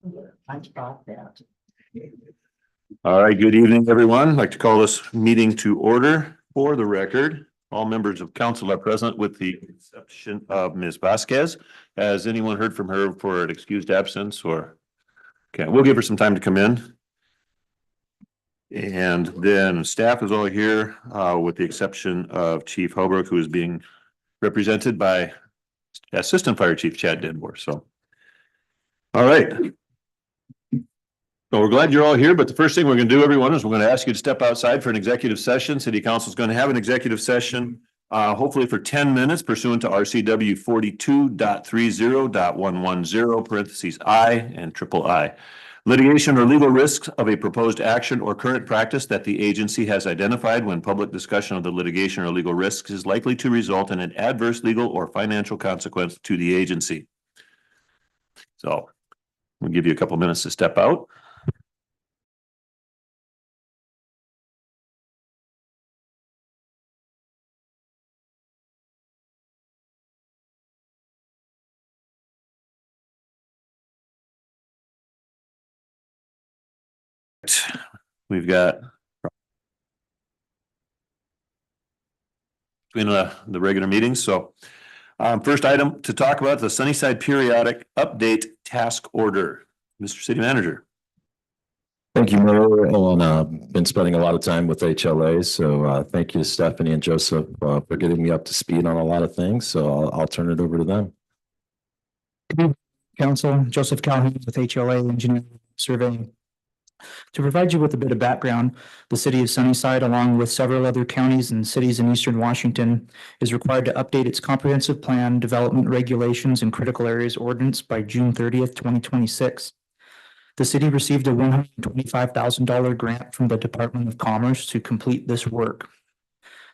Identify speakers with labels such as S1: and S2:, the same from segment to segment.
S1: I thought that.
S2: All right, good evening, everyone. I'd like to call this meeting to order. For the record, all members of council are present with the exception of Ms. Vasquez. Has anyone heard from her for an excused absence or? Okay, we'll give her some time to come in. And then staff is all here, with the exception of Chief Holbrook, who is being represented by Assistant Fire Chief Chad Denbour. So, all right. So we're glad you're all here, but the first thing we're going to do, everyone, is we're going to ask you to step outside for an executive session. City Council is going to have an executive session, hopefully for 10 minutes pursuant to RCW 42.30.110 parentheses I and triple I. Litigation or legal risks of a proposed action or current practice that the agency has identified when public discussion of the litigation or legal risks is likely to result in an adverse legal or financial consequence to the agency. So we'll give you a couple minutes to step out. We've got between the regular meetings. So first item to talk about, the Sunnyside periodic update task order. Mr. City Manager.
S3: Thank you, Mayor. And been spending a lot of time with HLA. So thank you to Stephanie and Joseph for getting me up to speed on a lot of things. So I'll turn it over to them.
S4: Council, Joseph Calhoun with HLA Engineering Surveying. To provide you with a bit of background, the city of Sunnyside, along with several other counties and cities in eastern Washington, is required to update its comprehensive plan, development regulations, and critical areas ordinance by June 30th, 2026. The city received a $125,000 grant from the Department of Commerce to complete this work.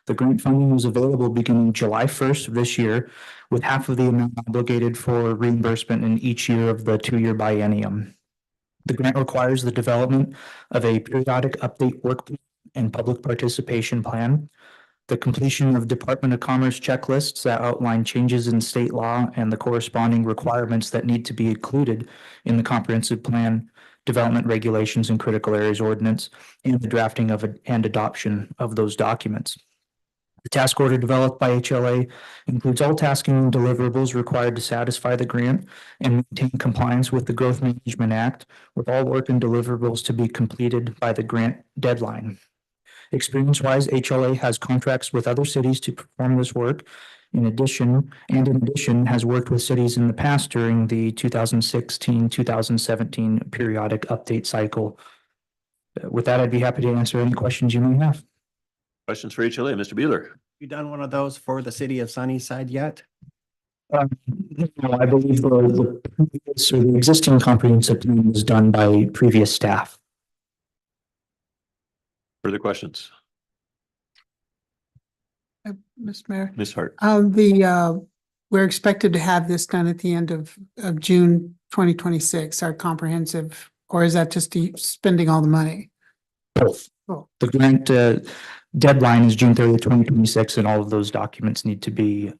S4: The grant funding was available beginning July 1st of this year, with half of the amount obligated for reimbursement in each year of the 2-year biennium. The grant requires the development of a periodic update work plan and public participation plan, the completion of Department of Commerce checklists that outline changes in state law and the corresponding requirements that need to be included in the comprehensive plan, development regulations and critical areas ordinance, and the drafting of and adoption of those documents. The task order developed by HLA includes all tasking and deliverables required to satisfy the grant and maintain compliance with the Growth Management Act, with all work and deliverables to be completed by the grant deadline. Experience-wise, HLA has contracts with other cities to perform this work. In addition, has worked with cities in the past during the 2016-2017 periodic update cycle. With that, I'd be happy to answer any questions you may have.
S2: Questions for HLA, Mr. Beeler.
S1: You done one of those for the city of Sunnyside yet?
S4: No, I believe the existing comprehensive plan was done by previous staff.
S2: Further questions?
S5: Mr. Mayor,
S2: Ms. Hart.
S5: we're expected to have this done at the end of June 2026, our comprehensive, or is that just spending all the money?
S4: Both.
S5: Oh.
S4: The grant deadline is June 30th, 2026, and all of those documents need to be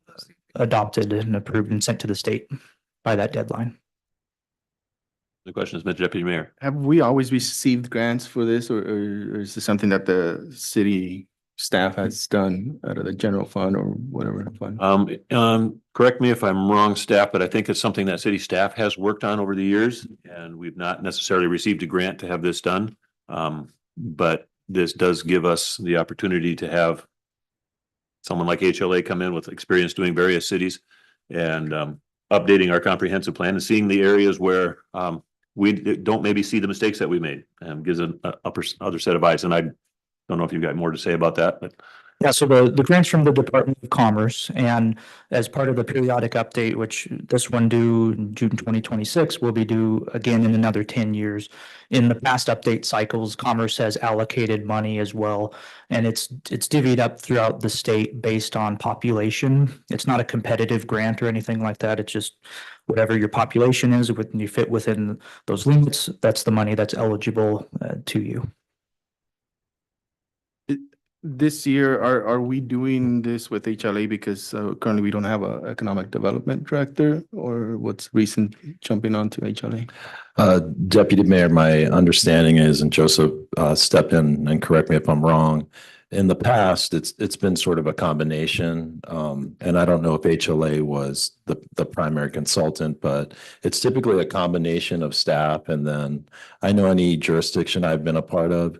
S4: adopted and approved and sent to the state by that deadline.
S2: The question is, Mr. Deputy Mayor.
S6: Have we always received grants for this, or is this something that the city staff has done out of the general fund or whatever fund?
S2: Correct me if I'm wrong, staff, but I think it's something that city staff has worked on over the years, and we've not necessarily received a grant to have this done. But this does give us the opportunity to have someone like HLA come in with experience doing various cities and updating our comprehensive plan and seeing the areas where we don't maybe see the mistakes that we made, and gives an other set of eyes. And I don't know if you've got more to say about that, but.
S4: Yeah, so the grants from the Department of Commerce, and as part of the periodic update, which this one due in June 2026 will be due again in another 10 years. In the past update cycles, Commerce has allocated money as well, and it's divvied up throughout the state based on population. It's not a competitive grant or anything like that. It's just whatever your population is, when you fit within those limits, that's the money that's eligible to you.
S6: this year, are we doing this with HLA because currently we don't have a economic development director, or what's recent jumping onto HLA?
S3: Deputy Mayor, my understanding is, and Joseph, step in and correct me if I'm wrong. In the past, it's been sort of a combination. And I don't know if HLA was the primary consultant, but it's typically a combination of staff. And then I know any jurisdiction I've been a part of,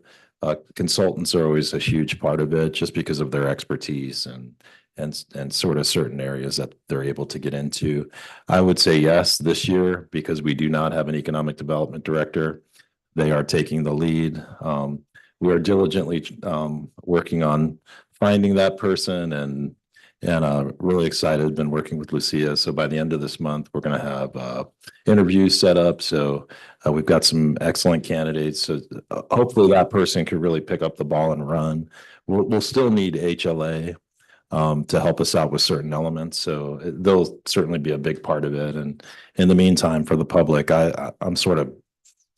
S3: consultants are always a huge part of it just because of their expertise and sort of certain areas that they're able to get into. I would say yes this year because we do not have an economic development director. They are taking the lead. We are diligently working on finding that person and really excited. Been working with Lucia. So by the end of this month, we're going to have interviews set up. So we've got some excellent candidates. So hopefully that person can really pick up the ball and run. We'll still need HLA to help us out with certain elements. So they'll certainly be a big part of it. And in the meantime, for the public, I'm sort of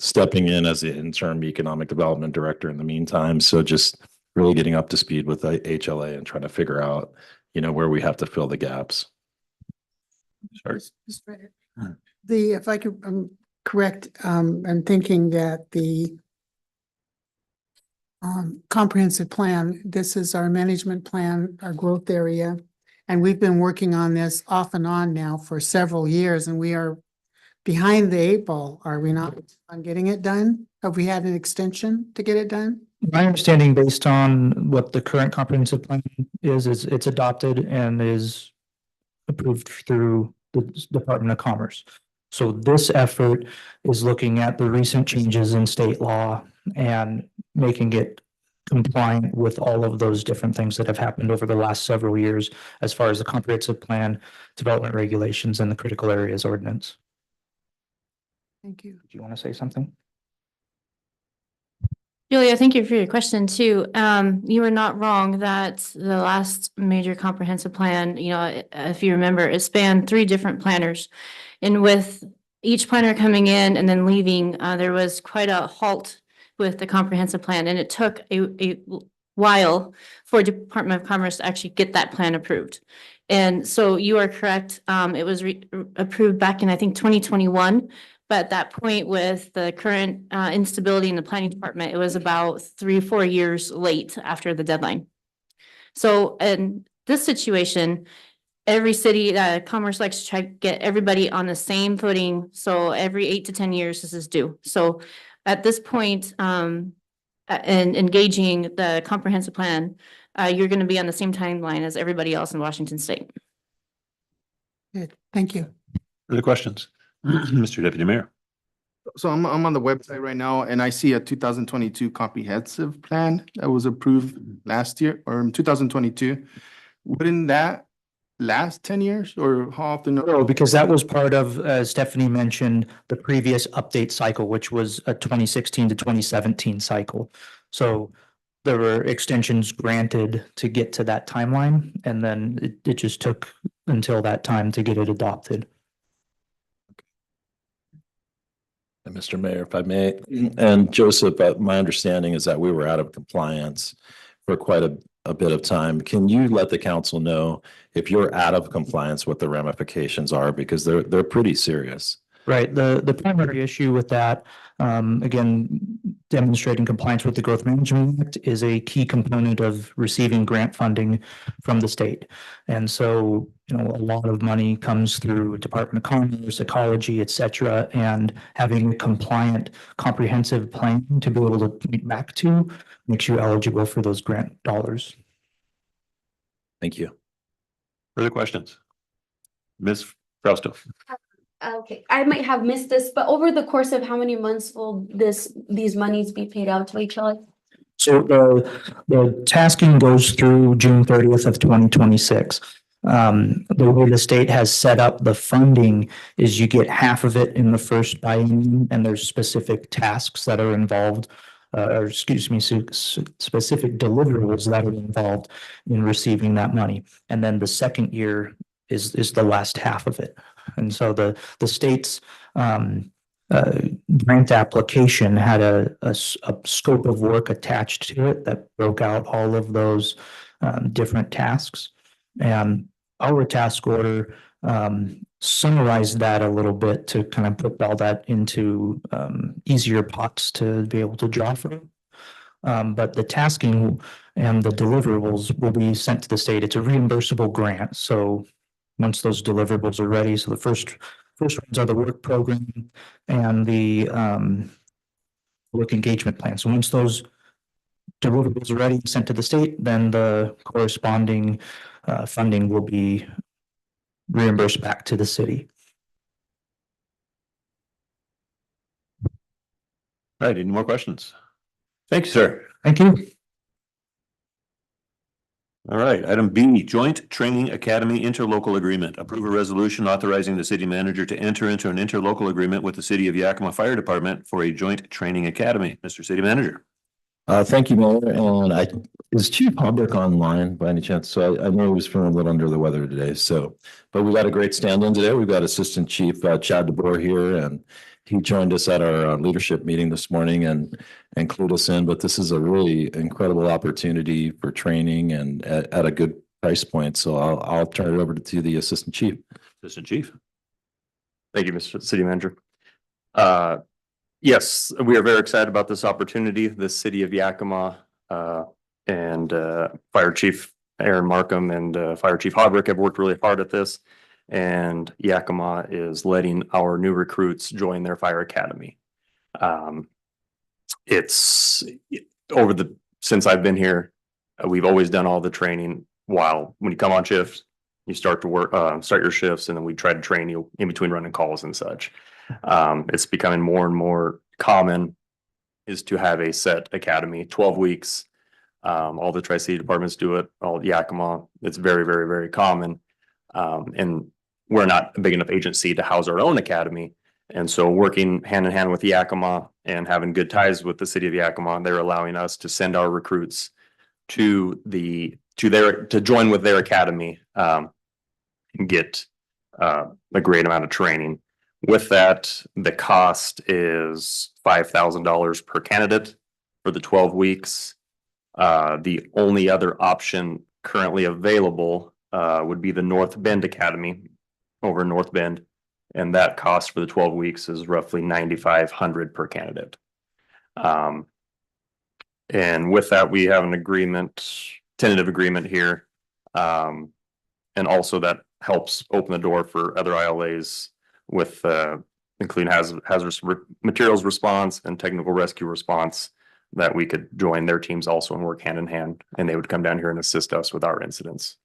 S3: stepping in as the interim economic development director in the meantime. So just really getting up to speed with HLA and trying to figure out, where we have to fill the gaps.
S5: If I could, correct, I'm thinking that the comprehensive plan, this is our management plan, our growth area. And we've been working on this off and on now for several years, and we are behind the 8 ball, are we not, on getting it done? Have we had an extension to get it done?
S4: My understanding, based on what the current comprehensive plan is it's adopted and is approved through the Department of Commerce. So this effort is looking at the recent changes in state law and making it compliant with all of those different things that have happened over the last several years as far as the comprehensive plan, development regulations, and the critical areas ordinance.
S5: Thank you.
S4: Do you want to say something?
S7: Julia, thank you for your question too. You were not wrong that the last major comprehensive plan, if you remember, it spanned 3 different planners. And with each planner coming in and then leaving, there was quite a halt with the comprehensive plan. And it took a while for Department of Commerce to actually get that plan approved. And so you are correct. It was approved back in, I think, 2021. But at that point, with the current instability in the planning department, it was about 3 or 4 years late after the deadline. So in this situation, every city, Commerce likes to try to get everybody on the same footing. So every 8 to 10 years, this is due. So at this point, and engaging the comprehensive plan, you're going to be on the same timeline as everybody else in Washington State.
S5: Good, thank you.
S2: Further questions? Mr. Deputy Mayor.
S6: So I'm on the website right now and I see a 2022 comprehensive plan that was approved last year or in 2022. Wouldn't that last 10 years or how often?
S4: No, because that was part of, as Stephanie mentioned, the previous update cycle, which was a 2016 to 2017 cycle. So there were extensions granted to get to that timeline, and then it just took until that time to get it adopted.
S3: And Mr. Mayor, if I may, and Joseph, my understanding is that we were out of compliance for quite a bit of time. Can you let the council know if you're out of compliance, what the ramifications are? Because they're pretty serious.
S4: Right. The primary issue with that, again, demonstrating compliance with the Growth Management Act is a key component of receiving grant funding from the state. And so, a lot of money comes through Department of Commerce, ecology, et cetera, and having a compliant, comprehensive plan to be able to point back to makes you eligible for those grant dollars.
S3: Thank you.
S2: Further questions? Ms. Frausto.
S8: Okay, I might have missed this, but over the course of how many months will these monies be paid out to HLA?
S4: So the tasking goes through June 30th of 2026. The way the state has set up the funding is you get half of it in the first biennium, and there's specific tasks that are involved, specific deliverables that are involved in receiving that money. And then the second year is the last half of it. And so the state's grant application had a scope of work attached to it that broke out all of those different tasks. And our task order summarized that a little bit to kind of put all that into easier pots to be able to draw from. But the tasking and the deliverables will be sent to the state. It's a reimbursable grant. So once those deliverables are ready, so the first ones are the work program and the work engagement plan. So once those deliverables are ready and sent to the state, then the corresponding funding will be reimbursed back to the city.
S2: All right, any more questions? Thank you, sir.
S4: Thank you.
S2: All right, item B, Joint Training Academy Interlocal Agreement. Approve a resolution authorizing the city manager to enter into an interlocal agreement with the city of Yakima Fire Department for a joint training academy. Mr. City Manager.
S3: Thank you, Mayor. And is Chief Hubrick online by any chance? So I know he was feeling a little under the weather today. So, but we got a great stand-in today. We've got Assistant Chief Chad DeBoer here, and he joined us at our leadership meeting this morning and clued us in. But this is a really incredible opportunity for training and at a good price point. So I'll turn it over to the Assistant Chief.
S2: Assistant Chief.
S9: Thank you, Mr. City Manager. Yes, we are very excited about this opportunity. The city of Yakima and Fire Chief Aaron Markham and Fire Chief Hodrick have worked really hard at this. And Yakima is letting our new recruits join their fire academy. It's since I've been here, we've always done all the training when you come on shift, you start to work, start your shifts, and then we try to train you in between running calls and such. It's becoming more and more common is to have a set academy, 12 weeks. All the Tri-City departments do it, all Yakima. It's very, very, very common. And we're not a big enough agency to house our own academy. And so working hand in hand with Yakima and having good ties with the city of Yakima, they're allowing us to send our recruits to join with their academy and get a great amount of training. With that, the cost is $5,000 per candidate for the 12 weeks. The only other option currently available would be the North Bend Academy over in North Bend. And that cost for the 12 weeks is roughly $9,500 per candidate. And with that, we have an tentative agreement here. And also that helps open the door for other ILAs with including hazardous materials response and technical rescue response, that we could join their teams also and work hand in hand, and they would come down here and assist us with our incidents.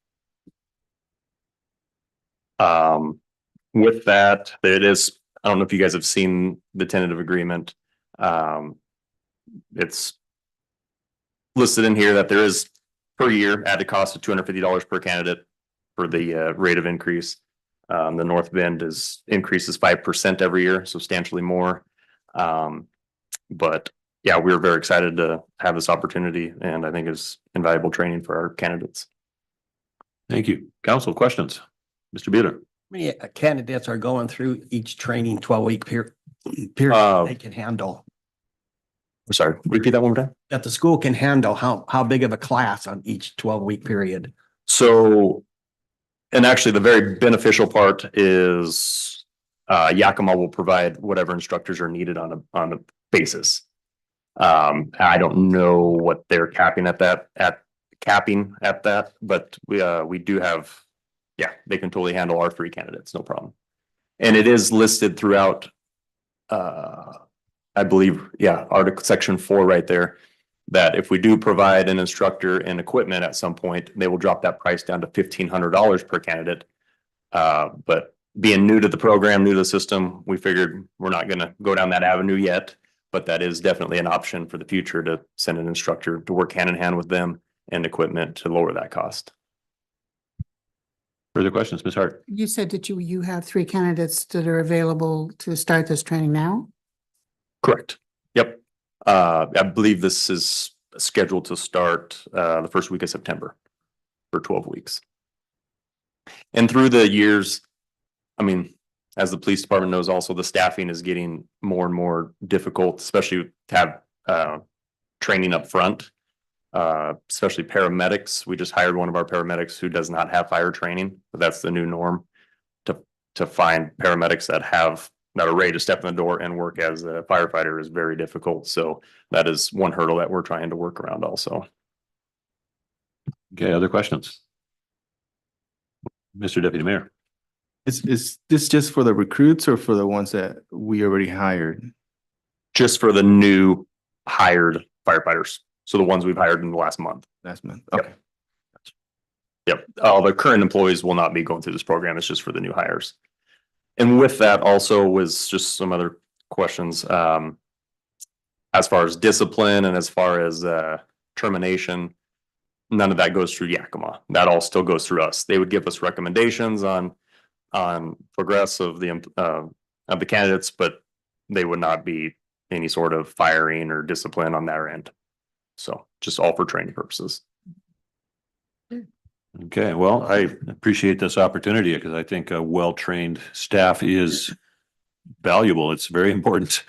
S9: With that, it is, I don't know if you guys have seen the tentative agreement. It's listed in here that there is per year added cost of $250 per candidate for the rate of increase. The North Bend increases 5% every year, substantially more. But yeah, we're very excited to have this opportunity, and I think it's invaluable training for our candidates.
S2: Thank you. Council, questions? Mr. Bueller.
S1: Many candidates are going through each training 12-week period they can handle,
S9: I'm sorry, repeat that one more time.
S1: that the school can handle, how big of a class on each 12-week period.
S9: So, and actually the very beneficial part is Yakima will provide whatever instructors are needed on a basis. I don't know what they're capping at that, but we do have, yeah, they can totally handle our 3 candidates, no problem. And it is listed throughout, I believe, yeah, Article Section 4 right there, that if we do provide an instructor and equipment at some point, they will drop that price down to $1,500 per candidate. But being new to the program, new to the system, we figured we're not going to go down that avenue yet, but that is definitely an option for the future, to send an instructor to work hand in hand with them and equipment to lower that cost.
S2: Further questions, Ms. Hart?
S5: You said that you have 3 candidates that are available to start this training now?
S9: Correct. Yep. I believe this is scheduled to start the first week of September for 12 weeks. And through the years, I mean, as the police department knows, also the staffing is getting more and more difficult, especially to have training up front. Especially paramedics. We just hired one of our paramedics who does not have fire training, but that's the new norm. To find paramedics that are ready to step in the door and work as a firefighter is very difficult. So that is one hurdle that we're trying to work around also.
S2: Okay, other questions? Mr. Deputy Mayor.
S6: Is this just for the recruits or for the ones that we already hired?
S9: Just for the new hired firefighters. So the ones we've hired in the last month.
S6: Last month,
S9: Yep.
S6: okay.
S9: Yep, all the current employees will not be going through this program. It's just for the new hires. And with that also was just some other questions. As far as discipline and as far as termination, none of that goes through Yakima. That all still goes through us. They would give us recommendations on progress of the candidates, but they would not be any sort of firing or discipline on their end. So just all for training purposes.
S2: Okay, well, I appreciate this opportunity because I think a well-trained staff is valuable. It's very important.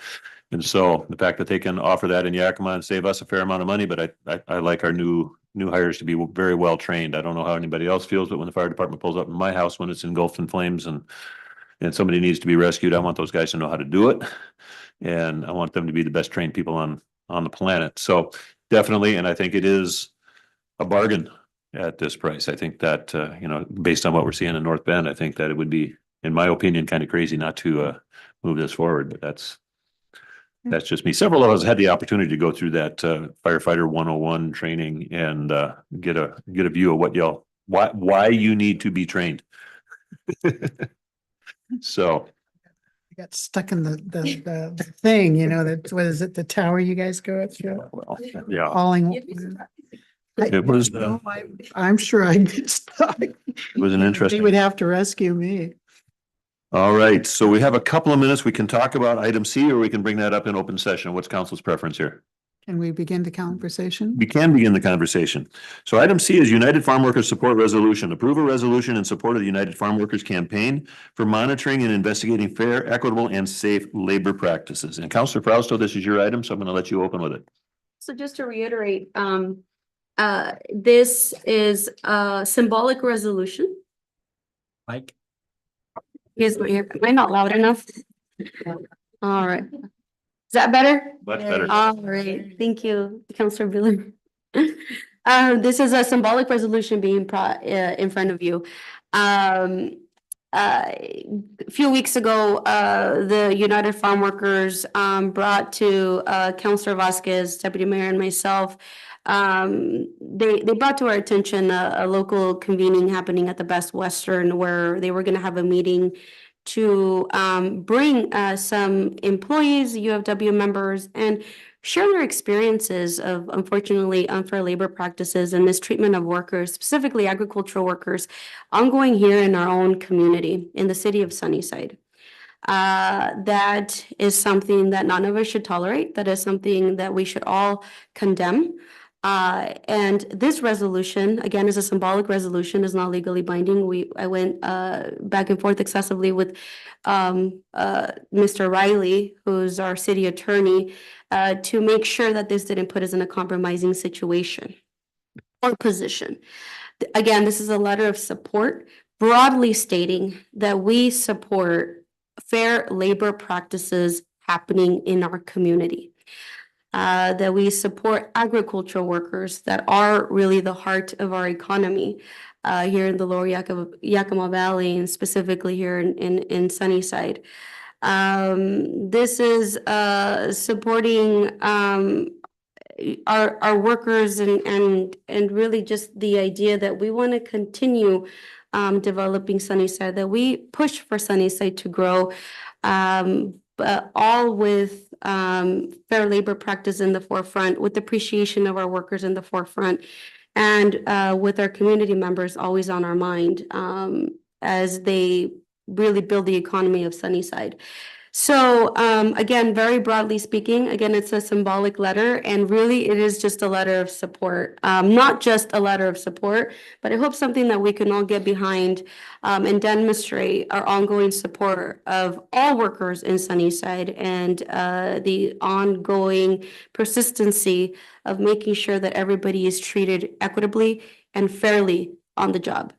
S2: And so the fact that they can offer that in Yakima and save us a fair amount of money, but I like our new hires to be very well trained. I don't know how anybody else feels, but when the fire department pulls up in my house when it's engulfed in flames and somebody needs to be rescued, I want those guys to know how to do it. And I want them to be the best trained people on the planet. So definitely, and I think it is a bargain at this price. I think that, based on what we're seeing in North Bend, I think that it would be, in my opinion, kind of crazy not to move this forward, but that's just me. Several of us had the opportunity to go through that firefighter 101 training and get a view of why you need to be trained. So
S5: I got stuck in the thing, that, what is it, the tower you guys go through?
S2: well, yeah,
S5: Falling.
S2: it was
S5: I'm sure I'd get stuck.
S2: it was an
S5: They
S2: interesting.
S5: would have to rescue me.
S2: All right, so we have a couple of minutes. We can talk about item C, or we can bring that up in open session. What's council's preference here?
S5: Can we begin the conversation?
S2: We can begin the conversation. So item C is United Farm Workers Support Resolution. Approve a resolution in support of the United Farm Workers Campaign for monitoring and investigating fair, equitable, and safe labor practices. And Councilor Frausto, this is your item, so I'm going to let you open with it.
S8: So just to reiterate, this is a symbolic resolution.
S1: Mike?
S8: Am I not loud enough? All right. Is that better?
S2: Much better.
S8: All right, thank you, Councilor Biller. This is a symbolic resolution being brought in front of you. A few weeks ago, the United Farm Workers brought to Councilor Vasquez, Deputy Mayor, and myself. They brought to our attention a local convening happening at the Best Western, where they were going to have a meeting to bring some employees, UFW members, and share their experiences of, unfortunately, unfair labor practices and mistreatment of workers, specifically agricultural workers, ongoing here in our own community in the city of Sunnyside. That is something that none of us should tolerate. That is something that we should all condemn. And this resolution, again, is a symbolic resolution, is not legally binding. I went back and forth excessively with Mr. Riley, who's our city attorney, to make sure that this didn't put us in a compromising situation or position. Again, this is a letter of support, broadly stating that we support fair labor practices happening in our community. That we support agricultural workers that are really the heart of our economy here in the lower Yakima Valley, and specifically here in Sunnyside. This is supporting our workers and really just the idea that we want to continue developing Sunnyside, that we push for Sunnyside to grow, but all with fair labor practice in the forefront, with appreciation of our workers in the forefront, and with our community members always on our mind as they really build the economy of Sunnyside. So, again, very broadly speaking, again, it's a symbolic letter and really it is just a letter of support. Not just a letter of support, but I hope something that we can all get behind, and demonstrate our ongoing support of all workers in Sunnyside and, the ongoing persistency of making sure that everybody is treated equitably and fairly on the job.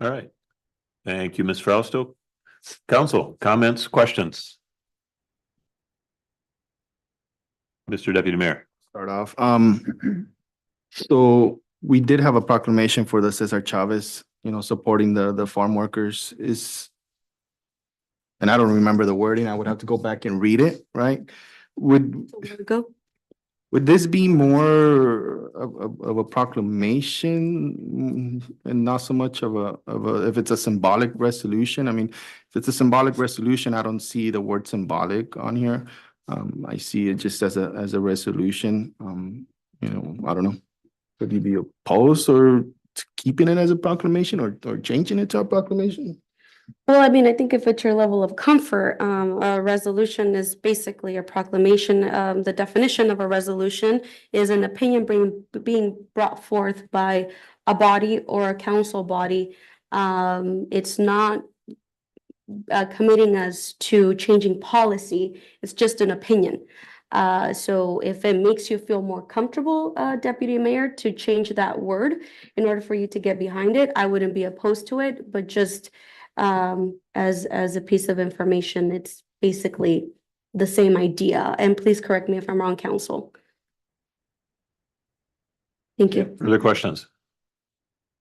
S2: All right. Thank you, Ms. Frausto. Council, comments, questions? Mr. Deputy Mayor.
S6: Start off. So we did have a proclamation for the Cesar Chavez, supporting the farm workers and I don't remember the wording. I would have to go back and read it, right? Would
S8: Go.
S6: this be more of a proclamation and not so much of a, if it's a symbolic resolution? I mean, if it's a symbolic resolution, I don't see the word symbolic on here. I see it just as a resolution. I don't know. Could you be opposed or keeping it as a proclamation or changing it to a proclamation?
S8: Well, I mean, I think if it's your level of comfort, a resolution is basically a proclamation. The definition of a resolution is an opinion being brought forth by a body or a council body. It's not committing us to changing policy. It's just an opinion. So if it makes you feel more comfortable, Deputy Mayor, to change that word in order for you to get behind it, I wouldn't be opposed to it, but just as a piece of information, it's basically the same idea. And please correct me if I'm wrong, council. Thank you.
S2: Further questions?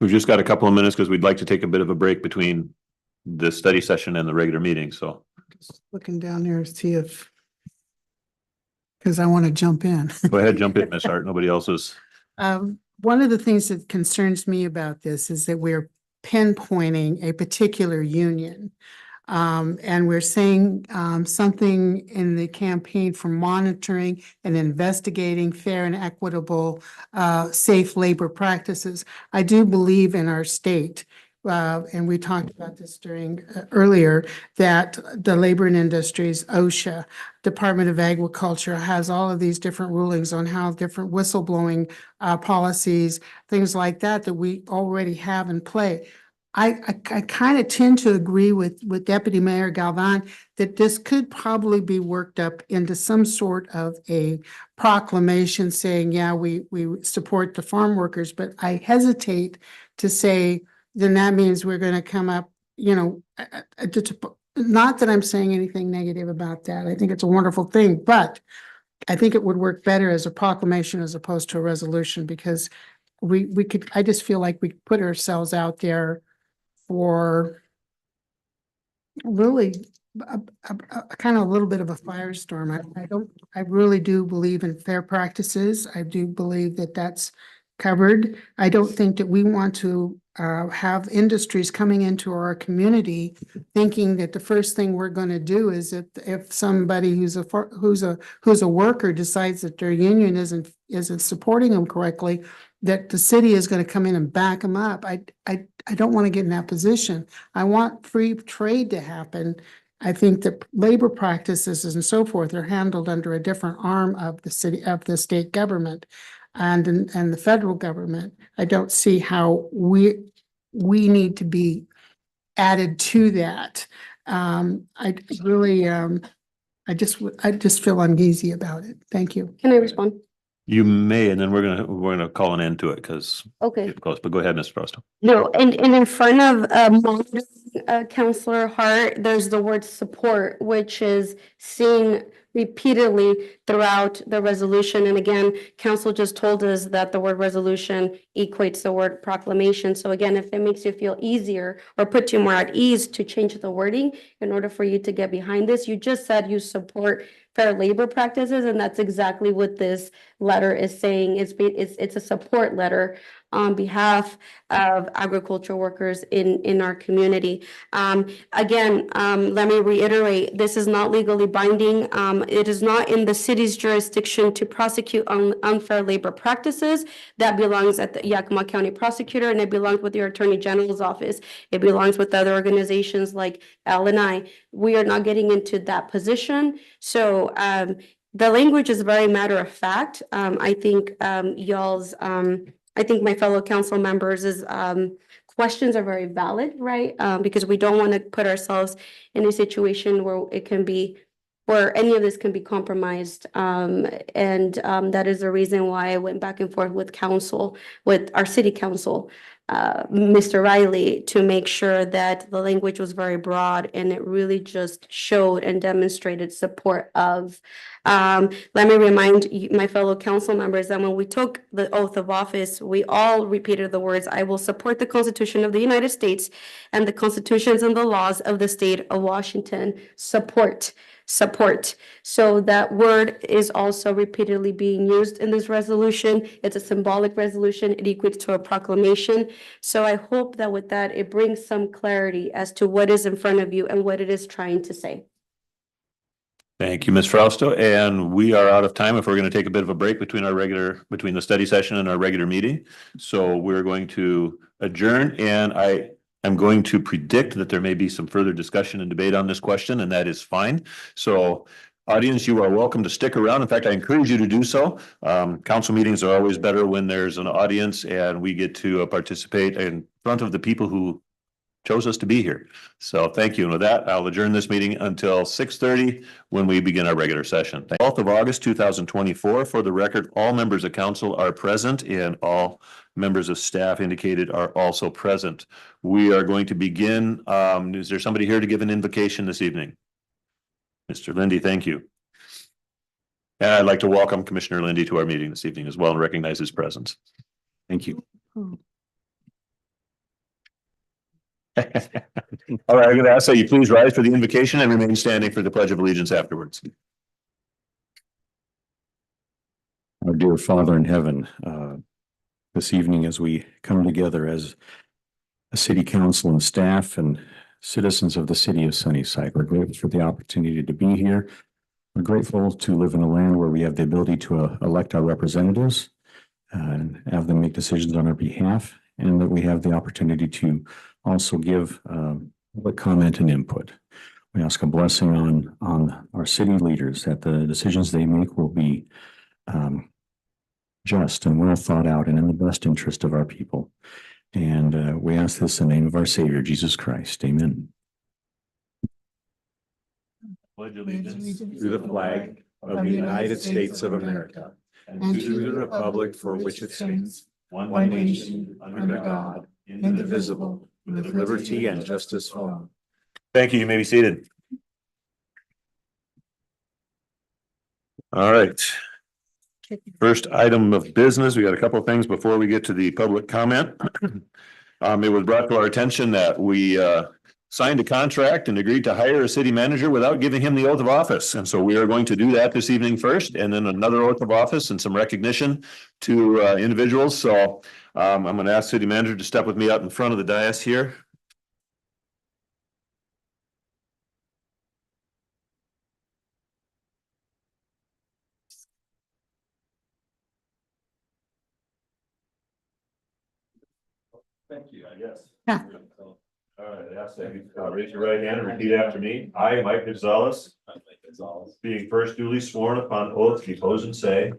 S2: We've just got a couple of minutes because we'd like to take a bit of a break between the study session and the regular meeting, so.
S5: Just looking down there to see if, because I want to jump in.
S2: Go ahead, jump in, Ms. Hart. Nobody else is.
S5: One of the things that concerns me about this is that we're pinpointing a particular union. And we're saying something in the campaign for monitoring and investigating fair and equitable, safe labor practices. I do believe in our state, and we talked about this during earlier, that the Labor and Industries, OSHA, Department of Agriculture has all of these different rulings on how different whistleblowing policies, things like that we already have in play. I kind of tend to agree with Deputy Mayor Galvan that this could probably be worked up into some sort of a proclamation saying, yeah, we support the farm workers, but I hesitate to say, then that means we're going to come up, not that I'm saying anything negative about that. I think it's a wonderful thing, but I think it would work better as a proclamation as opposed to a resolution, because we could, I just feel like we put ourselves out there for really a kind of a little bit of a firestorm. I really do believe in fair practices. I do believe that that's covered. I don't think that we want to have industries coming into our community thinking that the first thing we're going to do is if somebody who's a worker decides that their union isn't supporting them correctly, that the city is going to come in and back them up. I don't want to get in that position. I want free trade to happen. I think that labor practices and so forth are handled under a different arm of the state government and the federal government. I don't see how we need to be added to that. I really, I just feel uneasy about it. Thank you.
S8: Can I respond?
S2: You may, and then we're gonna call an end to it because
S8: Okay.
S2: it's close, but go ahead, Ms. Frosto.
S8: No, and in front of monitoring, Counselor Hart, there's the word support, which is seen repeatedly throughout the resolution. And again, council just told us that the word resolution equates the word proclamation. So again, if it makes you feel easier or put you more at ease to change the wording in order for you to get behind this, you just said you support fair labor practices, and that's exactly what this letter is saying. It's a support letter on behalf of agricultural workers in our community. Again, let me reiterate, this is not legally binding. It is not in the city's jurisdiction to prosecute unfair labor practices. That belongs at the Yakima County Prosecutor, and it belongs with your Attorney General's office. It belongs with other organizations like L&I. We are not getting into that position. So the language is very matter of fact. I think I think my fellow council members' questions are very valid, right? Because we don't want to put ourselves in a situation where it can be, where any of this can be compromised. That is the reason why I went back and forth with council, with our city council, Mr. Riley, to make sure that the language was very broad and it really just showed and demonstrated support of. Let me remind my fellow council members that when we took the oath of office, we all repeated the words, "I will support the Constitution of the United States and the constitutions and the laws of the state of Washington." Support. So that word is also repeatedly being used in this resolution. It's a symbolic resolution. It equates to a proclamation. So I hope that with that, it brings some clarity as to what is in front of you and what it is trying to say.
S2: Thank you, Ms. Frausto. And we are out of time if we're going to take a bit of a break between the study session and our regular meeting. So we're going to adjourn, and I'm going to predict that there may be some further discussion and debate on this question, and that is fine. So audience, you are welcome to stick around. In fact, I encourage you to do so. Council meetings are always better when there's an audience and we get to participate in front of the people who chose us to be here. So thank you. And with that, I'll adjourn this meeting until 6:30 when we begin our regular session. 12th of August, 2024. For the record, all members of council are present and all members of staff indicated are also present. We are going to begin. Is there somebody here to give an invocation this evening? Mr. Lindy, thank you. And I'd like to welcome Commissioner Lindy to our meeting this evening as well and recognize his presence. Thank you. All right, I'm going to ask that you please rise for the invocation and remain standing for the Pledge of Allegiance afterwards.
S10: Our dear Father in heaven, this evening as we come together as a city council and staff and citizens of the city of Sunnyside, we're grateful for the opportunity to be here. We're grateful to live in a land where we have the ability to elect our representatives and have them make decisions on our behalf, and that we have the opportunity to also give public comment and input. We ask a blessing on our city leaders, that the decisions they make will be just and well thought out and in the best interest of our people. And we ask this in the name of our Savior, Jesus Christ. Amen.
S2: Pledge allegiance
S10: To the flag of the United States of America and to the republic for which it stands, one nation, under God, indivisible, with liberty and justice for all.
S2: Thank you. You may be seated. All right. First item of business, we got a couple of things before we get to the public comment. It was brought to our attention that we signed a contract and agreed to hire a city manager without giving him the oath of office. And so we are going to do that this evening first, and then another oath of office and some recognition to individuals. So I'm going to ask city manager to step with me out in front of the dais here. Thank you, I guess.
S5: Yeah.
S2: All right, I ask that you raise your right hand and repeat after me. I, Mike Gonzalez, being first duly sworn upon oath, depose and say.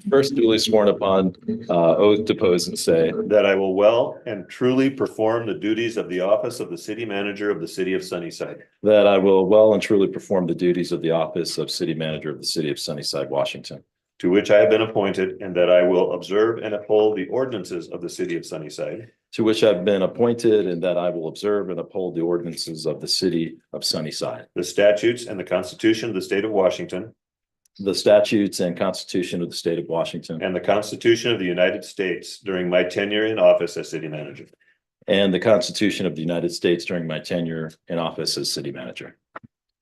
S3: First duly sworn upon oath, depose and say
S2: That I will well and truly perform the duties of the office of the city manager of the city of Sunnyside,
S3: that I will well and truly perform the duties of the office of city manager of the city of Sunnyside, Washington,
S2: to which I have been appointed, and that I will observe and uphold the ordinances of the city of Sunnyside,
S3: to which I've been appointed, and that I will observe and uphold the ordinances of the city of Sunnyside,
S2: the statutes and the Constitution of the state of Washington,
S3: the statutes and Constitution of the state of Washington,
S2: and the Constitution of the United States during my tenure in office as city manager.
S3: and the Constitution of the United States during my tenure in office as city manager.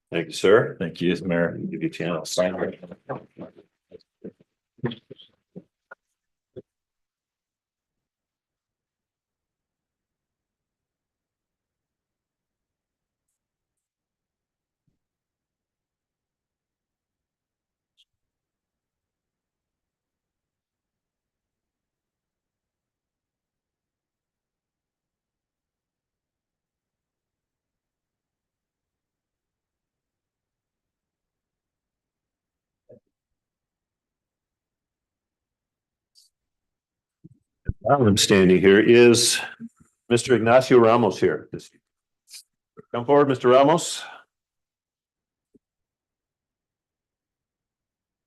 S2: Thank you, sir.
S3: Thank you, Mayor.
S2: Give you a chance. Sign it. I'm standing here. Is Mr. Ignacio Ramos here? Come forward, Mr. Ramos.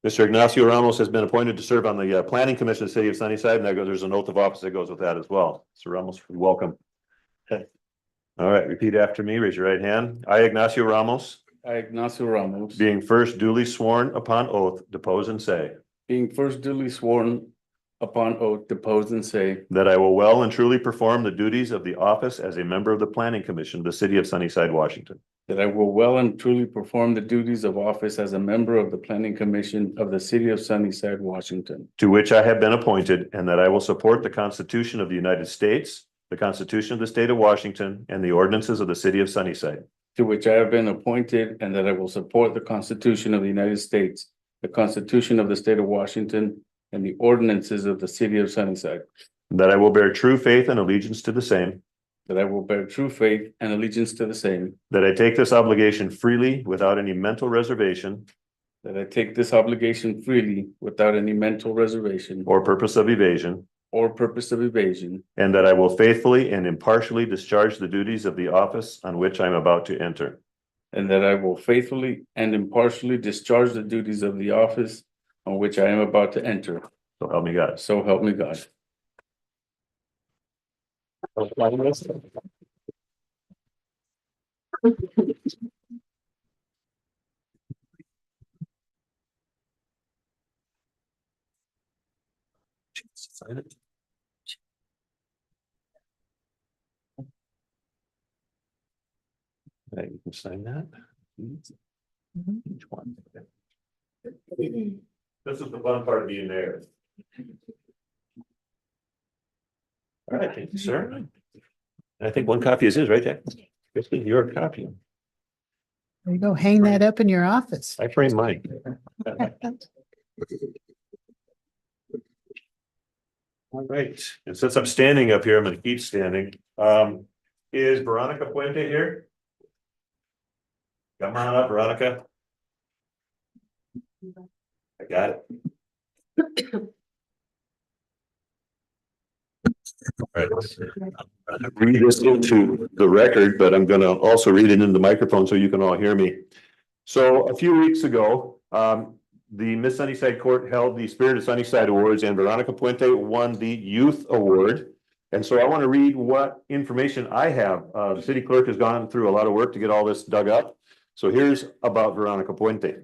S2: Mr. Ignacio Ramos has been appointed to serve on the Planning Commission of the City of Sunnyside, and there's an oath of office that goes with that as well. Mr. Ramos, welcome. All right, repeat after me. Raise your right hand. I, Ignacio Ramos,
S11: I, Ignacio Ramos,
S2: being first duly sworn upon oath, depose and say
S11: being first duly sworn upon oath, depose and say
S2: that I will well and truly perform the duties of the office as a member of the Planning Commission of the City of Sunnyside, Washington,
S11: that I will well and truly perform the duties of office as a member of the Planning Commission of the City of Sunnyside, Washington,
S2: to which I have been appointed, and that I will support the Constitution of the United States, the Constitution of the State of Washington, and the ordinances of the City of Sunnyside,
S11: to which I have been appointed, and that I will support the Constitution of the United States, the Constitution of the State of Washington, and the ordinances of the City of Sunnyside,
S2: that I will bear true faith and allegiance to the same,
S11: that I will bear true faith and allegiance to the same,
S2: that I take this obligation freely without any mental reservation
S11: that I take this obligation freely without any mental reservation
S2: or purpose of evasion,
S11: or purpose of evasion,
S2: and that I will faithfully and impartially discharge the duties of the office on which I am about to enter.
S11: and that I will faithfully and impartially discharge the duties of the office on which I am about to enter.
S2: So help me God.
S11: So help me God.
S2: Sign it. Okay, you can sign that. Each one. This is the fun part of being there. All right, thank you, sir. And I think one copy is his, right, Jack? Basically, your copy.
S5: There you go. Hang that up in your office.
S2: I frame mine. All right, and since I'm standing up here, I'm gonna keep standing. Is Veronica Puente here? Come on up, Veronica. I got it. All right. I'm gonna read this into the record, but I'm gonna also read it into the microphone so you can all hear me. So a few weeks ago, the Miss Sunnyside Court held the Spirit of Sunnyside Awards, and Veronica Puente won the Youth Award. And so I want to read what information I have. The city clerk has gone through a lot of work to get all this dug up. So here's about Veronica Puente.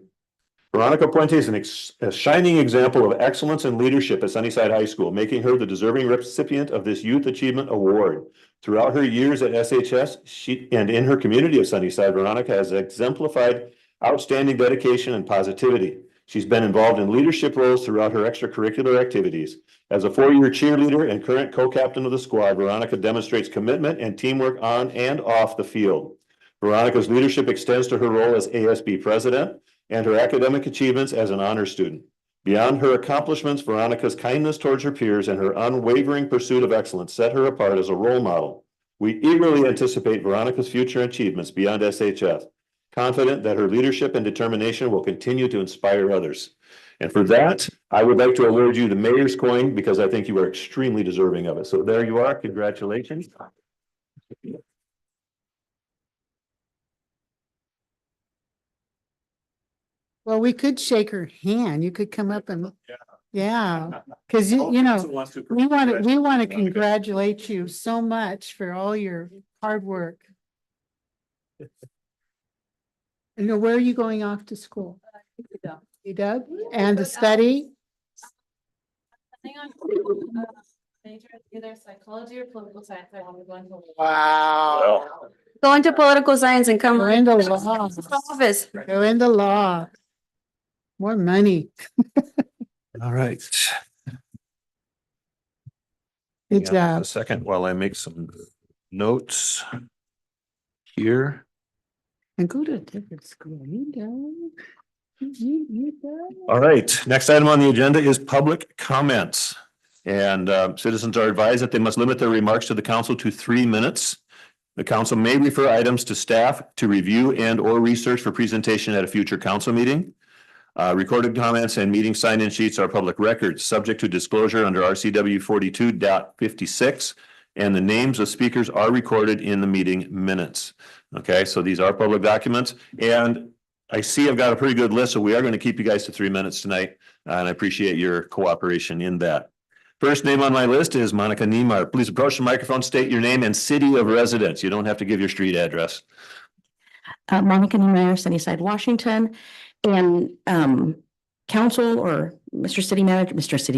S2: Veronica Puente is a shining example of excellence and leadership at Sunnyside High School, making her the deserving recipient of this Youth Achievement Award. Throughout her years at SHS and in her community of Sunnyside, Veronica has exemplified outstanding dedication and positivity. She's been involved in leadership roles throughout her extracurricular activities. As a four-year cheerleader and current co-captain of the squad, Veronica demonstrates commitment and teamwork on and off the field. Veronica's leadership extends to her role as ASB president and her academic achievements as an honor student. Beyond her accomplishments, Veronica's kindness towards her peers and her unwavering pursuit of excellence set her apart as a role model. We eagerly anticipate Veronica's future achievements beyond SHF, confident that her leadership and determination will continue to inspire others. And for that, I would like to award you the mayor's coin because I think you are extremely deserving of it. So there you are. Congratulations.
S5: Well, we could shake her hand. You could come up and, yeah, because you know, we want to congratulate you so much for all your hard work. You know, where are you going off to school? UW and to study?
S7: Major either psychology or political science. I want to go into.
S5: Wow.
S8: Go into political science and come
S5: Go into law.
S8: office.
S5: Go into law. More money.
S2: All right.
S5: Good
S2: Hang on
S5: job.
S2: A second while I make some notes here.
S5: And go to a different school. You don't. You don't.
S2: All right, next item on the agenda is public comments. And citizens are advised that they must limit their remarks to the council to 3 minutes. The council may refer items to staff to review and or research for presentation at a future council meeting. Recorded comments and meeting sign-in sheets are public records, subject to disclosure under RCW 42.56, and the names of speakers are recorded in the meeting minutes. Okay, so these are public documents, and I see I've got a pretty good list, so we are going to keep you guys to 3 minutes tonight, and I appreciate your cooperation in that. First name on my list is Monica Niemeyer. Please approach the microphone, state your name and city of residence. You don't have to give your street address.
S12: Monica Niemeyer, Sunnyside, Washington, and council or Mr. City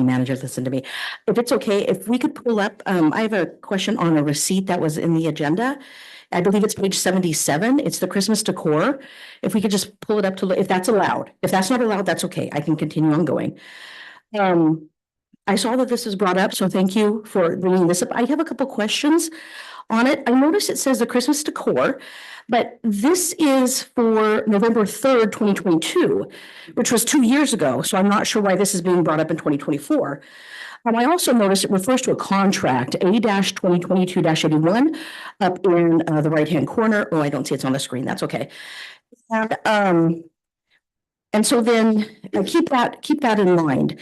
S12: Manager, listen to me. If it's okay, if we could pull up, I have a question on a receipt that was in the agenda. I believe it's page 77. It's the Christmas decor. If we could just pull it up to, if that's allowed. If that's not allowed, that's okay. I can continue on going. I saw that this is brought up, so thank you for bringing this up. I have a couple questions on it. I noticed it says the Christmas decor, but this is for November 3rd, 2022, which was 2 years ago. So I'm not sure why this is being brought up in 2024. I also noticed it refers to a contract, A-2022-81, up in the right-hand corner. Oh, I don't see it's on the screen. That's okay. And so then keep that in mind,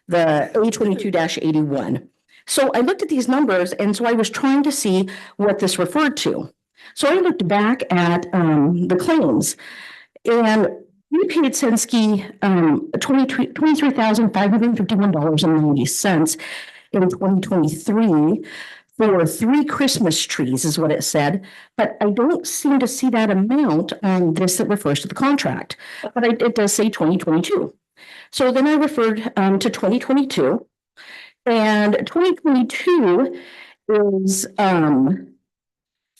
S12: the A-22-81. So I looked at these numbers, and so I was trying to see what this referred to. So I looked back at the claims, and we paid Sensky $23,551.90 in 2023 for 3 Christmas trees, is what it said. But I don't seem to see that amount on this that refers to the contract. But it does say 2022. So then I referred to 2022. And 2022 is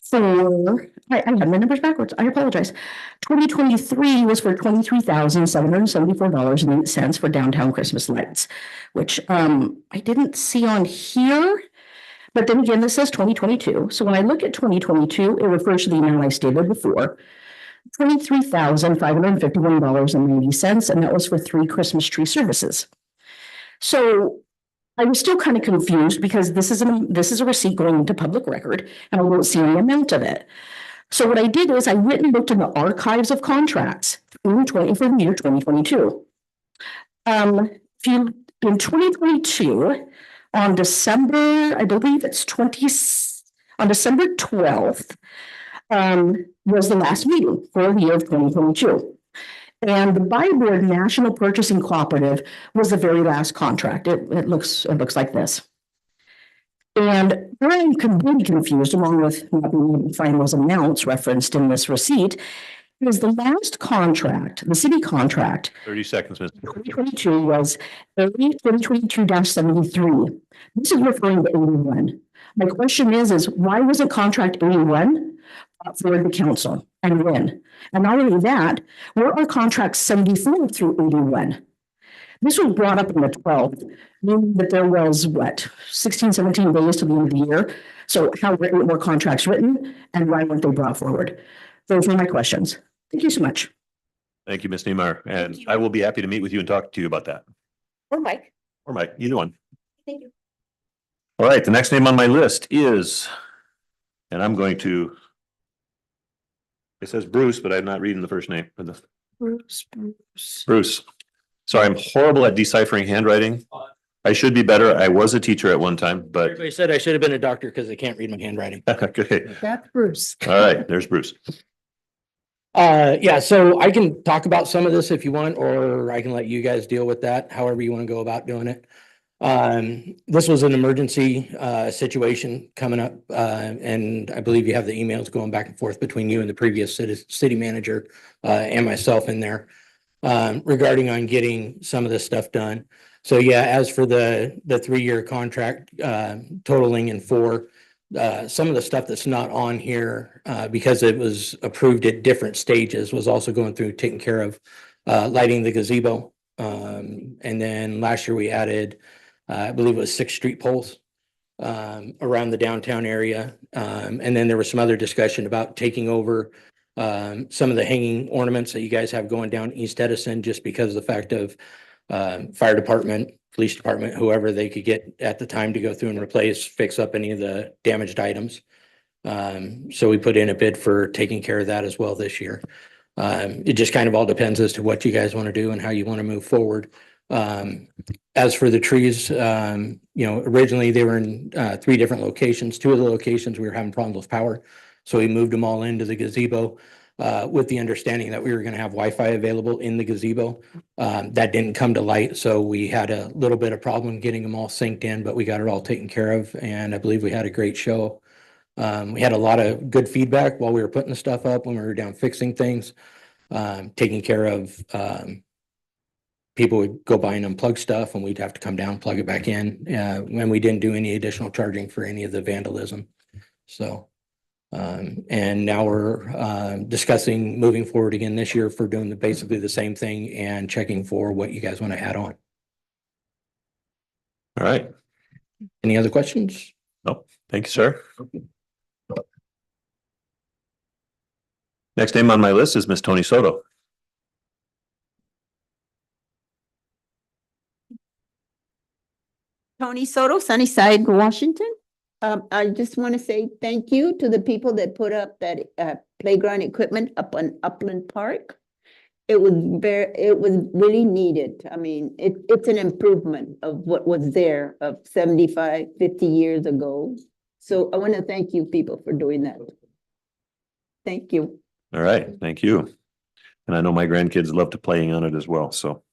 S12: for, I had my numbers backwards. I apologize. 2023 was for $23,774.08 for downtown Christmas lights, which I didn't see on here. But then again, this says 2022. So when I look at 2022, it refers to the amount I stated before. $23,551.90, and that was for 3 Christmas tree services. So I was still kind of confused because this is a receipt going into public record, and I don't see any amount of it. So what I did is I went and looked in the archives of contracts for the year 2022. In 2022, on December, I believe it's on December 12th, was the last meeting for the year of 2022. And the Byboard National Purchasing Cooperative was the very last contract. It looks like this. And I'm completely confused, along with not being able to find those amounts referenced in this receipt, is the last contract, the city contract.
S2: 30 seconds, Mr.
S12: 2022 was 2022-73. This is referring to 81. My question is why wasn't contract 81 for the council and when? And not only that, where are contracts 74 through 81? This was brought up on the 12th, meaning that there was 16, 17 days to the end of the year. So how were contracts written and why weren't they brought forward? Those are my questions. Thank you so much.
S2: Thank you, Ms. Niemeyer, and I will be happy to meet with you and talk to you about that.
S12: Or Mike.
S2: Or Mike, either one.
S12: Thank you.
S2: All right, the next name on my list is, and I'm going to, it says Bruce, but I'm not reading the first name. Bruce. Sorry, I'm horrible at deciphering handwriting. I should be better. I was a teacher at one time, but.
S13: Everybody said I should have been a doctor because I can't read my handwriting.
S2: Okay.
S5: That's Bruce.
S2: All right, there's Bruce.
S13: Yeah, so I can talk about some of this if you want, or I can let you guys deal with that, however you want to go about doing it. This was an emergency situation coming up, and I believe you have the emails going back and forth between you and the previous city manager and myself in there regarding on getting some of this stuff done. So yeah, as for the 3-year contract, totaling in 4, some of the stuff that's not on here, because it was approved at different stages, was also going through taking care of, lighting the gazebo. And then last year we added, I believe it was 6 street poles, around the downtown area. And then there was some other discussion about taking over, some of the hanging ornaments that you guys have going down East Edison, just because of the fact of, fire department, police department, whoever they could get at the time to go through and replace, fix up any of the damaged items. So we put in a bid for taking care of that as well this year. It just kind of all depends as to what you guys want to do and how you want to move forward. As for the trees, originally they were in 3 different locations. 2 of the locations we were having problems with power. So we moved them all into the gazebo, with the understanding that we were going to have Wi-Fi available in the gazebo. That didn't come to light, so we had a little bit of problem getting them all synced in, but we got it all taken care of, and I believe we had a great show. We had a lot of good feedback while we were putting the stuff up, when we were down fixing things, taking care of, people would go by and unplug stuff, and we'd have to come down, plug it back in, and we didn't do any additional charging for any of the vandalism. So, and now we're discussing moving forward again this year for doing basically the same thing and checking for what you guys want to add on.
S2: All right.
S13: Any other questions?
S2: Nope. Thank you, sir. Next name on my list is Miss Tony Soto.
S14: Tony Soto, Sunnyside, Washington. I just want to say thank you to the people that put up that playground equipment up on Upland Park. It was really needed. I mean, it's an improvement of what was there of 75, 50 years ago. So I want to thank you people for doing that. Thank you.
S2: All right, thank you. And I know my grandkids love to playing on it as well, so.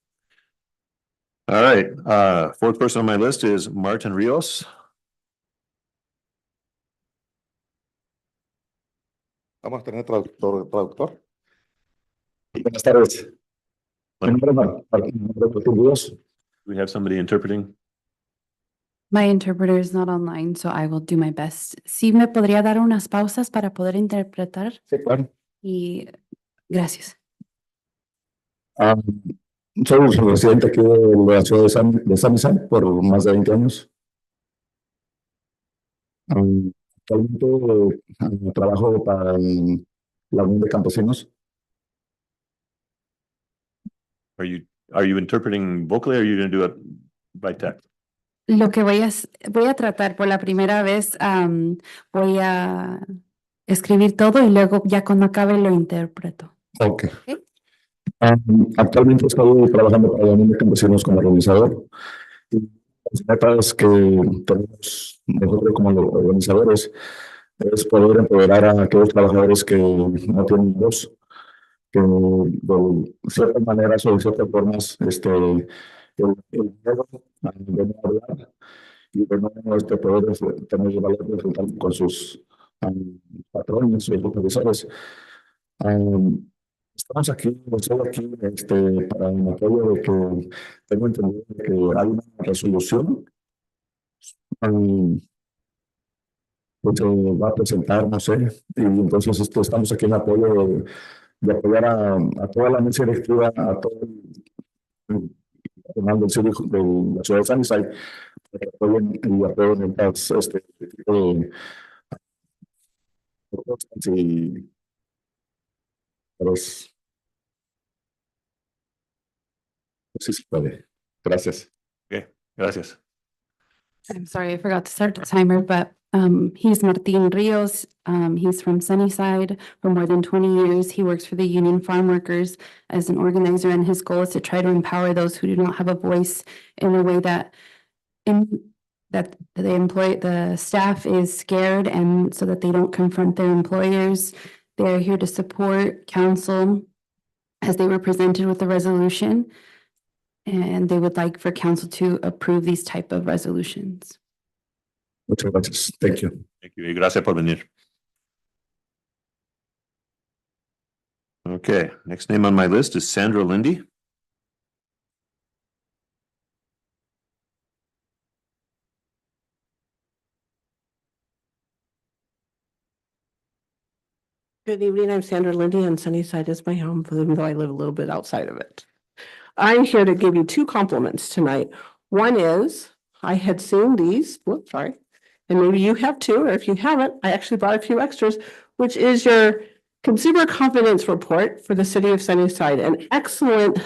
S2: All right, 4th person on my list is Martin Rios.
S15: Vamos a tener traductor.
S3: Buenas tardes. Mi nombre es Martín Ríos.
S2: We have somebody interpreting.
S16: My interpreter is not online, so I will do my best. ¿Sí me podría dar unas pausas para poder interpretar?
S15: Sí, claro.
S16: Y gracias.
S15: Soy residente aquí de la ciudad de Sunnyside por más de 20 años. Actualmente trabajo para la Unión de Campesinos.
S2: Are you interpreting vocally or are you going to do it by text?
S16: Lo que voy a tratar por la primera vez, voy a escribir todo y luego ya cuando acabe lo interpreto.
S15: Ok. Actualmente estoy trabajando para la Unión de Campesinos como organizador. Y las metas que tenemos nosotros como organizadores es poder empoderar a aquellos trabajadores que no tienen voz, que de ciertas maneras o de ciertas formas el miedo de no hablar y de no poder tener el valor de enfrentar con sus patrones o supervisores. Estamos aquí, estoy aquí para el apoyo de que tengo entendido que hay una resolución que se va a presentar, no sé, y entonces estamos aquí en apoyo de apoyar a toda la mesa directiva, a todo el personal del círculo de la ciudad de Sunnyside, para que apoyen y aprueben este tipo de propuestas y pues sí se puede. Gracias.
S2: Okay, gracias.
S16: I'm sorry, I forgot to start the timer, but he's Martin Rios. He's from Sunnyside for more than 20 years. He works for the Union Farm Workers as an organizer, and his goal is to try to empower those who do not have a voice in a way that the staff is scared, and so that they don't confront their employers. They're here to support council as they were presented with the resolution. And they would like for council to approve these type of resolutions.
S15: Muchas gracias. Thank you.
S2: Thank you. Y gracias por venir. Okay, next name on my list is Sandra Lindy.
S17: Good evening, I'm Sandra Lindy and Sunnyside is my home, even though I live a little bit outside of it. I'm here to give you two compliments tonight. One is, I had seen these, whoops, sorry. And maybe you have too, or if you haven't, I actually brought a few extras, which is your Consumer Confidence Report for the city of Sunnyside, an excellent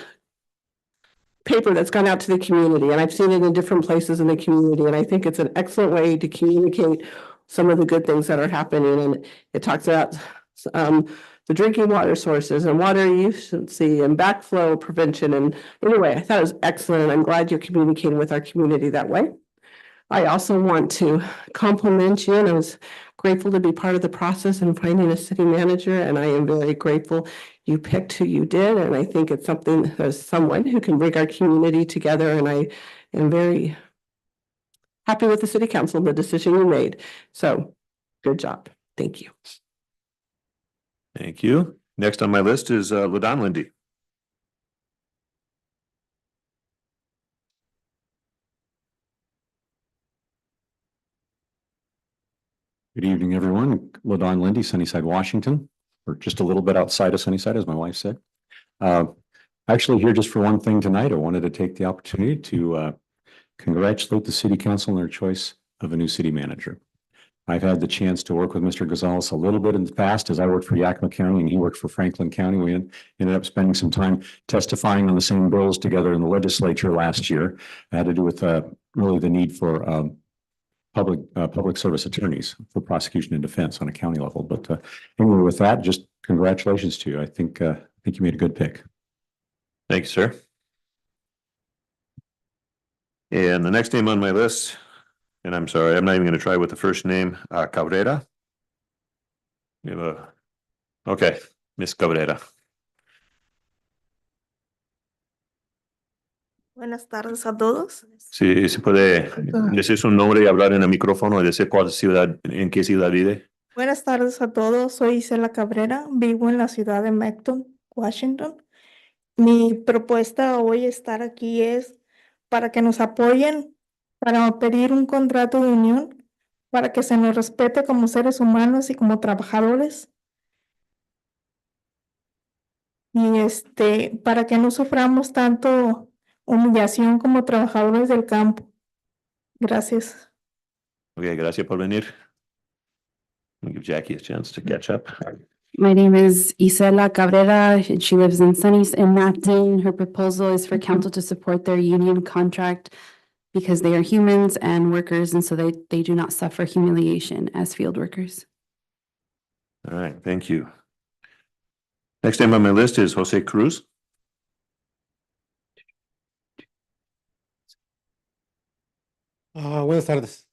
S17: paper that's gone out to the community, and I've seen it in different places in the community, and I think it's an excellent way to communicate some of the good things that are happening, and it talks about the drinking water sources and water efficiency and backflow prevention, and anyway, I thought it was excellent, and I'm glad you're communicating with our community that way. I also want to compliment you, and I was grateful to be part of the process in finding a city manager, and I am very grateful you picked who you did, and I think it's something as someone who can bring our community together, and I am very happy with the city council and the decision you made. So, good job. Thank you.
S2: Thank you. Next on my list is Ladon Lindy.
S10: Good evening, everyone. Ladon Lindy, Sunnyside, Washington, or just a little bit outside of Sunnyside, as my wife said. Actually here just for one thing tonight. I wanted to take the opportunity to congratulate the city council on their choice of a new city manager. I've had the chance to work with Mr. Gonzalez a little bit in the past as I worked for Yakima County and he worked for Franklin County. We ended up spending some time testifying on the same bills together in the legislature last year. It had to do with really the need for public service attorneys for prosecution and defense on a county level. But anyway, with that, just congratulations to you. I think you made a good pick.
S2: Thank you, sir. And the next name on my list, and I'm sorry, I'm not even going to try with the first name, Cabrera. We have okay, Miss Cabrera.
S18: Buenas tardes a todos.
S2: Sí, se puede decir su nombre y hablar en el micrófono y decir cuál ciudad, en qué ciudad vive.
S18: Buenas tardes a todos. Soy Isela Cabrera. Vivo en la ciudad de Macon, Washington. Mi propuesta hoy estar aquí es para que nos apoyen, para pedir un contrato de unión, para que se nos respete como seres humanos y como trabajadores. Y para que no suframos tanto humillación como trabajadores del campo. Gracias.
S2: Okay, gracias por venir. I'll give Jackie a chance to catch up.
S16: My name is Isela Cabrera. She lives in Macon. Her proposal is for council to support their union contract because they are humans and workers, and so they do not suffer humiliation as field workers.
S2: All right, thank you. Next name on my list is Jose Cruz.
S19: Buenas tardes.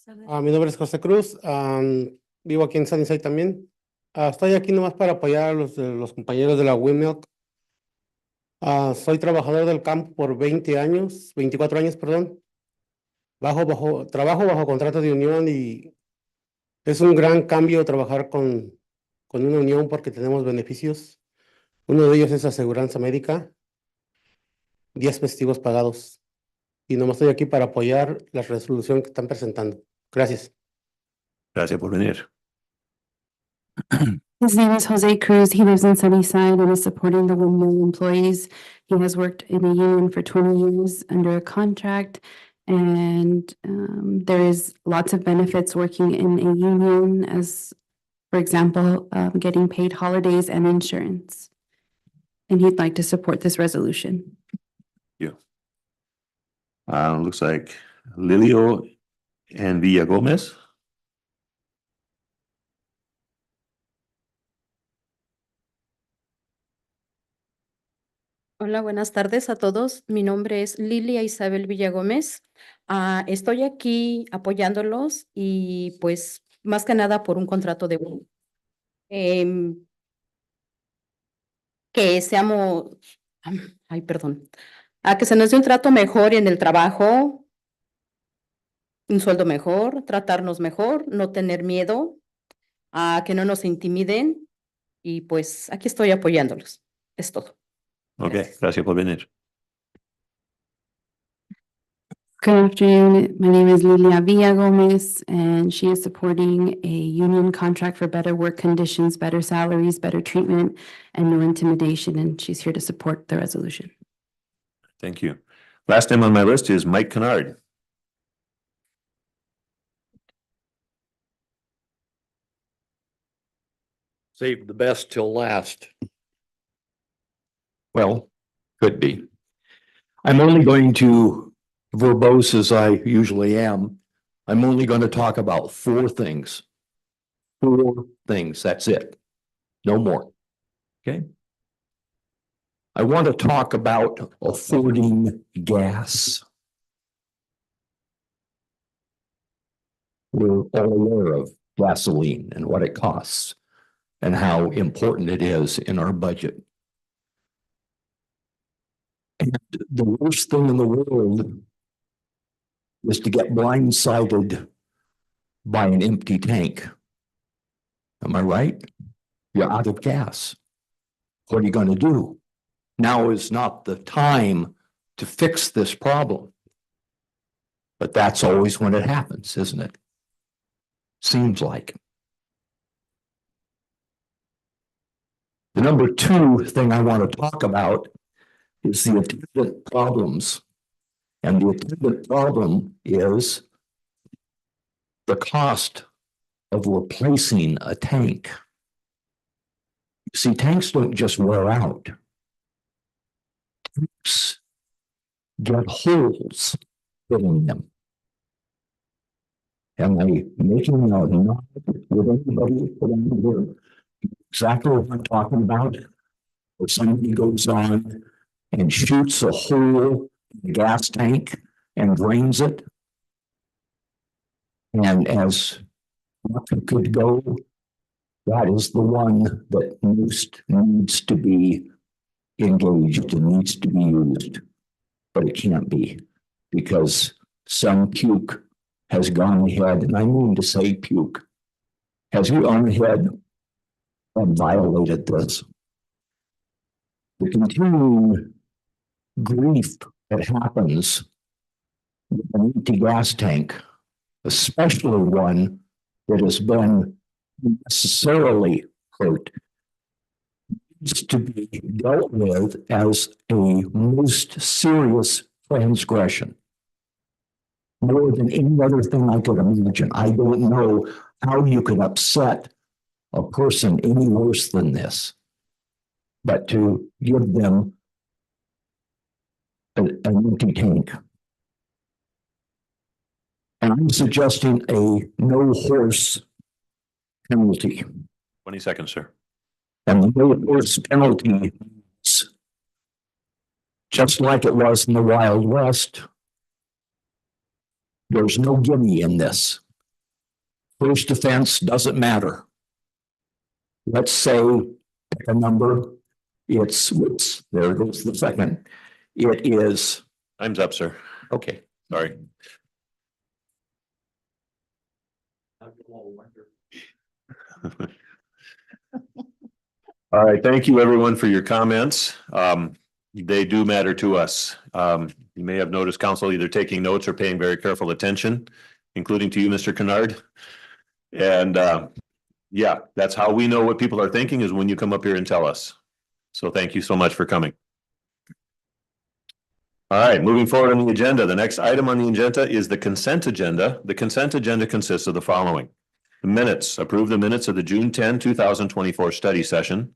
S19: Mi nombre es José Cruz. Vivo aquí en Sunnyside también. Estoy aquí nomás para apoyar a los compañeros de la WIMELC. Soy trabajador del campo por 24 años, perdón. Trabajo bajo contrato de unión y es un gran cambio trabajar con una unión porque tenemos beneficios. Uno de ellos es aseguranza médica, 10 festivos pagados. Y nomás estoy aquí para apoyar la resolución que están presentando. Gracias.
S2: Gracias por venir.
S16: His name is Jose Cruz. He lives in Sunnyside and is supporting the windmill employees. He has worked in a union for 20 years under a contract, and there is lots of benefits working in a union, as, for example, getting paid holidays and insurance. And he'd like to support this resolution.
S2: Yeah. Looks like Lilio and Villa Gomez.
S20: Hola, buenas tardes a todos. Mi nombre es Lilia Isabel Villagómez. Estoy aquí apoyándolos y pues más que nada por un contrato de que seamos, perdón, a que se nos dé un trato mejor en el trabajo, un sueldo mejor, tratarnos mejor, no tener miedo, a que no nos intimiden y pues aquí estoy apoyándolos. Es todo.
S2: Ok, gracias por venir.
S16: Good afternoon. My name is Lilia Villa Gomez, and she is supporting a union contract for better work conditions, better salaries, better treatment, and no intimidation. And she's here to support the resolution.
S2: Thank you. Last name on my list is Mike Kennard.
S21: Save the best till last. Well, could be. I'm only going to, verbose as I usually am, I'm only going to talk about 4 things. 4 things, that's it. No more. Okay? I want to talk about affording gas. We're all aware of gasoline and what it costs and how important it is in our budget. And the worst thing in the world is to get blindsided by an empty tank. Am I right? You're out of gas. What are you going to do? Now is not the time to fix this problem. But that's always when it happens, isn't it? Seems like. The number 2 thing I want to talk about is the attendant problems. And the attendant problem is the cost of replacing a tank. See, tanks don't just wear out. Tanks get holes filling them. Am I making a nod with anybody around here? Exactly what I'm talking about? Where somebody goes on and shoots a hole in the gas tank and drains it. And as luck could go, that is the one that most needs to be engaged and needs to be used. But it can't be, because some puke has gone ahead, and I mean to say puke, has gone ahead and violated this. The continuing grief that happens with an empty gas tank, especially one that has been necessarily hurt, needs to be dealt with as a most serious transgression. More than any other thing I could imagine. I don't know how you could upset a person any worse than this. But to give them an empty tank. And I'm suggesting a no horse penalty.
S2: 20 seconds, sir.
S21: And the no horse penalty is just like it was in the Wild West. There's no gimme in this. First offense doesn't matter. Let's say pick a number. It's there goes the second. It is.
S2: Time's up, sir.
S21: Okay.
S2: Sorry. All right, thank you everyone for your comments. They do matter to us. You may have noticed council either taking notes or paying very careful attention, including to you, Mr. Kennard. And yeah, that's how we know what people are thinking, is when you come up here and tell us. So thank you so much for coming. All right, moving forward on the agenda. The next item on the agenda is the consent agenda. The consent agenda consists of the following. The minutes. Approve the minutes of the June 10, 2024 study session.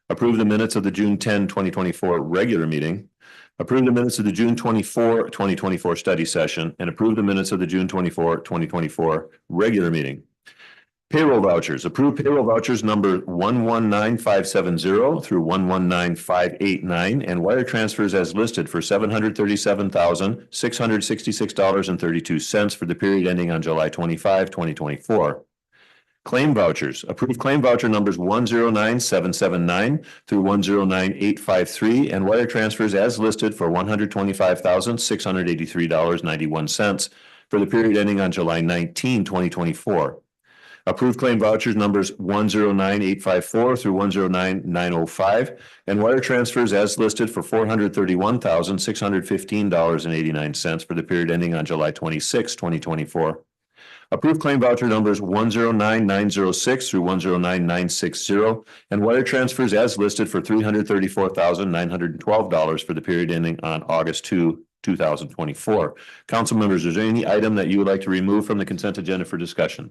S2: Approve the minutes of the June 10, 2024 regular meeting. Approve the minutes of the June 24, 2024 study session, and approve the minutes of the June 24, 2024 regular meeting. Payroll vouchers. Approve payroll vouchers number 119570 through 119589 and wire transfers as listed for $737,666.32 for the period ending on July 25, 2024. Claim vouchers. Approve claim voucher numbers 109779 through 109853 and wire transfers as listed for $125,683.91 for the period ending on July 19, 2024. Approved claim vouchers numbers 109854 through 109905, and wire transfers as listed for $431,615.89 for the period ending on July 26, 2024. Approved claim voucher numbers 109906 through 109960, and wire transfers as listed for $334,912 for the period ending on August 2, 2024. Council members, is there any item that you would like to remove from the consent agenda for discussion?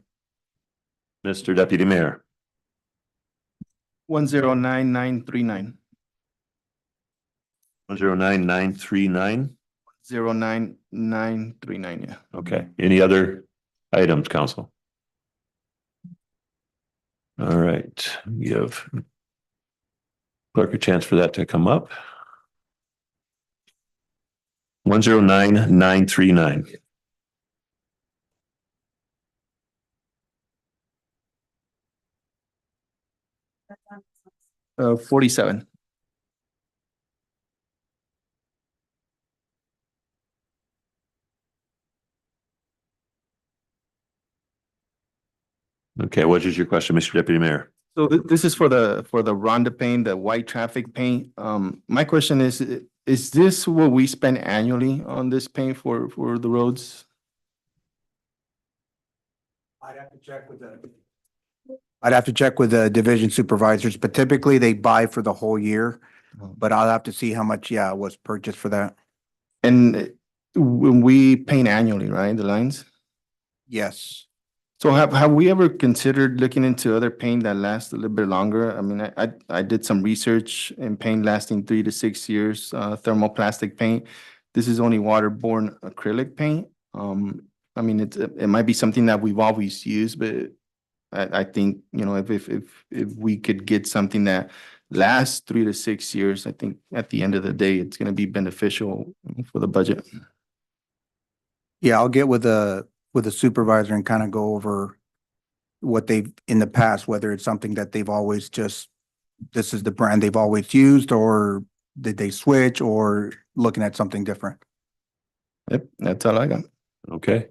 S2: Mr. Deputy Mayor.
S6: 109939.
S2: 109939.
S6: 09939, yeah.
S2: Okay. Any other items, council? All right. Give clerk a chance for that to come up. 109939.
S6: 47.
S2: Okay, what is your question, Mr. Deputy Mayor?
S6: So this is for the Rhonda paint, the white traffic paint. My question is this what we spend annually on this paint for the roads?
S4: I'd have to check with the division supervisors, but typically they buy for the whole year. But I'll have to see how much, was purchased for that.
S6: And when we paint annually, right, the lines?
S4: Yes.
S6: So have we ever considered looking into other paint that lasts a little bit longer? I mean, I did some research in paint lasting 3 to 6 years, thermoplastic paint. This is only waterborne acrylic paint. I mean, it might be something that we've always used, but I think, you know, if we could get something that lasts 3 to 6 years, I think at the end of the day, it's going to be beneficial for the budget.
S4: Yeah, I'll get with the supervisor and kind of go over what they've in the past, whether it's something that they've always this is the brand they've always used, or did they switch, or looking at something different.
S6: Yep, that's all I got.
S2: Okay.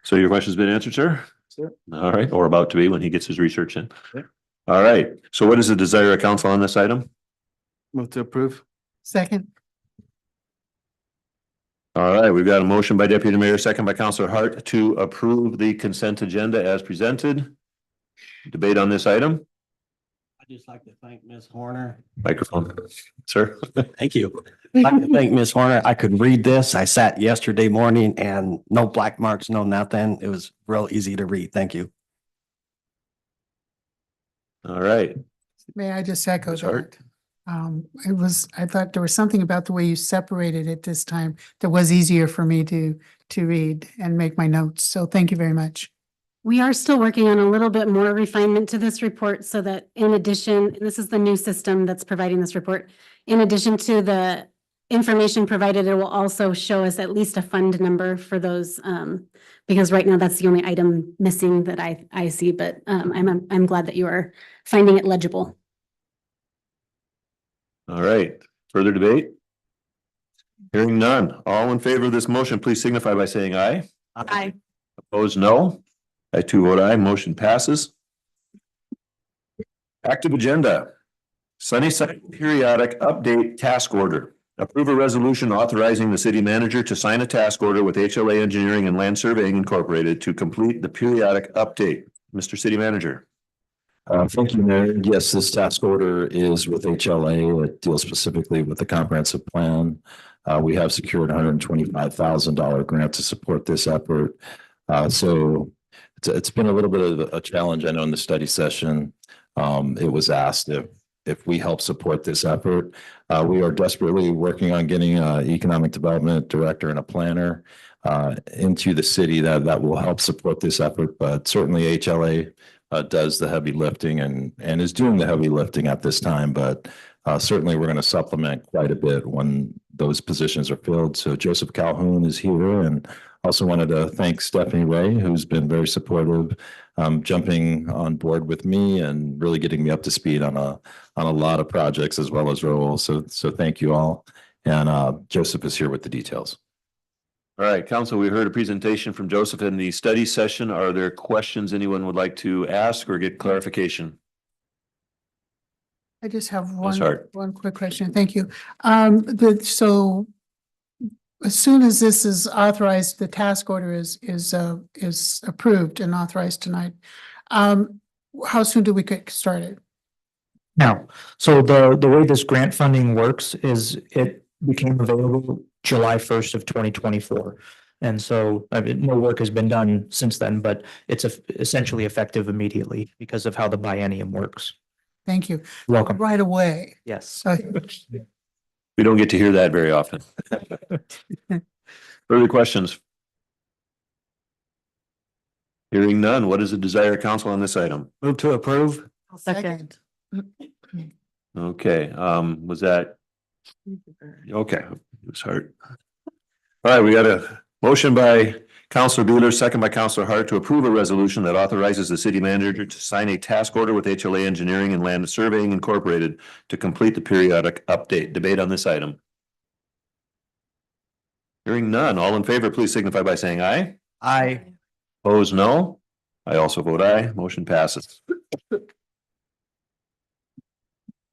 S2: So your question's been answered, sir?
S6: Sure.
S2: All right, or about to be when he gets his research in. Sure. All right, so what is the desire of council on this item?
S6: Move to approve.
S5: Second.
S2: All right, we've got a motion by Deputy Mayor, second by Councilor Hart to approve the consent agenda as presented. Debate on this item.
S1: I'd just like to thank Ms. Horner.
S2: Microphone, sir.
S1: Thank you. I'd like to thank Ms. Horner. I could read this. I sat yesterday morning and no black marks, no nothing. It was real easy to read. Thank you.
S2: All right.
S5: May I just echo
S2: Ms. Hart?
S5: that? I thought there was something about the way you separated it this time that was easier for me to read and make my notes. So thank you very much.
S22: We are still working on a little bit more refinement to this report so that in addition, this is the new system that's providing this report. In addition to the information provided, it will also show us at least a fund number for those, because right now that's the only item missing that I see, but I'm glad that you are finding it legible.
S2: All right, further debate? Hearing none. All in favor of this motion, please signify by saying aye.
S22: Aye.
S2: Opposed, no. I too vote aye. Motion passes. Active agenda. Sunnyside periodic update task order. Approve a resolution authorizing the city manager to sign a task order with HLA Engineering and Land Surveying Incorporated to complete the periodic update. Mr. City Manager.
S3: Thank you, Mayor. Yes, this task order is with HLA. It deals specifically with the comprehensive plan. We have secured $125,000 grant to support this effort. So it's been a little bit of a challenge. I know in the study session, it was asked if we help support this effort. We are desperately working on getting an economic development director and a planner into the city that will help support this effort. But certainly HLA does the heavy lifting and is doing the heavy lifting at this time. But certainly we're going to supplement quite a bit when those positions are filled. So Joseph Calhoun is here, and also wanted to thank Stephanie Ray, who's been very supportive, jumping on board with me and really getting me up to speed on a lot of projects as well as Raul. So thank you all. And Joseph is here with the details.
S2: All right, council, we heard a presentation from Joseph in the study session. Are there questions anyone would like to ask or get clarification?
S5: I just have
S2: Ms. Hart.
S5: one quick question. Thank you. So as soon as this is authorized, the task order is approved and authorized tonight. How soon do we get started?
S9: Now, so the way this grant funding works is it became available July 1st of 2024. And so no work has been done since then, but it's essentially effective immediately because of how the biennium works.
S5: Thank you.
S9: Welcome.
S5: Right away.
S9: Yes.
S2: We don't get to hear that very often. Further questions? Hearing none, what is the desire of council on this item?
S1: Move to approve.
S5: Second.
S2: Okay, was that? Okay, Ms. Hart. All right, we got a motion by Councilor Bueller, second by Councilor Hart to approve a resolution that authorizes the city manager to sign a task order with HLA Engineering and Land Surveying Incorporated to complete the periodic update. Debate on this item. Hearing none, all in favor, please signify by saying aye.
S1: Aye.
S2: Opposed, no. I also vote aye. Motion passes.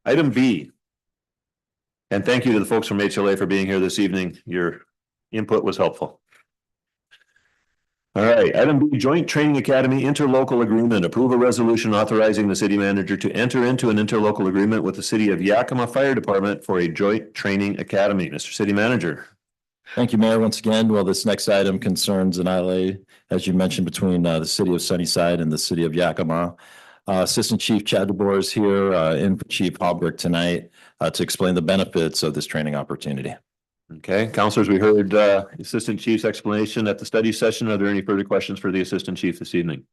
S2: Item B. And thank you to the folks from HLA for being here this evening. Your input was helpful. All right, item B, Joint Training Academy Interlocal Agreement. Approve a resolution authorizing the city manager to enter into an interlocal agreement with the city of Yakima Fire Department for a joint training academy. Mr. City Manager.
S3: Thank you, Mayor. Once again, well, this next item concerns an ILA, as you mentioned, between the city of Sunnyside and the city of Yakima. Assistant Chief Chad DeBoer is here, in for Chief Halbert tonight, to explain the benefits of this training opportunity.
S2: Okay, councilors, we heard Assistant Chief's explanation at the study session. Are there any further questions for the Assistant Chief this evening?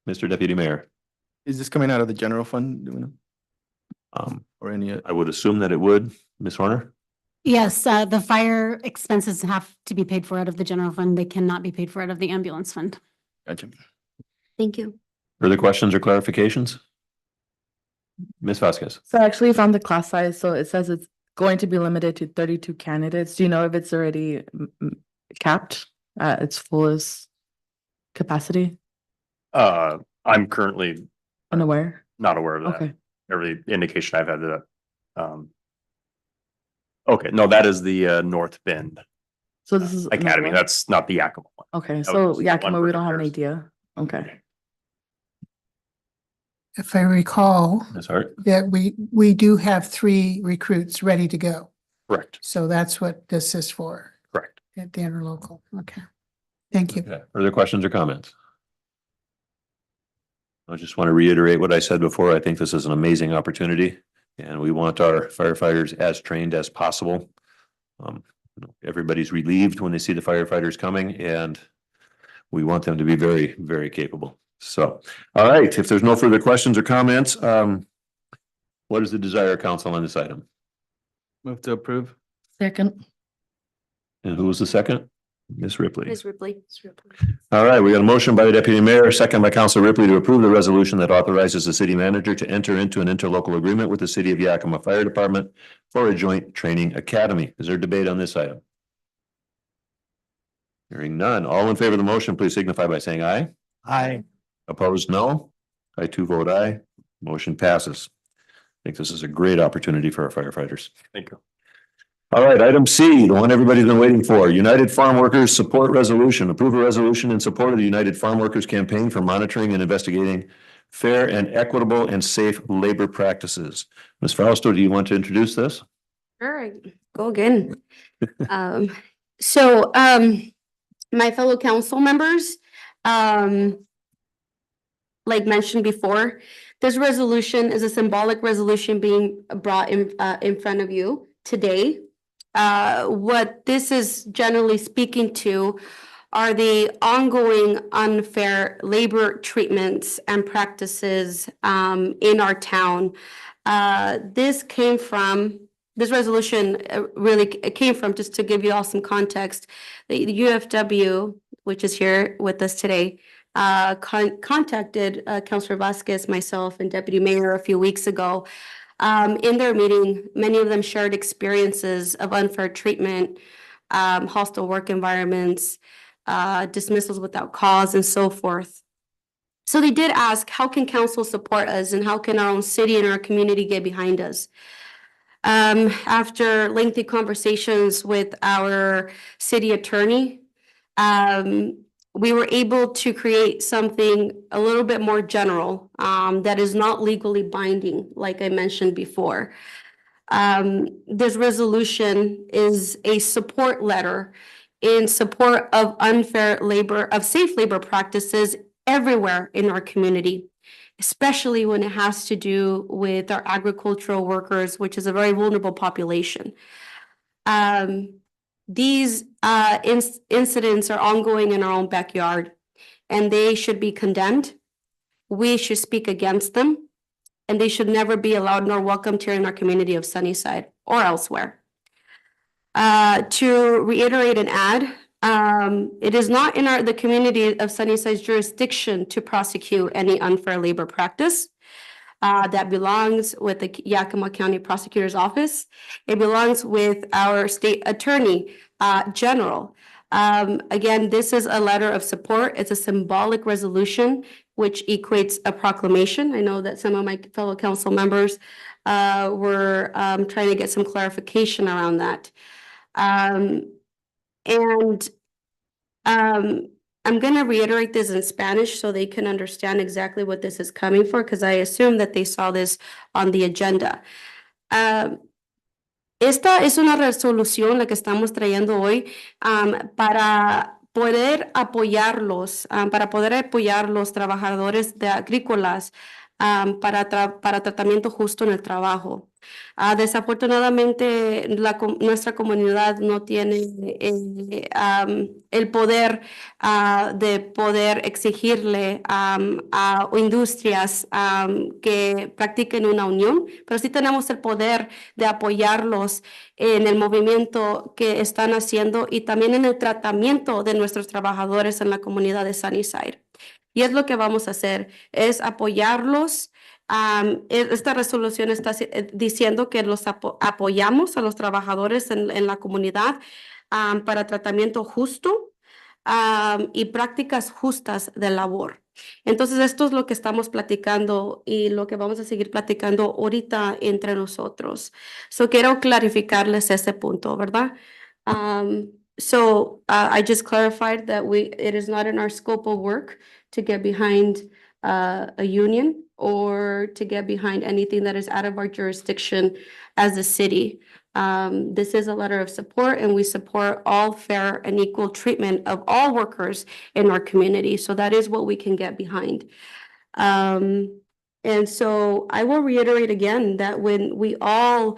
S2: Mr. Deputy Mayor.
S6: Is this coming out of the general fund? Do we know? Or any?
S2: I would assume that it would. Ms. Horner?
S22: Yes, the fire expenses have to be paid for out of the general fund. They cannot be paid for out of the ambulance fund.
S2: Gotcha.
S8: Thank you.
S2: Further questions or clarifications? Ms. Vasquez.
S11: So I actually found the class size, so it says it's going to be limited to 32 candidates. Do you know if it's already capped at its fullest capacity?
S23: I'm currently
S11: unaware.
S23: Not aware of that.
S11: Okay.
S23: Every indication I've had that. Okay, no, that is the North Bend
S11: So this is
S23: Academy.
S11: another one?
S23: That's not the Yakima one.
S11: Okay,
S23: That
S11: so
S23: was the
S11: Yakima,
S23: one
S11: we
S23: for
S11: don't have an
S23: repairs.
S11: idea. Okay.
S5: If I recall,
S2: Ms. Hart?
S5: that we do have 3 recruits ready to go.
S23: Correct.
S5: So that's what this is for.
S23: Correct.
S5: At the interlocal. Okay. Thank you.
S2: Okay. Further questions or comments? I just want to reiterate what I said before. I think this is an amazing opportunity and we want our firefighters as trained as possible. Everybody's relieved when they see the firefighters coming and we want them to be very, very capable. So, all right, if there's no further questions or comments, what is the desire of council on this item?
S6: Move to approve.
S11: Second.
S2: And who was the second? Ms. Ripley.
S8: Ms. Ripley.
S2: All right, we got a motion by the Deputy Mayor, second by Councilor Ripley to approve the resolution that authorizes the city manager to enter into an interlocal agreement with the city of Yakima Fire Department for a joint training academy. Is there debate on this item? Hearing none. All in favor of the motion, please signify by saying aye.
S1: Aye.
S2: Opposed, no. I too vote aye. Motion passes. I think this is a great opportunity for our firefighters.
S23: Thank you.
S2: All right, item C, the one everybody's been waiting for, United Farm Workers Support Resolution. Approve a resolution in support of the United Farm Workers Campaign for monitoring and investigating fair and equitable and safe labor practices. Ms. Fausto, do you want to introduce this?
S8: Sure, go again. My fellow council members, like mentioned before, this resolution is a symbolic resolution being brought in front of you today. What this is generally speaking to are the ongoing unfair labor treatments and practices in our town. This resolution really came from, just to give you all some context, the UFW, which is here with us today, contacted Councilor Vasquez, myself, and Deputy Mayor a few weeks ago. In their meeting, many of them shared experiences of unfair treatment hostile work environments, dismissals without cause, and so forth. So they did ask, how can council support us and how can our own city and our community get behind us? After lengthy conversations with our city attorney, we were able to create something a little bit more general, that is not legally binding, like I mentioned before. This resolution is a support letter in support of safe labor practices everywhere in our community, especially when it has to do with our agricultural workers, which is a very vulnerable population. These incidents are ongoing in our own backyard, and they should be condemned. We should speak against them, and they should never be allowed nor welcomed here in our community of Sunnyside or elsewhere. To reiterate and add, it is not in the community of Sunnyside's jurisdiction to prosecute any unfair labor practice. That belongs with the Yakima County Prosecutor's Office. It belongs with our state attorney general. Again, this is a letter of support. It's a symbolic resolution, which equates a proclamation. I know that some of my fellow council members were trying to get some clarification around that. I'm going to reiterate this in Spanish so they can understand exactly what this is coming for, because I assume that they saw this on the agenda. Esta es una resolución la que estamos trayendo hoy para poder apoyar los trabajadores agrícolas para tratamiento justo en el trabajo. Desafortunadamente, nuestra comunidad no tiene el poder de poder exigirle a industrias que practiquen una unión, pero sí tenemos el poder de apoyarlos en el movimiento que están haciendo y también en el tratamiento de nuestros trabajadores en la comunidad de Sunnyside. Y es lo que vamos a hacer, es apoyarlos. Esta resolución está diciendo que los apoyamos a los trabajadores en la comunidad para tratamiento justo y prácticas justas de labor. Entonces, esto es lo que estamos platicando y lo que vamos a seguir platicando ahorita entre nosotros. Quiero clarificarles ese punto, ¿verdad? I just clarified that it is not in our scope of work to get behind a union or to get behind anything that is out of our jurisdiction as a city. This is a letter of support, and we support all fair and equal treatment of all workers in our community. So that is what we can get behind. And so I will reiterate again that when we all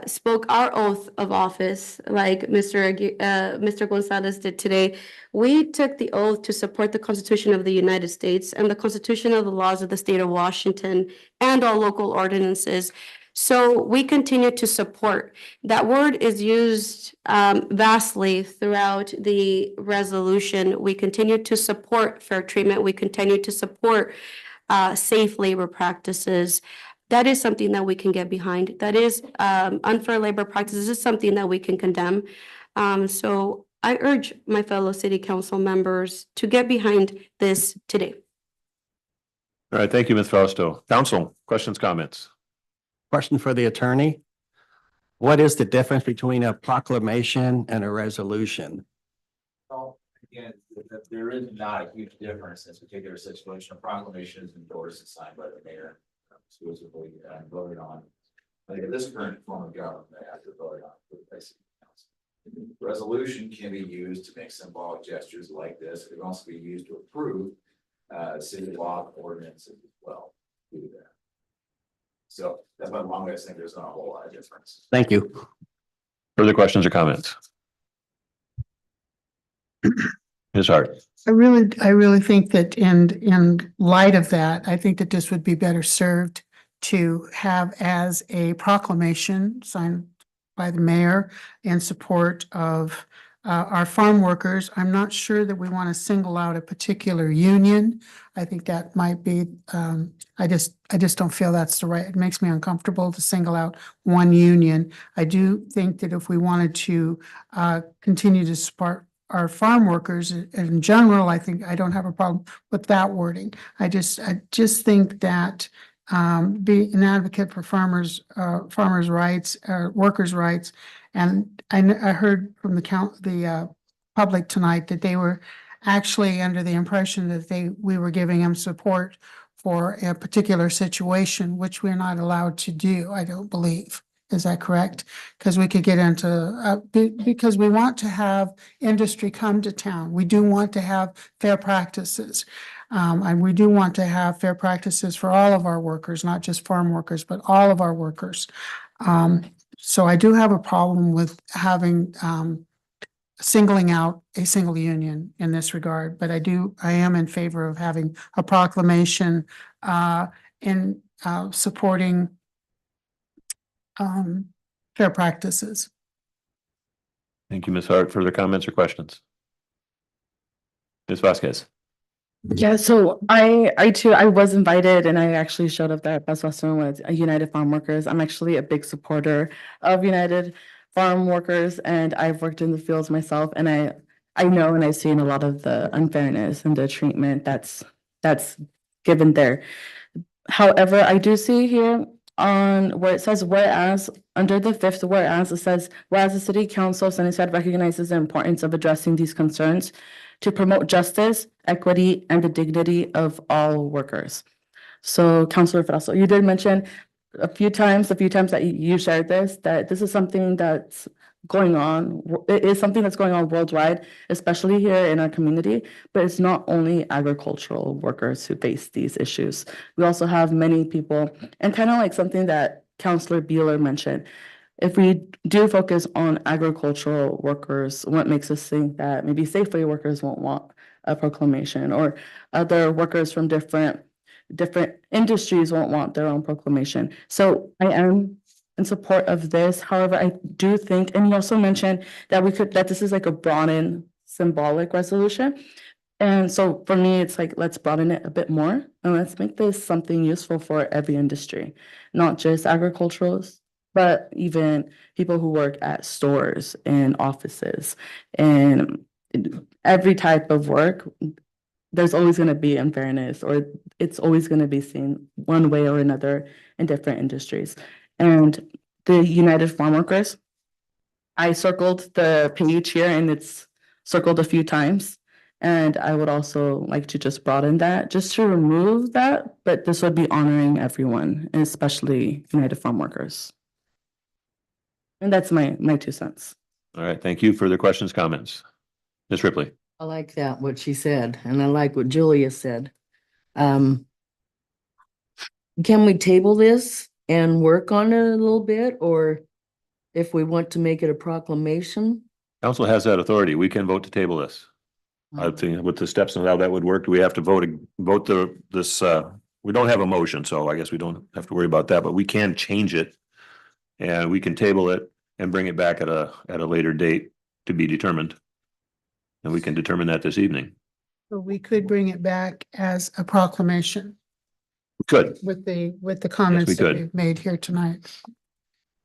S8: spoke our oath of office, like Mr. Gonzalez did today, we took the oath to support the Constitution of the United States and the Constitution of the laws of the state of Washington and all local ordinances. So we continue to support. That word is used vastly throughout the resolution. We continue to support fair treatment. We continue to support safe labor practices. That is something that we can get behind. That is unfair labor practices is something that we can condemn. So I urge my fellow city council members to get behind this today.
S2: All right, thank you, Ms. Fausto. Council, questions, comments?
S1: Question for the attorney. What is the difference between a proclamation and a resolution?
S7: Well, again, there is not a huge difference in this particular situation. A proclamation is endorsed and signed by the mayor, exclusively voted on. Like in this current form of government, they have to vote on it by city council. Resolution can be used to make symbolic gestures like this. It can also be used to approve city law ordinances as well. Do that. So that's my long way of saying there's not a whole lot of difference.
S1: Thank you.
S2: Further questions or comments? Ms. Hart.
S5: I really think that in light of that, I think that this would be better served to have as a proclamation signed by the mayor in support of our farm workers, I'm not sure that we want to single out a particular union. I think that might be, I just don't feel that's the right, it makes me uncomfortable to single out one union. I do think that if we wanted to continue to support our farm workers in general, I think I don't have a problem with that wording. I just think that be an advocate for farmers' rights, workers' rights. And I heard from the public tonight that they were actually under the impression that we were giving them support for a particular situation, which we're not allowed to do, I don't believe. Is that correct? Because we could get into, because we want to have industry come to town. We do want to have fair practices. And we do want to have fair practices for all of our workers, not just farm workers, but all of our workers. So I do have a problem with having, singling out a single union in this regard, but I am in favor of having a proclamation, in, supporting, fair practices.
S2: Thank you, Ms. Hart. Further comments or questions? Ms. Vasquez.
S11: Yeah, so I too, I was invited and I actually showed up there at Best Western with United Farm Workers. I'm actually a big supporter of United Farm Workers and I've worked in the fields myself and I know and I've seen a lot of the unfairness and the treatment that's given there. However, I do see here on where it says whereas, under the fifth whereas, it says, whereas the City Council of Sunnyside recognizes the importance of addressing these concerns to promote justice, equity, and the dignity of all workers. So Councilor Frasso, you did mention a few times that you shared this, that this is something that's going on. It is something that's going on worldwide, especially here in our community, but it's not only agricultural workers who face these issues. We also have many people, and kind of like something that Councilor Beeler mentioned, if we do focus on agricultural workers, what makes us think that maybe Safeway workers won't want a proclamation or other workers from different industries won't want their own proclamation. So I am in support of this. However, I do think, and you also mentioned that that this is like a broaden symbolic resolution. And so for me, it's like, let's broaden it a bit more and let's make this something useful for every industry, not just agriculturals, but even people who work at stores and offices and every type of work. There's always going to be unfairness, or it's always going to be seen one way or another in different industries. And the United Farm Workers, I circled the page here and it's circled a few times. And I would also like to just broaden that, just to remove that, but this would be honoring everyone, and especially United Farm Workers. And that's my 2 cents.
S2: All right, thank you. Further questions, comments? Ms. Ripley.
S12: I like that, what she said, and I like what Julia said. Can we table this and work on it a little bit, or if we want to make it a proclamation?
S2: Council has that authority. We can vote to table this. I think with the steps and how that would work, do we have to vote this, we don't have a motion, so I guess we don't have to worry about that, but we can change it. And we can table it and bring it back at a later date to be determined. And we can determine that this evening.
S5: So we could bring it back as a proclamation.
S2: Good.
S5: With the comments that
S2: could.
S5: we've made here tonight.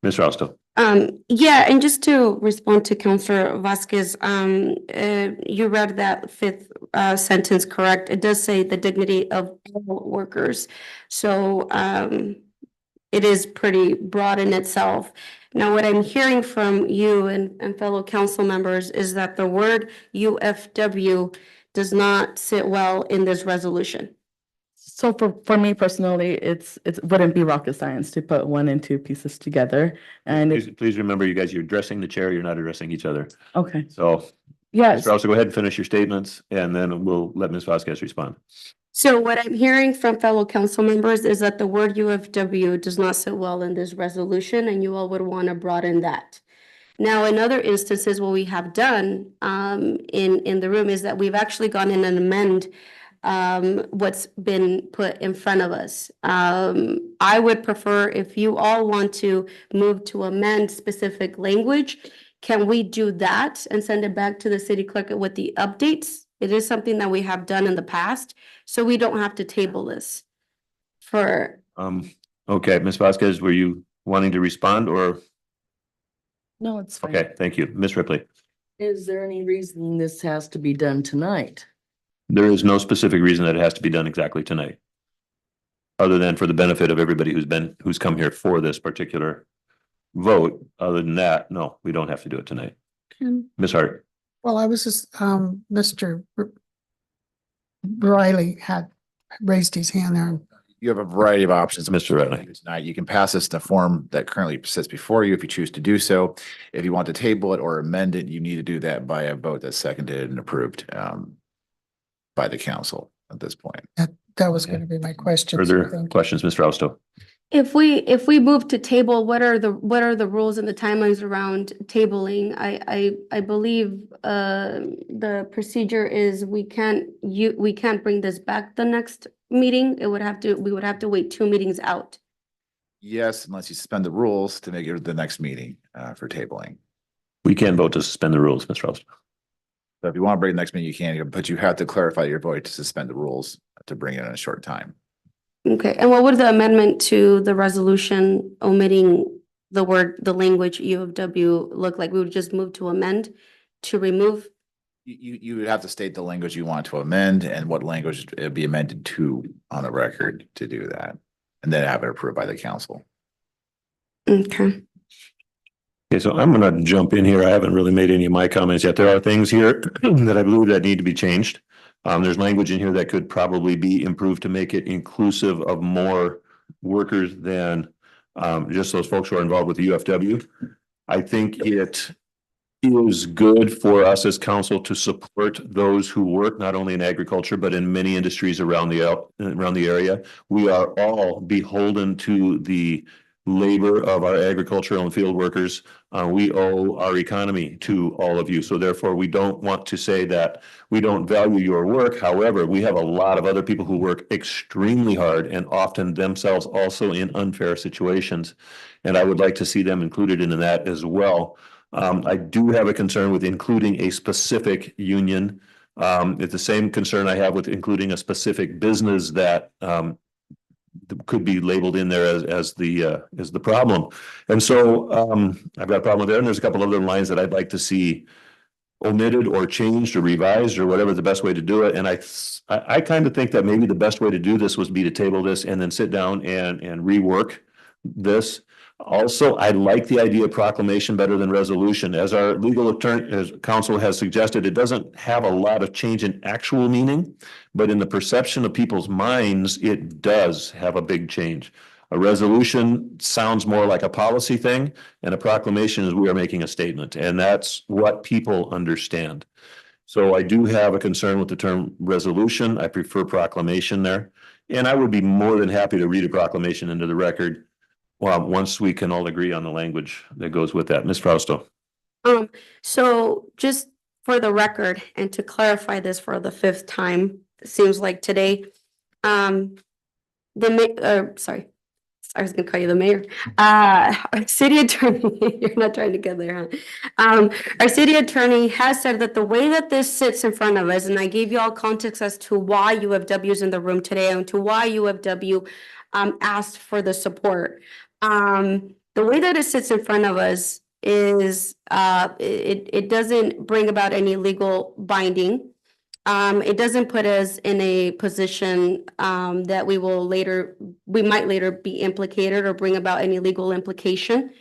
S2: Ms. Rausto.
S8: Yeah, and just to respond to Councilor Vasquez, you read that fifth sentence correct. It does say the dignity of all workers. So it is pretty broad in itself. Now, what I'm hearing from you and fellow council members is that the word UFW does not sit well in this resolution.
S11: So for me personally, it wouldn't be rocket science to put 1 and 2 pieces together. And
S2: Please remember, you guys, you're addressing the chair, you're not addressing each other.
S11: Okay.
S2: So.
S11: Yes.
S2: Mr. Rausto, go ahead and finish your statements and then we'll let Ms. Vasquez respond.
S8: So what I'm hearing from fellow council members is that the word UFW does not sit well in this resolution and you all would want to broaden that. Now, in other instances, what we have done in the room is that we've actually gone in and amend what's been put in front of us. I would prefer if you all want to move to amend specific language, can we do that and send it back to the city clerk with the updates? It is something that we have done in the past, so we don't have to table this for,
S2: Okay, Ms. Vasquez, were you wanting to respond or?
S11: No, it's fine.
S2: Okay, thank you. Ms. Ripley.
S12: Is there any reason this has to be done tonight?
S2: There is no specific reason that it has to be done exactly tonight. Other than for the benefit of everybody who's come here for this particular vote. Other than that, no, we don't have to do it tonight. Ms. Hart.
S5: Well, I was just, Mr. Riley had raised his hand there.
S7: You have a variety of options.
S2: Mr. Riley.
S7: Tonight, you can pass this in the form that currently sits before you if you choose to do so. If you want to table it or amend it, you need to do that by a vote that's seconded and approved by the council at this point.
S5: That was going to be my question.
S2: Further questions, Mr. Fausto?
S8: if we move to table, what are the rules and the timelines around tabling? I believe the procedure is we can't bring this back the next meeting. We would have to wait 2 meetings out.
S7: Yes, unless you suspend the rules to make it the next meeting for tabling.
S2: We can vote to suspend the rules, Mr. Fausto.
S7: So if you want to bring it next meeting, you can, but you have to clarify your vote to suspend the rules to bring it in a short time.
S8: Okay, and what would the amendment to the resolution omitting the language U of W look like? We would just move to amend to remove?
S7: You would have to state the language you want to amend and what language it would be amended to on the record to do that. And then have it approved by the council.
S8: Okay.
S2: Okay, so I'm gonna jump in here. I haven't really made any of my comments yet. There are things here that I believe that need to be changed. There's language in here that could probably be improved to make it inclusive of more workers than just those folks who are involved with the UFW. I think it is good for us as council to support those who work not only in agriculture, but in many industries around the area. We are all beholden to the labor of our agricultural and field workers. We owe our economy to all of you. So therefore, we don't want to say that we don't value your work. However, we have a lot of other people who work extremely hard and often themselves also in unfair situations. And I would like to see them included in that as well. I do have a concern with including a specific union. It's the same concern I have with including a specific business that could be labeled in there as the problem. And so I've got a problem with that. And there's a couple other lines that I'd like to see omitted or changed or revised or whatever the best way to do it. And I kind of think that maybe the best way to do this was to table this and then sit down and rework this. Also, I like the idea of proclamation better than resolution. As our legal attorney, as counsel has suggested, it doesn't have a lot of change in actual meaning, but in the perception of people's minds, it does have a big change. A resolution sounds more like a policy thing, and a proclamation is we are making a statement, and that's what people understand. So I do have a concern with the term resolution. I prefer proclamation there, and I would be more than happy to read a proclamation into the record. Well, once we can all agree on the language that goes with that. Ms. Fausto.
S8: So just for the record and to clarify this for the 5th time, it seems like today, sorry, I was gonna call you the mayor. Our city attorney, you're not trying to get there, huh? Our city attorney has said that the way that this sits in front of us, and I gave you all context as to why UFW is in the room today and to why UFW asked for the support. The way that it sits in front of us is it doesn't bring about any legal binding. It doesn't put us in a position that we might later be implicated or bring about any legal implication.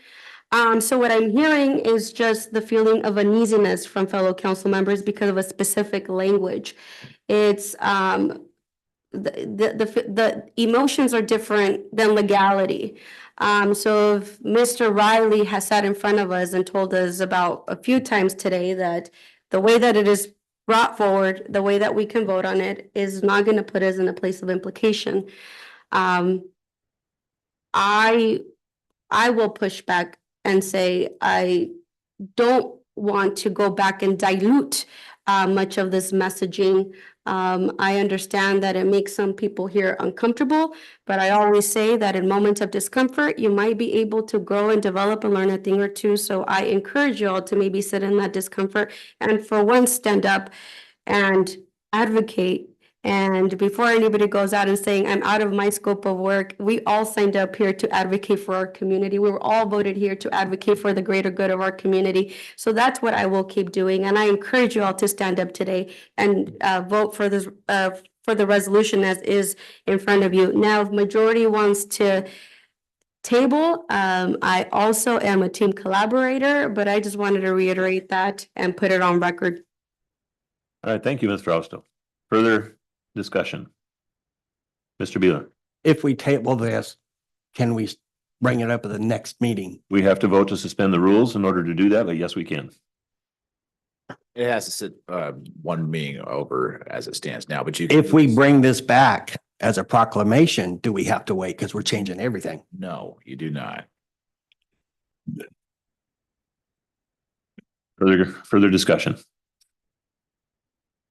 S8: So what I'm hearing is just the feeling of uneasiness from fellow council members because of a specific language. It's the emotions are different than legality. So if Mr. Riley has sat in front of us and told us about a few times today that the way that it is brought forward, the way that we can vote on it is not going to put us in a place of implication. I will push back and say I don't want to go back and dilute much of this messaging I understand that it makes some people here uncomfortable, but I always say that in moments of discomfort, you might be able to grow and develop and learn a thing or two. So I encourage you all to maybe sit in that discomfort and for once stand up and advocate. And before anybody goes out and saying, I'm out of my scope of work, we all signed up here to advocate for our community. We were all voted here to advocate for the greater good of our community. So that's what I will keep doing. And I encourage you all to stand up today and vote for this, for the resolution as is in front of you. Now, if majority wants to table, I also am a team collaborator, but I just wanted to reiterate that and put it on record.
S2: All right, thank you, Mr. Fausto. Further discussion? Mr. Beeler,
S1: If we table this, can we bring it up at the next meeting?
S2: we have to vote to suspend the rules in order to do that, but yes, we can.
S13: It has to sit one meeting over as it stands now, but you.
S1: If we bring this back as a proclamation, do we have to wait? Because we're changing everything.
S13: No, you do not.
S2: Further discussion?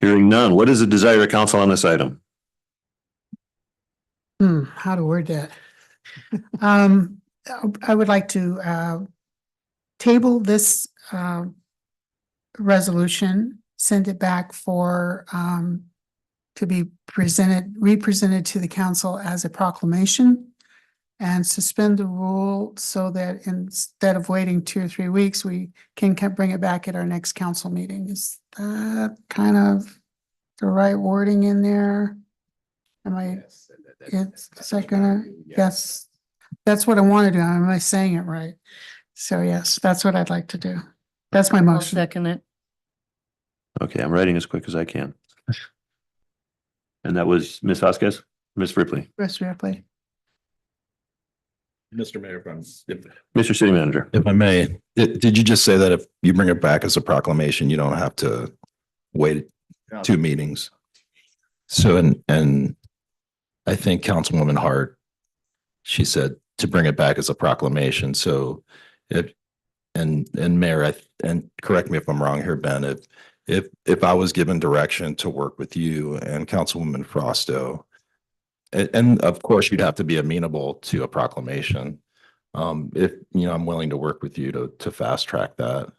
S2: Hearing none, what is the desire of council on this item?
S5: How to word that? I would like to table this resolution, send it back for to be represented to the council as a proclamation, and suspend the rule so that instead of waiting 2 or 3 weeks, we can bring it back at our next council meeting. Is that kind of the right wording in there? Am I, is that gonna, yes, that's what I want to do. Am I saying it right? So yes, that's what I'd like to do. That's my
S12: I'll
S5: motion.
S12: second it.
S2: Okay, I'm writing as quick as I can. And that was Ms. Vasquez, Ms. Ripley,
S5: Rest Ripley.
S3: Mr. Mayor,
S2: Mr. City Manager.
S3: if I may, did you just say that if you bring it back as a proclamation, you don't have to wait 2 meetings? So, and I think Councilwoman Hart, she said to bring it back as a proclamation. So and Mayor, and correct me if I'm wrong here, Ben, if I was given direction to work with you and Councilwoman Fausto, and of course you'd have to be amenable to a proclamation. If, I'm willing to work with you to fast track that.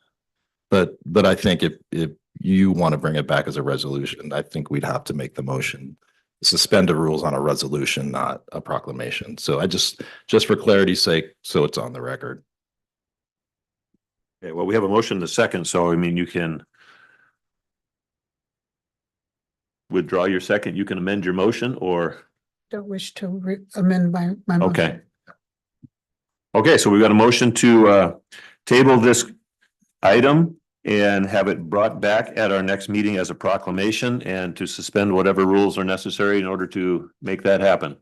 S3: But I think if you want to bring it back as a resolution, I think we'd have to make the motion. Suspend the rules on a resolution, not a proclamation. So I just for clarity's sake, so it's on the record.
S2: Okay, well, we have a motion in a second, so I mean, you can withdraw your second, you can amend your motion or.
S5: Don't wish to amend my motion.
S2: Okay. Okay, so we've got a motion to table this item and have it brought back at our next meeting as a proclamation and to suspend whatever rules are necessary in order to make that happen.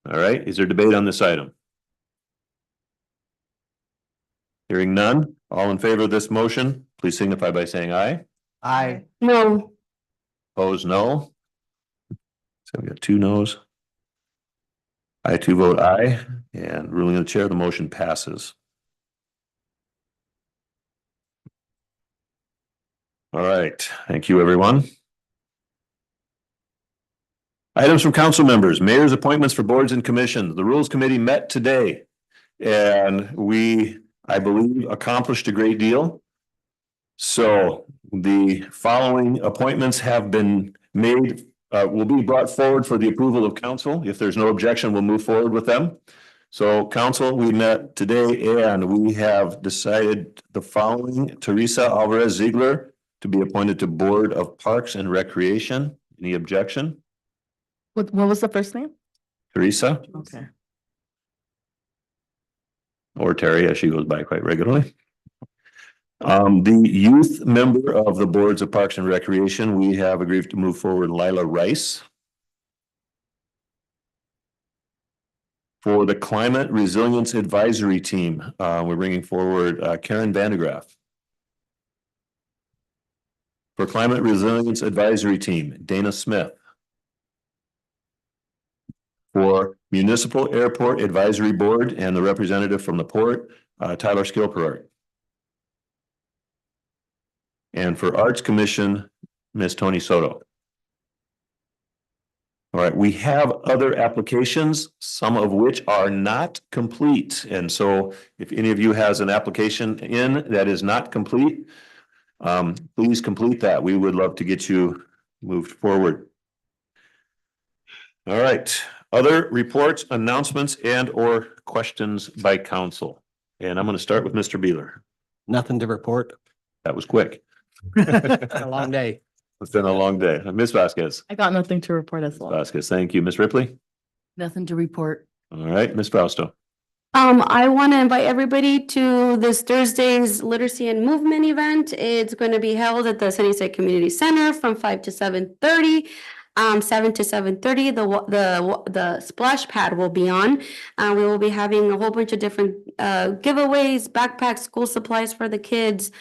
S2: All right, is there debate on this item? Hearing none, all in favor of this motion, please signify by saying aye.
S1: Aye.
S8: No.
S2: Opposed, no. So we got 2 noes. I too vote aye, and ruling of the chair, the motion passes. All right, thank you, everyone. Items from council members, mayor's appointments for boards and commissions. The Rules Committee met today, and we, I believe, accomplished a great deal. So the following appointments have been made, will be brought forward for the approval of council. If there's no objection, we'll move forward with them. So council, we met today and we have decided the following: Teresa Alvarez Ziegler to be appointed to Board of Parks and Recreation. Any objection?
S11: What was the first name?
S2: Teresa,
S11: Okay.
S2: or Terry, as she goes by quite regularly. The youth member of the Boards of Parks and Recreation, we have agreed to move forward Lila Rice. For the Climate Resilience Advisory Team, we're bringing forward Karen Vandegraff. For Climate Resilience Advisory Team, Dana Smith. For Municipal Airport Advisory Board and the representative from the port, Tyler Skilperart. And for Arts Commission, Ms. Tony Soto. All right, we have other applications, some of which are not complete. And so if any of you has an application in that is not complete, please complete that. We would love to get you moved forward. All right, other reports, announcements, and or questions by council. And I'm going to start with Mr. Beeler.
S1: Nothing to report.
S2: That was quick.
S1: A long day.
S2: It's been a long day. Ms. Vasquez.
S11: I got nothing to report as well.
S2: Vasquez, thank you. Ms. Ripley.
S12: Nothing to report.
S2: All right, Ms. Fausto.
S8: I want to invite everybody to this Thursday's Literacy and Movement event. It's going to be held at the Sunnyside Community Center from 5 to 7:30. 7 to 7:30, the splash pad will be on. We will be having a whole bunch of different giveaways, backpacks, school supplies for the kids.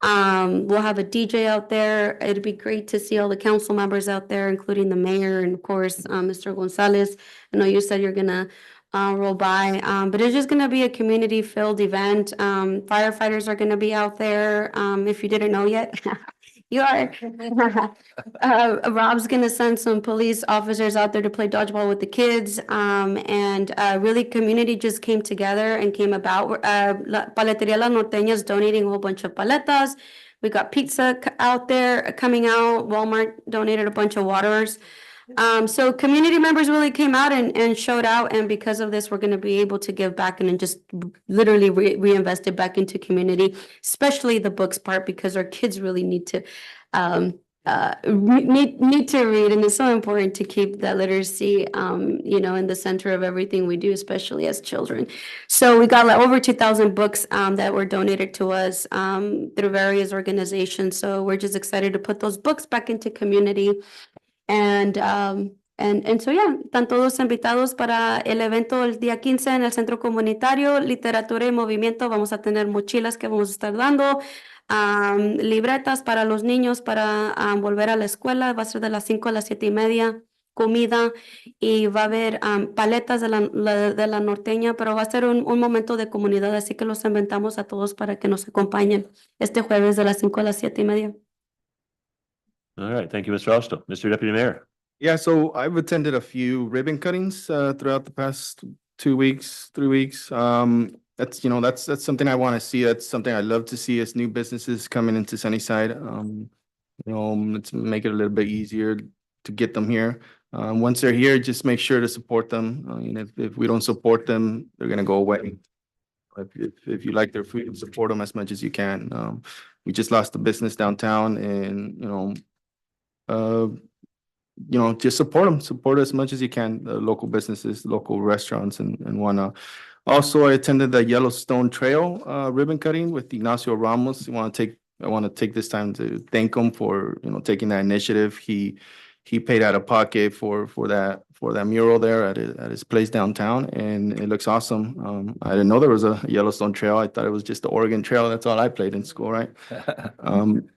S8: We'll have a DJ out there. It'd be great to see all the council members out there, including the mayor and of course, Mr. Gonzalez. I know you said you're gonna roll by, but it's just gonna be a community filled event. Firefighters are gonna be out there. If you didn't know yet, you are. Rob's gonna send some police officers out there to play dodgeball with the kids. And really community just came together and came about. Paleteria La Norteña is donating a whole bunch of paletas. We got pizza out there coming out. Walmart donated a bunch of waters. So community members really came out and showed out, and because of this, we're gonna be able to give back and then just literally reinvest it back into community, especially the books part, because our kids really need to need to read, and it's so important to keep that literacy in the center of everything we do, especially as children. So we got like over 2,000 books that were donated to us through various organizations. So we're just excited to put those books back into community. And so yeah, están todos invitados para el evento el día 15 en el Centro Comunitario, Literatura y Movimiento. Vamos a tener mochilas que vamos a estar dando, libretas para los niños para volver a la escuela. Va a ser de las 5 a las 7:30, comida, y va a haber paletas de la norteña, pero va a ser un momento de comunidad, así que los invitamos a todos para que nos acompañen este jueves de las 5 a las 7:30.
S2: All right, thank you, Mr. Fausto. Mr. Deputy Mayor.
S6: Yeah, so I've attended a few ribbon cuttings throughout the past 2 weeks, 3 weeks. That's that's something I want to see. That's something I love to see as new businesses coming into Sunnyside. Let's make it a little bit easier to get them here. Once they're here, just make sure to support them. If we don't support them, they're gonna go away. If you like their food, support them as much as you can. We just lost a business downtown, and just support as much as you can, the local businesses, local restaurants and whatnot. Also, I attended the Yellowstone Trail ribbon cutting with Ignacio Ramos. I want to take this time to thank him for, taking that initiative. He paid out of pocket for that mural there at his place downtown, and it looks awesome. I didn't know there was a Yellowstone Trail. I thought it was just the Oregon Trail. That's all I played in school, right?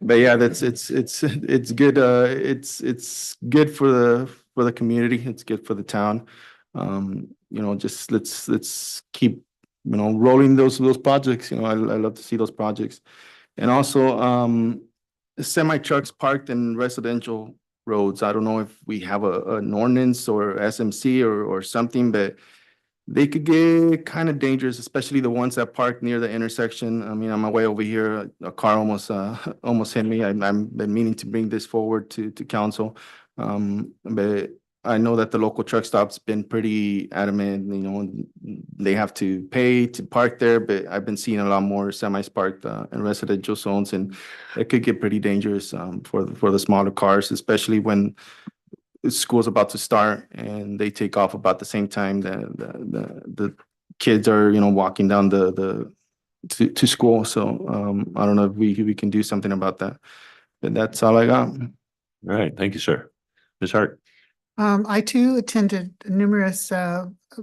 S6: But yeah, it's good. It's good for the community. It's good for the town. Just let's keep rolling those projects. I love to see those projects, and also semi trucks parked in residential roads. I don't know if we have an ordinance or SMC or something, but they could get kind of dangerous, especially the ones that park near the intersection. I mean, on my way over here, a car almost hit me. I've been meaning to bring this forward to council, but I know that the local truck stop's been pretty adamant. They have to pay to park there, but I've been seeing a lot more semis parked in residential zones, and it could get pretty dangerous for the smaller cars, especially when school's about to start and they take off about the same time the kids are walking down to school. So I don't know if we can do something about that, but that's all I got.
S2: All right, thank you, sir. Ms. Hart.
S5: I too attended numerous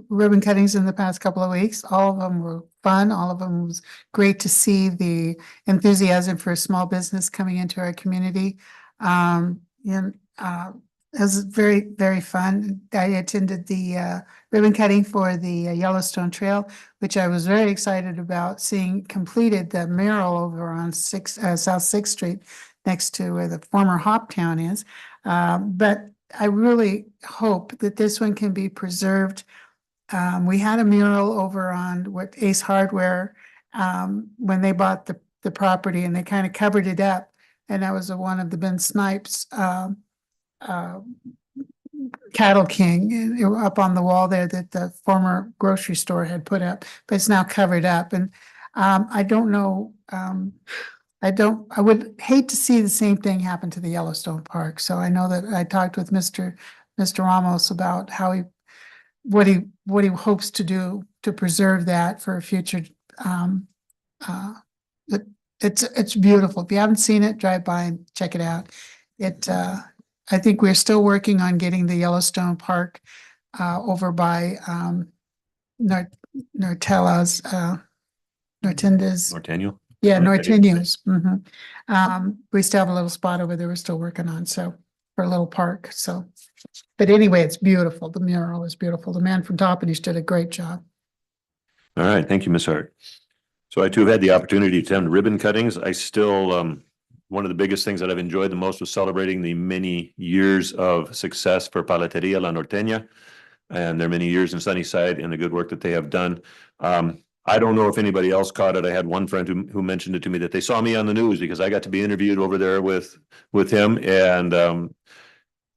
S5: ribbon cuttings in the past couple of weeks. All of them were fun. All of them was great to see the enthusiasm for small business coming into our community. It was very, very fun. I attended the ribbon cutting for the Yellowstone Trail, which I was very excited about seeing completed, the mural over on South 6th Street next to where the former Hop Town is. But I really hope that this one can be preserved. We had a mural over on what Ace Hardware, when they bought the property and they kind of covered it up. And that was one of the Ben Snipes, Cattle King, and it was up on the wall there that the former grocery store had put up, but it's now covered up. And I don't know, I would hate to see the same thing happen to the Yellowstone Park. So I know that I talked with Mr. Ramos about how what he hopes to do to preserve that for a future. It's beautiful. If you haven't seen it, drive by and check it out. I think we're still working on getting the Yellowstone Park over by Nortella's, Nortenda's.
S2: Nortenyo?
S5: Yeah, Norteños. We still have a little spot over there we're still working on, so, for a little park, so. But anyway, it's beautiful. The mural is beautiful. The man from Toppenish did a great job.
S2: All right, thank you, Ms. Hart. So I too have had the opportunity to attend ribbon cuttings. I still, one of the biggest things that I've enjoyed the most was celebrating the many years of success for Paleteria La Norteña and their many years in Sunnyside and the good work that they have done. I don't know if anybody else caught it. I had one friend who mentioned it to me that they saw me on the news because I got to be interviewed over there with him. And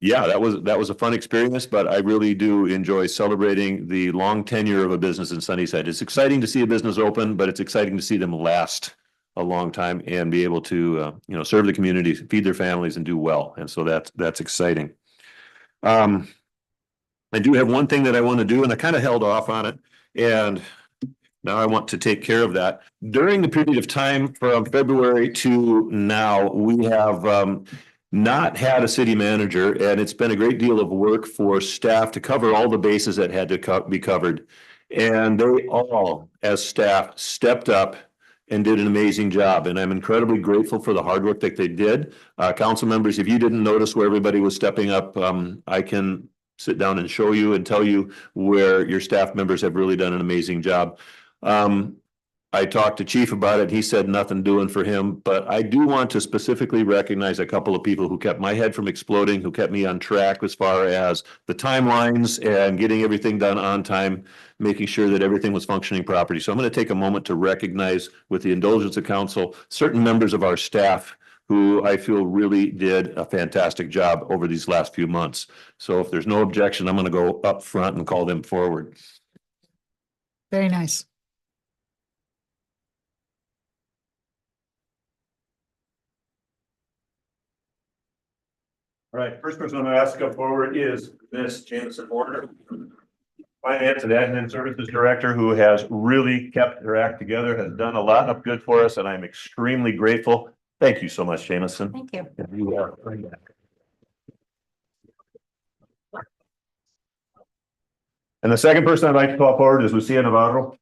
S2: yeah, that was a fun experience, but I really do enjoy celebrating the long tenure of a business in Sunnyside. It's exciting to see a business open, but it's exciting to see them last a long time and be able to, serve the community, feed their families and do well. And so that's exciting. I do have one thing that I want to do and I kind of held off on it. And now I want to take care of that. During the period of time from February to now, we have, not had a city manager, and it's been a great deal of work for staff to cover all the bases that had to be covered. And they all, as staff, stepped up and did an amazing job. And I'm incredibly grateful for the hard work that they did. Council members, if you didn't notice where everybody was stepping up, I can sit down and show you and tell you where your staff members have really done an amazing job. I talked to Chief about it. He said nothing doing for him, but I do want to specifically recognize a couple of people who kept my head from exploding, who kept me on track as far as the timelines and getting everything done on time, making sure that everything was functioning properly. So I'm going to take a moment to recognize, with the indulgence of council, certain members of our staff who I feel really did a fantastic job over these last few months. So if there's no objection, I'm going to go up front and call them forward.
S5: Very nice.
S2: All right, first person I'm going to ask to come forward is Ms. Jameson Porter, Finance and Admin Services Director, who has really kept her act together, has done a lot of good for us, and I'm extremely grateful. Thank you so much, Jameson.
S20: Thank you.
S2: You are. And the second person I'd like to call forward is Lucia Navarro.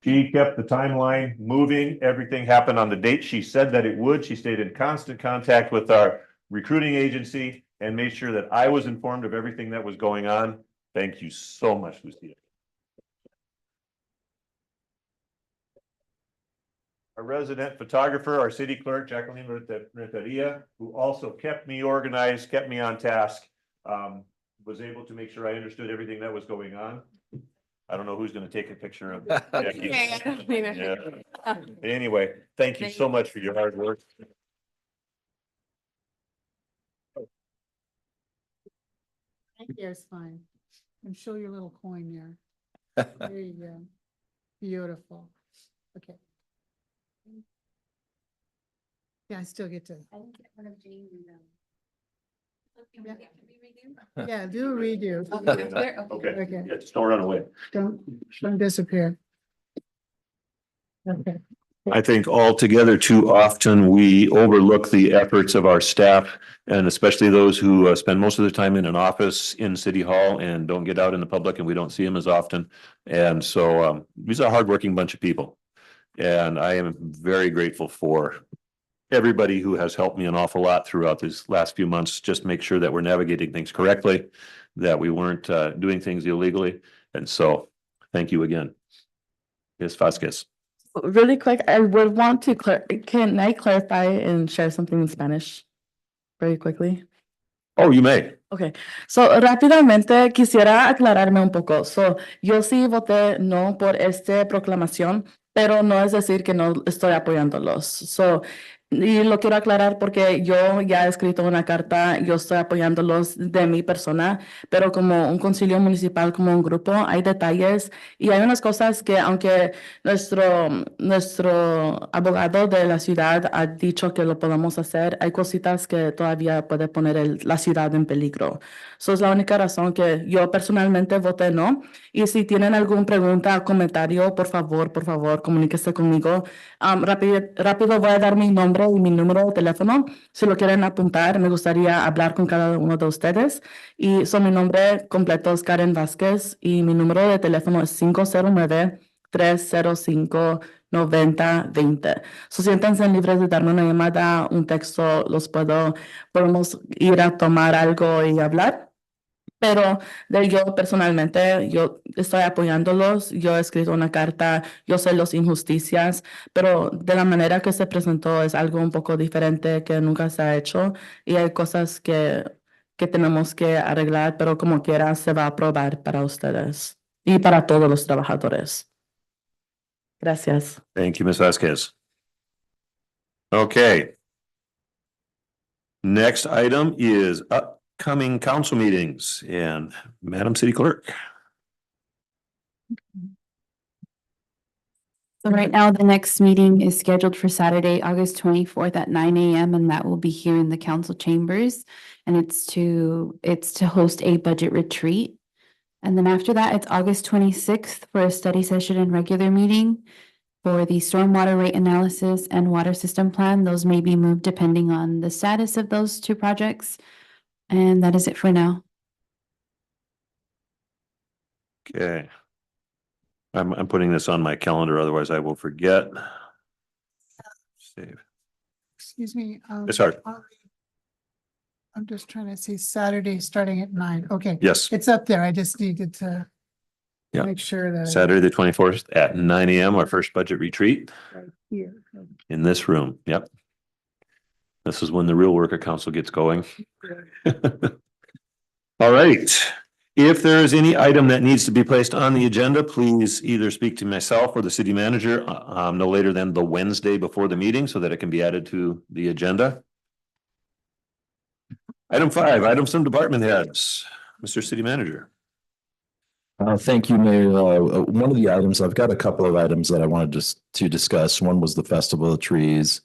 S2: She kept the timeline moving. Everything happened on the date she said that it would. She stayed in constant contact with our recruiting agency and made sure that I was informed of everything that was going on. Thank you so much, Lucia. Our resident photographer, our city clerk, Jacqueline Renteria, who also kept me organized, kept me on task, was able to make sure I understood everything that was going on. I don't know who's going to take a picture of Jackie. Yeah. Anyway, thank you so much for your hard work.
S5: Here's fine. And show your little coin there. There you go. Beautiful. Okay. Yeah, I still get to.
S22: I didn't get one of Jane
S5: Yeah. Yeah, do a redo.
S2: Okay. Yeah, just don't run away.
S5: Don't disappear. Okay.
S2: I think altogether too often we overlook the efforts of our staff, and especially those who spend most of their time in an office in City Hall and don't get out in the public, and we don't see them as often. And so these are a hardworking bunch of people. And I am very grateful for everybody who has helped me an awful lot throughout these last few months. Just make sure that we're navigating things correctly, that we weren't doing things illegally. And so thank you again. Ms. Vasquez.
S11: Really quick, I would want to can I clarify and share something in Spanish very quickly?
S2: Oh, you may.
S11: Okay, so rápidamente quisiera aclararme un poco. So, yo sí voté no por esta proclamación, pero no es decir que no estoy apoyándolos. So, y lo quiero aclarar porque yo ya he escrito una carta, yo estoy apoyándolos de mi persona, pero como un concilio municipal, como un grupo, hay detalles y hay unas cosas que aunque nuestro abogado de la ciudad ha dicho que lo podemos hacer, hay cositas que todavía puede poner la ciudad en peligro. Eso es la única razón que yo personalmente voté no. Y si tienen alguna pregunta o comentario, por favor, comuníquese conmigo. Rápido voy a dar mi nombre y mi número de teléfono. Si lo quieren apuntar, me gustaría hablar con cada uno de ustedes. Y mi nombre completo es Karen Vázquez y mi número de teléfono es 509-305-9020. Siéntanse libres de darme una llamada, un texto, podemos ir a tomar algo y hablar. Pero yo personalmente, yo estoy apoyándolos, yo he escrito una carta, yo sé las injusticias, pero de la manera que se presentó es algo un poco diferente que nunca se ha hecho y hay cosas que tenemos que arreglar, pero como quiera se va a aprobar para ustedes y para todos los trabajadores. Gracias.
S2: Thank you, Ms. Vasquez. Okay. Next item is upcoming council meetings and Madam City Clerk.
S16: So right now, the next meeting is scheduled for Saturday, August 24th at 9 a.m. and that will be here in the council chambers. And it's to host a budget retreat. And then after that, it's August 26th for a study session and regular meeting for the stormwater rate analysis and water system plan. Those may be moved depending on the status of those two projects. And that is it for now.
S2: Okay. I'm putting this on my calendar, otherwise I will forget. Save.
S5: Excuse me.
S2: Yes, sir.
S5: I'm just trying to see Saturday starting at 9. Okay.
S2: Yes.
S5: It's up there. I just needed to
S2: Yeah.
S5: make sure that.
S2: Saturday, the 24th at 9 a.m., our first budget retreat
S5: Right here.
S2: in this room. Yep. This is when the real work of council gets going. All right. If there is any item that needs to be placed on the agenda, please either speak to myself or the city manager no later than the Wednesday before the meeting so that it can be added to the agenda. Item 5, items from department heads. Mr. City Manager.
S3: Thank you, Mayor. One of the items, I've got a couple of items that I wanted to discuss. One was the Festival of Trees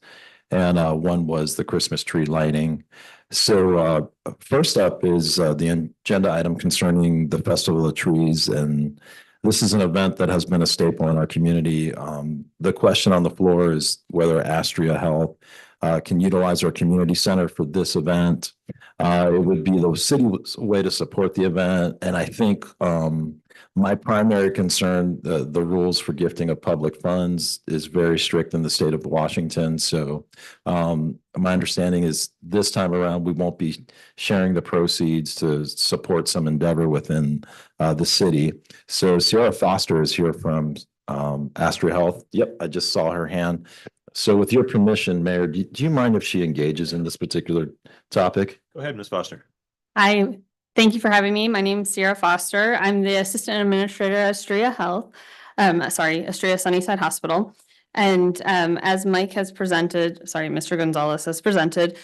S3: and one was the Christmas tree lighting. So first up is the agenda item concerning the Festival of Trees. And this is an event that has been a staple in our community. The question on the floor is whether Astria Health can utilize our community center for this event. It would be the city's way to support the event. And I think my primary concern, the rules for gifting of public funds is very strict in the state of Washington. So my understanding is this time around, we won't be sharing the proceeds to support some endeavor within the city. So Sierra Foster is here from Astria Health. Yep, I just saw her hand. So with your permission, Mayor, do you mind if she engages in this particular topic?
S2: Go ahead, Ms. Foster.
S14: Hi, thank you for having me. My name is Sierra Foster. I'm the Assistant Administrator at Astria Health, Astria Sunnyside Hospital. And as Mike has presented, Mr. Gonzalez has presented,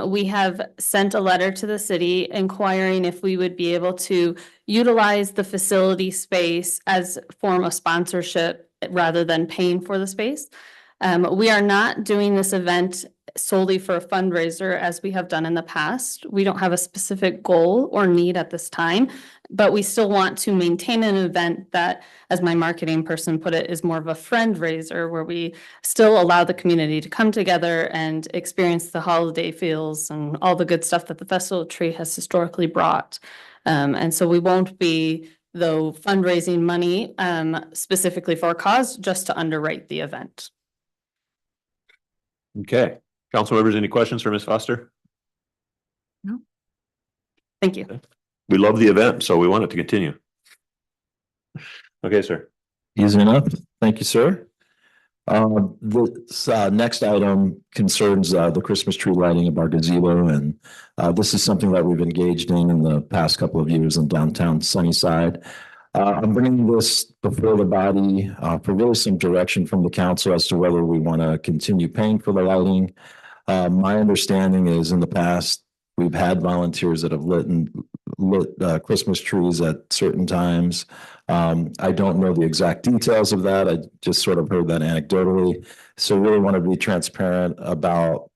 S14: we have sent a letter to the city inquiring if we would be able to utilize the facility space as a form of sponsorship rather than paying for the space. We are not doing this event solely for a fundraiser as we have done in the past. We don't have a specific goal or need at this time, but we still want to maintain an event that, as my marketing person put it, is more of a friend raiser where we still allow the community to come together and experience the holiday feels and all the good stuff that the Festival of Tree has historically brought. And so we won't be, though, fundraising money specifically for a cause, just to underwrite the event.
S2: Okay. Council members, any questions for Ms. Foster?
S14: No. Thank you.
S2: We love the event, so we want it to continue. Okay, sir.
S3: Easy enough. Thank you, sir. The next item concerns the Christmas tree lighting of our gazebo, and this is something that we've engaged in the past couple of years in downtown Sunnyside. I'm bringing this before the body for really some direction from the council as to whether we want to continue paying for the lighting. My understanding is in the past, we've had volunteers that have lit Christmas trees at certain times. I don't know the exact details of that. I just sort of heard that anecdotally. So really want to be transparent about,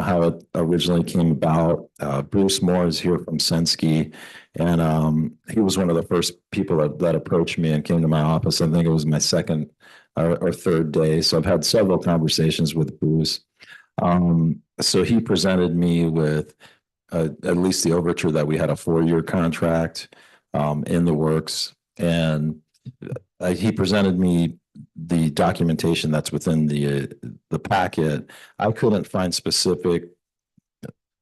S3: how it originally came about. Bruce Moore is here from Senski, and he was one of the first people that approached me and came to my office. I think it was my second or third day. So I've had several conversations with Bruce. So he presented me with at least the overture that we had a 4-year contract in the works. And he presented me the documentation that's within the packet. I couldn't find specific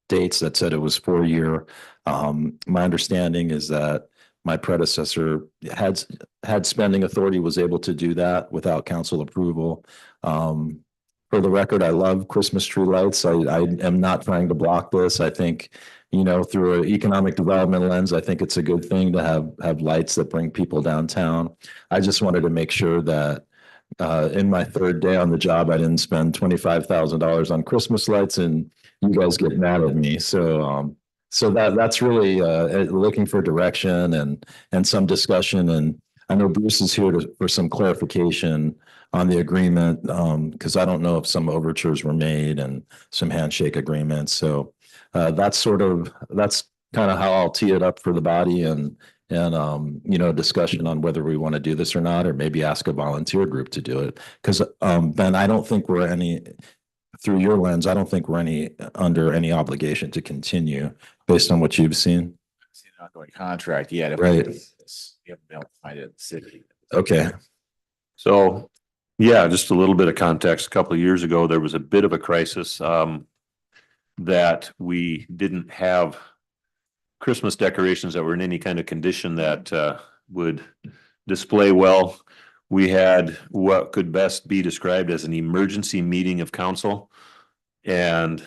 S3: dates that said it was 4-year. My understanding is that my predecessor had spending authority, was able to do that without council approval. For the record, I love Christmas tree lights. I am not trying to block this. I think, through an economic development lens, I think it's a good thing to have lights that bring people downtown. I just wanted to make sure that in my third day on the job, I didn't spend $25,000 on Christmas lights and you guys get mad at me. So that's really looking for direction and some discussion. And I know Bruce is here for some clarification on the agreement, because I don't know if some overtures were made and some handshake agreements. So that's kind of how I'll tee it up for the body and discussion on whether we want to do this or not, or maybe ask a volunteer group to do it. Because Ben, I don't think through your lens, I don't think we're under any obligation to continue based on what you've seen.
S13: Seen an ongoing contract yet.
S3: Right.
S13: We haven't been able to find it in the city.
S3: Okay.
S2: So, yeah, just a little bit of context. A couple of years ago, there was a bit of a crisis that we didn't have Christmas decorations that were in any kind of condition that would display well. We had what could best be described as an emergency meeting of council, and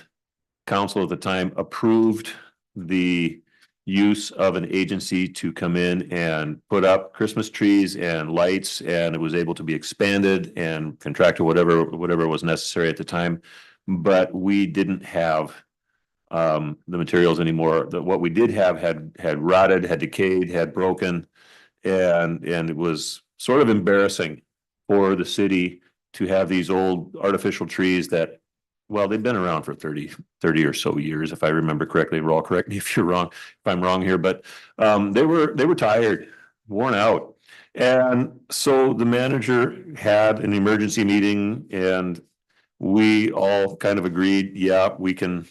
S2: council at the time approved the use of an agency to come in and put up Christmas trees and lights, and it was able to be expanded and contracted whatever was necessary at the time. But we didn't have the materials anymore. What we did have had rotted, had decayed, had broken, and it was sort of embarrassing for the city to have these old artificial trees that, well, they've been around for 30 or so years, if I remember correctly. Raul, correct me if I'm wrong here, but they were tired, worn out. And so the manager had an emergency meeting and we all kind of agreed, yeah, we can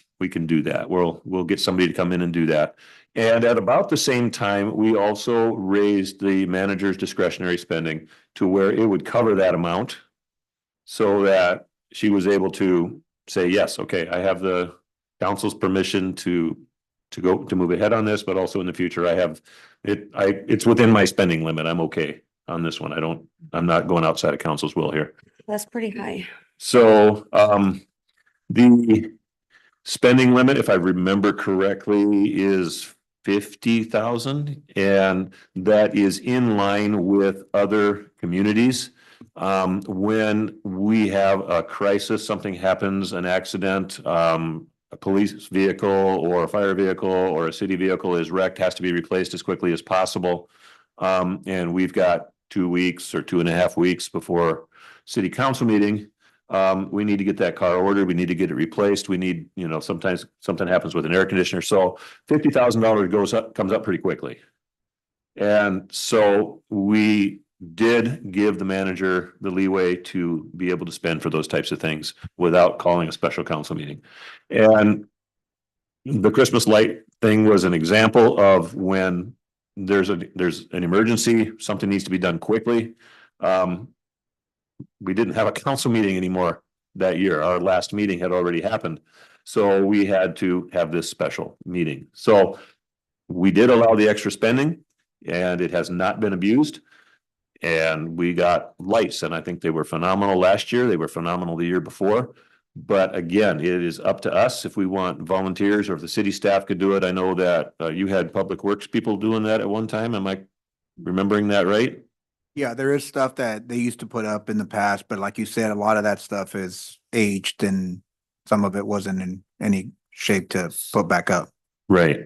S2: do that. We'll get somebody to come in and do that. And at about the same time, we also raised the manager's discretionary spending to where it would cover that amount, so that she was able to say, yes, okay, I have the council's permission to move ahead on this, but also in the future, I have it's within my spending limit. I'm okay on this one. I'm not going outside of council's will here.
S8: That's pretty high.
S2: So the spending limit, if I remember correctly, is 50,000, and that is in line with other communities. When we have a crisis, something happens, an accident, a police vehicle or a fire vehicle or a city vehicle is wrecked, has to be replaced as quickly as possible. And we've got 2 weeks or 2.5 weeks before city council meeting. We need to get that car ordered. We need to get it replaced. We need, sometimes something happens with an air conditioner. So $50,000 comes up pretty quickly. And so we did give the manager the leeway to be able to spend for those types of things without calling a special council meeting. And the Christmas light thing was an example of when there's an emergency, something needs to be done quickly. We didn't have a council meeting anymore that year. Our last meeting had already happened. So we had to have this special meeting. So we did allow the extra spending and it has not been abused. and we got lights, and I think they were phenomenal last year. They were phenomenal the year before. But again, it is up to us if we want volunteers or if the city staff could do it. I know that you had public works people doing that at one time. Am I remembering that right?
S4: Yeah, there is stuff that they used to put up in the past, but like you said, a lot of that stuff is aged and some of it wasn't in any shape to put back up.
S2: Right.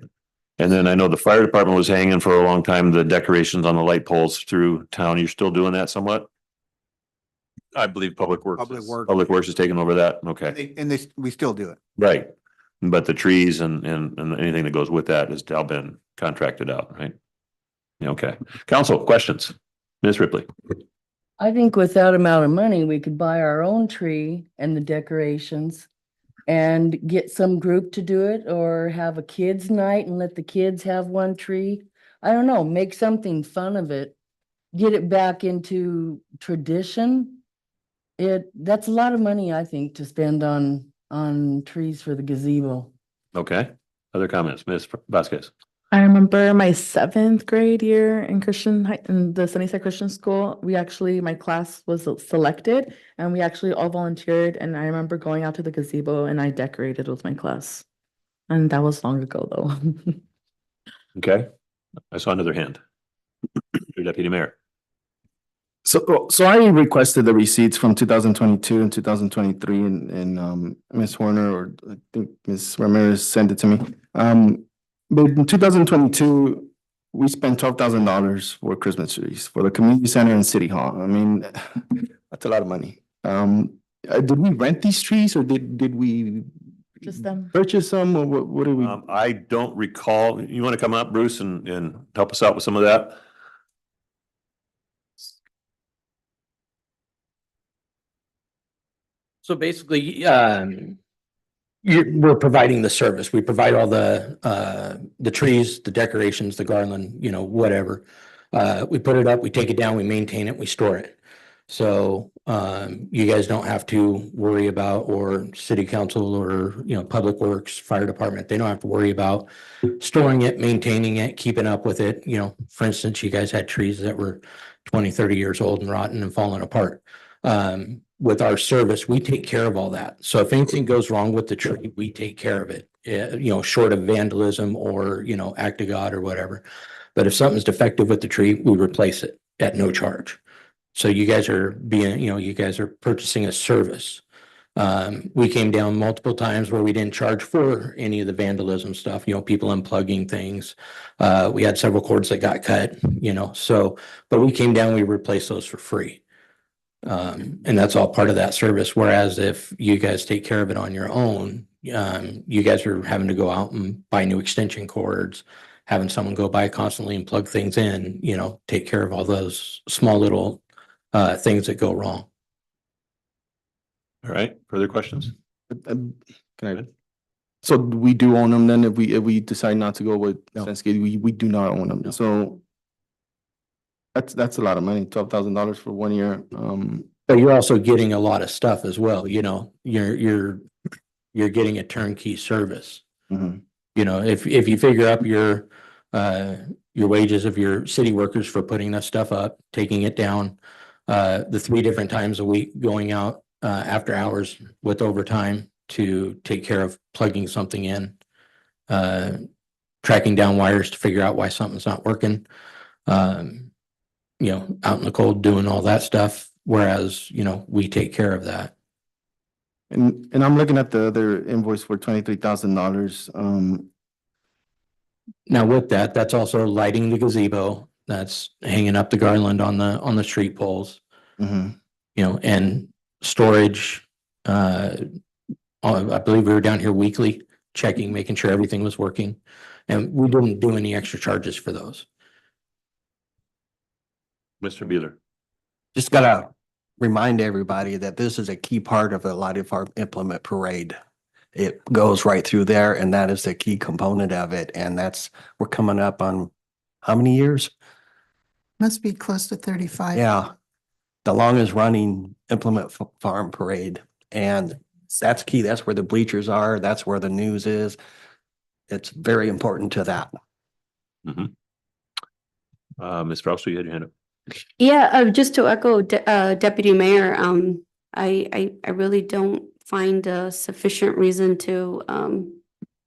S2: And then I know the fire department was hanging for a long time, the decorations on the light poles through town. You're still doing that somewhat? I believe Public Works. Public Works is taking over that. Okay.
S4: We still do it.
S2: Right. But the trees and anything that goes with that has now been contracted out, right? Okay. Council, questions? Ms. Ripley.
S12: I think with that amount of money, we could buy our own tree and the decorations and get some group to do it, or have a kids' night and let the kids have one tree. I don't know, make something fun of it. Get it back into tradition. That's a lot of money, I think, to spend on trees for the gazebo.
S2: Okay. Other comments? Ms. Vasquez.
S11: I remember my 7th grade year in in the Sunnyside Christian School. My class was selected and we actually all volunteered. And I remember going out to the gazebo and I decorated with my class. And that was long ago though.
S2: Okay. I saw another hand. Your Deputy Mayor.
S6: So I requested the receipts from 2022 and 2023 and Ms. Warner, or I think Ms. Ramirez sent it to me. But in 2022, we spent $12,000 for Christmas trees for the community center and city hall. I mean, that's a lot of money. Did we rent these trees or did we
S11: Just them.
S6: purchase them, or what did we?
S2: I don't recall. You want to come up, Bruce, and help us out with some of that?
S10: So basically, we're providing the service. We provide all the trees, the decorations, the garland, whatever. We put it up, we take it down, we maintain it, we store it. So you guys don't have to worry about, or city council or, public works, fire department, they don't have to worry about storing it, maintaining it, keeping up with it. For instance, you guys had trees that were 20, 30 years old and rotten and falling apart. With our service, we take care of all that. So if anything goes wrong with the tree, we take care of it, short of vandalism or, act of God or whatever. But if something's defective with the tree, we replace it at no charge. So you guys are you guys are purchasing a service. We came down multiple times where we didn't charge for any of the vandalism stuff, people unplugging things. We had several cords that got cut, but we came down, we replaced those for free. And that's all part of that service. Whereas if you guys take care of it on your own, you guys are having to go out and buy new extension cords, having someone go by constantly and plug things in, take care of all those small little things that go wrong.
S2: All right. Further questions?
S6: Can I? So we do own them then if we decide not to go with Sensgate, we do not own them. So that's a lot of money, $12,000 for 1 year.
S10: But you're also getting a lot of stuff as well, you're getting a turnkey service.
S6: Mhm.
S10: If you figure up your wages of your city workers for putting that stuff up, taking it down, the 3 different times a week going out after hours with overtime to take care of plugging something in, tracking down wires to figure out why something's not working, out in the cold doing all that stuff, whereas, we take care of that.
S6: And I'm looking at the other invoice for $23,000.
S10: Now with that, that's also lighting the gazebo, that's hanging up the garland on the street poles,
S6: Mhm.
S10: And storage. I believe we were down here weekly, checking, making sure everything was working, and we didn't do any extra charges for those.
S2: Mr. Bueller.
S1: Just gotta remind everybody that this is a key part of a lot of our implement parade. It goes right through there, and that is the key component of it. And we're coming up on how many years?
S5: Must be close to 35.
S1: Yeah, the longest running implement farm parade. And that's key. That's where the bleachers are. That's where the news is. It's very important to that.
S2: Ms. Fausto, you had your hand up.
S8: Yeah, just to echo Deputy Mayor, I really don't find a sufficient reason to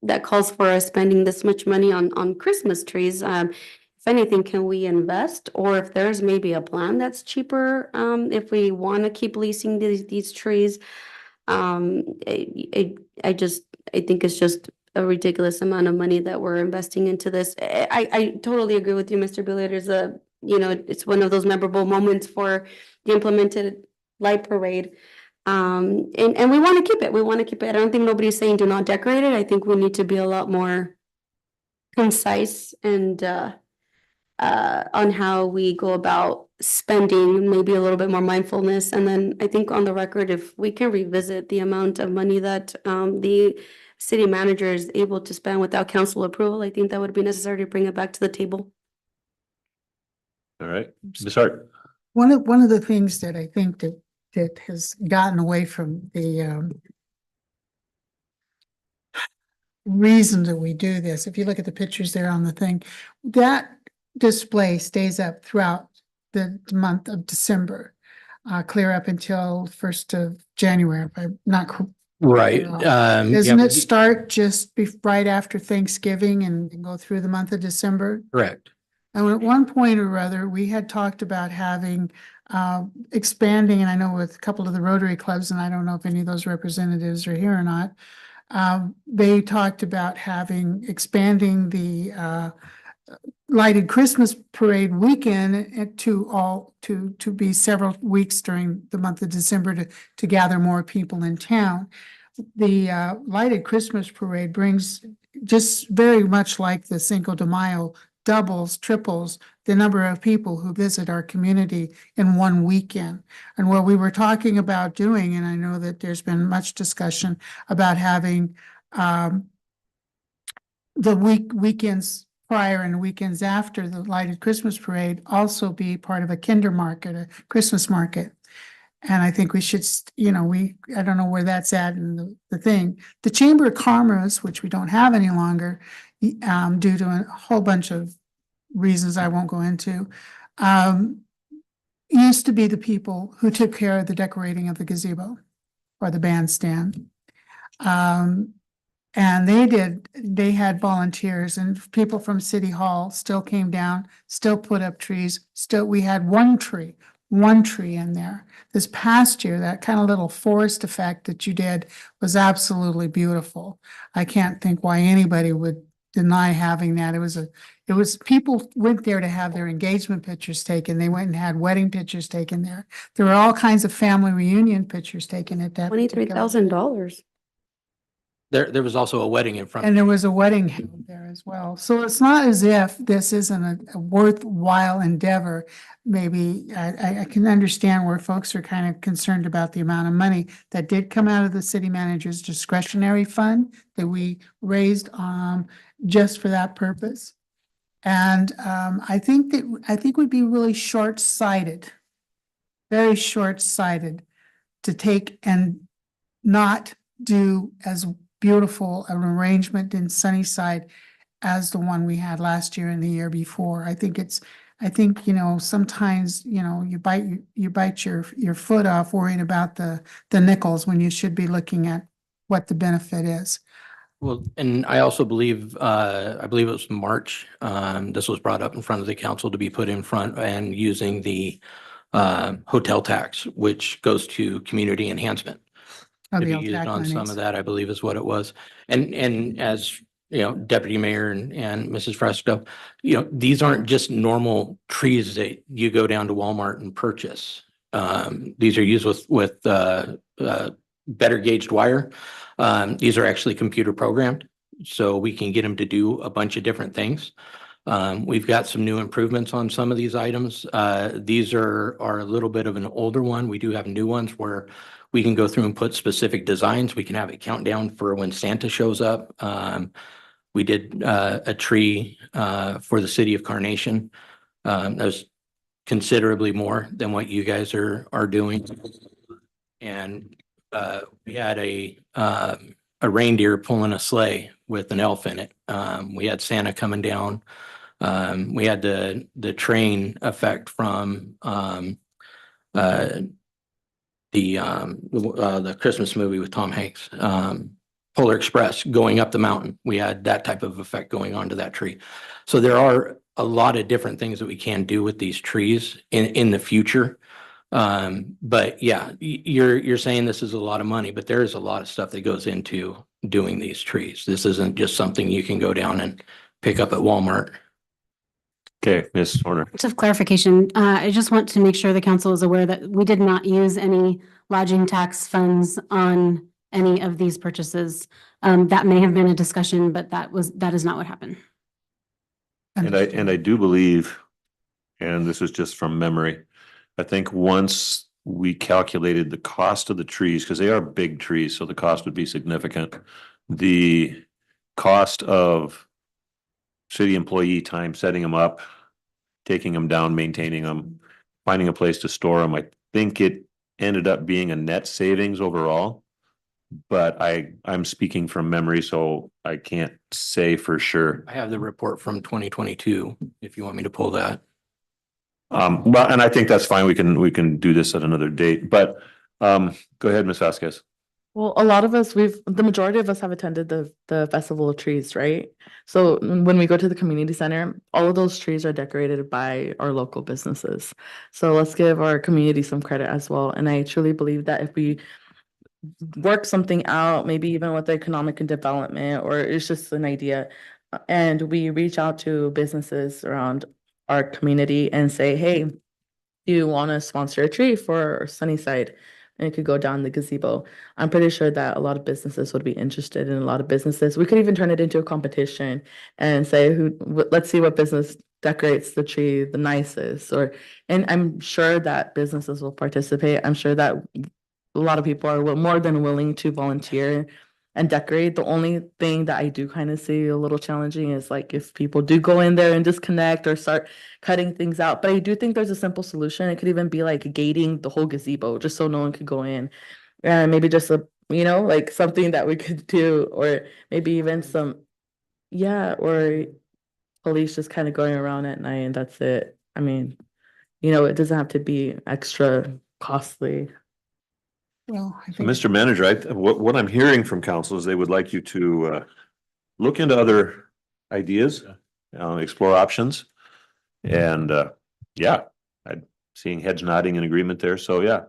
S8: that calls for us spending this much money on Christmas trees. If anything, can we invest, or if there's maybe a plan that's cheaper, if we want to keep leasing these trees? Um, I just, I think it's just a ridiculous amount of money that we're investing into this. I totally agree with you, Mr. Billy. There's a, you know, it's one of those memorable moments for the implemented light parade. And we want to keep it. We want to keep it. I don't think nobody's saying do not decorate it. I think we need to be a lot more concise and on how we go about spending, maybe a little bit more mindfulness. And then I think on the record, if we can revisit the amount of money that the city manager is able to spend without council approval, I think that would be necessary to bring it back to the table.
S2: All right, Ms. Hart.
S5: One of the things that I think that has gotten away from the reason that we do this, if you look at the pictures there on the thing, that display stays up throughout the month of December, clear up until 1st of January, if I'm not
S10: Right.
S5: Doesn't
S10: yeah,
S5: it start just right after Thanksgiving and go through the month of December?
S10: Correct.
S5: And at one point or other, we had talked about having expanding, and I know with a couple of the Rotary clubs, and I don't know if any of those representatives are here or not. They talked about expanding the lighted Christmas parade weekend to be several weeks during the month of December to gather more people in town. The lighted Christmas parade brings, just very much like the Cinco de Mayo, doubles, triples the number of people who visit our community in one weekend. And what we were talking about doing, and I know that there's been much discussion about having the weekends prior and weekends after the lighted Christmas parade also be part of a kinder market, a Christmas market. And I think we should, you know, I don't know where that's at in the thing. The Chamber of Commerce, which we don't have any longer, due to a whole bunch of reasons I won't go into, used to be the people who took care of the decorating of the gazebo or the bandstand. And they had volunteers, and people from City Hall still came down, still put up trees, we had one tree in there. This past year, that kind of little forest effect that you did was absolutely beautiful. I can't think why anybody would deny having that. It was people went there to have their engagement pictures taken. They went and had wedding pictures taken there. There were all kinds of family reunion pictures taken at that.
S8: $23,000.
S10: There was also a wedding in front.
S5: And there was a wedding held there as well. So it's not as if this isn't a worthwhile endeavor. Maybe I can understand where folks are kind of concerned about the amount of money that did come out of the city manager's discretionary fund that we raised just for that purpose. And I think we'd be really short-sighted, very short-sighted to take and not do as beautiful an arrangement in Sunnyside as the one we had last year and the year before. I think, you know, sometimes, you know, you bite your foot off worrying about the nickels when you should be looking at what the benefit is.
S10: Well, and I also believe, I believe it was March, this was brought up in front of the council to be put in front and using the hotel tax, which goes to community enhancement. To be used on some of that, I believe is what it was. And as you know, Deputy Mayor and Mrs. Fresco, you know, these aren't just normal trees that you go down to Walmart and purchase. These are used with better gauged wire. These are actually computer programmed, so we can get them to do a bunch of different things. We've got some new improvements on some of these items. These are a little bit of an older one. We do have new ones where we can go through and put specific designs. We can have it count down for when Santa shows up. We did a tree for the city of Carnation. That was considerably more than what you guys are doing. And we had a reindeer pulling a sleigh with an elf in it. We had Santa coming down We had the train effect from, the Christmas movie with Tom Hanks, Polar Express going up the mountain. We had that type of effect going on to that tree. So there are a lot of different things that we can do with these trees in the future. But yeah, you're saying this is a lot of money, but there is a lot of stuff that goes into doing these trees. This isn't just something you can go down and pick up at Walmart.
S2: Okay, Ms. Horner.
S22: Just of clarification, I just want to make sure the council is aware that we did not use any lodging tax funds on any of these purchases. That may have been a discussion, but that is not what happened.
S2: And I do believe, and this is just from memory, I think once we calculated the cost of the trees, because they are big trees, so the cost would be significant. The cost of city employee time setting them up, taking them down, maintaining them, finding a place to store them. I think it ended up being a net savings overall. But I'm speaking from memory, so I can't say for sure.
S10: I have the report from 2022, if you want me to pull that.
S2: Well, and I think that's fine. We can do this at another date, but go ahead, Ms. Vasquez.
S11: Well, a lot of us, the majority of us have attended the Festival of Trees, right? So when we go to the community center, all of those trees are decorated by our local businesses. So let's give our community some credit as well. And I truly believe that if we work something out, maybe even with economic and development, or it's just an idea, and we reach out to businesses around our community and say, hey, do you want to sponsor a tree for Sunnyside? And it could go down the gazebo. I'm pretty sure that a lot of businesses would be interested in a lot of businesses. We could even turn it into a competition and say, let's see what business decorates the tree the nicest. And I'm sure that businesses will participate. I'm sure that a lot of people are more than willing to volunteer and decorate. The only thing that I do kind of see a little challenging is like if people do go in there and disconnect or start cutting things out. But I do think there's a simple solution. It could even be like gating the whole gazebo just so no one could go in. And maybe just like something that we could do, or maybe even or police just kind of going around at night and that's it. I mean, it doesn't have to be extra costly.
S5: Well, I think.
S2: Mr. Manager, what I'm hearing from council is they would like you to look into other ideas, explore options. And yeah, I'm seeing heads nodding in agreement there. So yeah,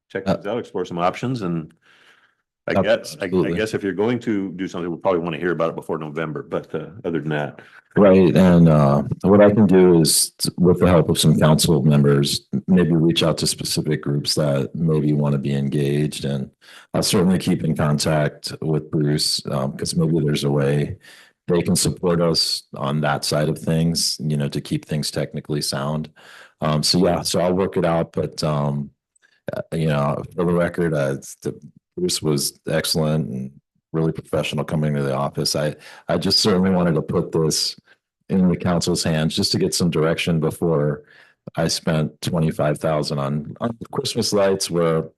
S2: check things out, explore some options. And I guess if you're going to do something, we'll probably want to hear about it before November, but other than that.
S3: Right, and what I can do is, with the help of some council members, maybe reach out to specific groups that maybe want to be engaged, and I'll certainly keep in contact with Bruce, because maybe there's a way they can support us on that side of things, to keep things technically sound. So yeah, so I'll work it out, but for the record, Bruce was excellent and really professional coming to the office. I just certainly wanted to put this in the council's hands just to get some direction before I spent 25,000 on Christmas lights, where,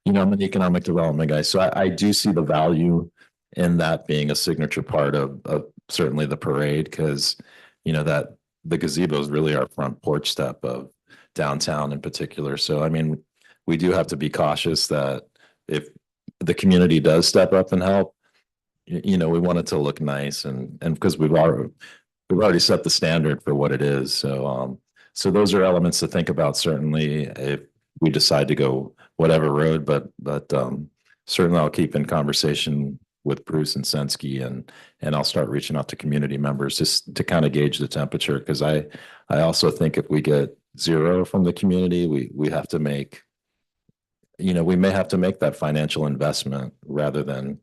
S3: I'm an economic development guy. So I do see the value in that being a signature part of certainly the parade, because, that the gazebo is really our front porch step of downtown in particular. So, I mean, we do have to be cautious that if the community does step up and help, we want it to look nice, and because we've already set the standard for what it is. So so those are elements to think about, certainly, if we decide to go whatever road, but certainly I'll keep in conversation with Bruce and Sensky, and I'll start reaching out to community members just to kind of gauge the temperature, because I also think if we get zero from the community, we have to make, we may have to make that financial investment rather than,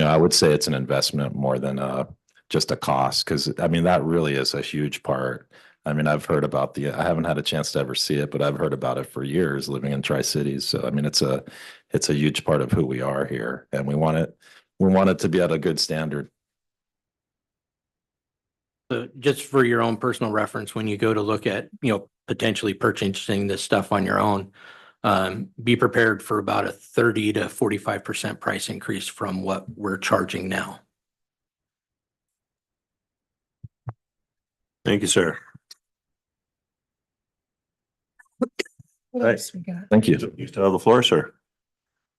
S3: I would say it's an investment more than just a cost, because I mean, that really is a huge part. I mean, I've heard about I haven't had a chance to ever see it, but I've heard about it for years living in Tri-Cities. So I mean, it's a huge part of who we are here, and we want it to be at a good standard.
S10: So just for your own personal reference, when you go to look at, potentially purchasing this stuff on your own, be prepared for about a 30 to 45% price increase from what we're charging now.
S2: Thank you, sir. Right.
S3: Thank you.
S2: You still have the floor, sir.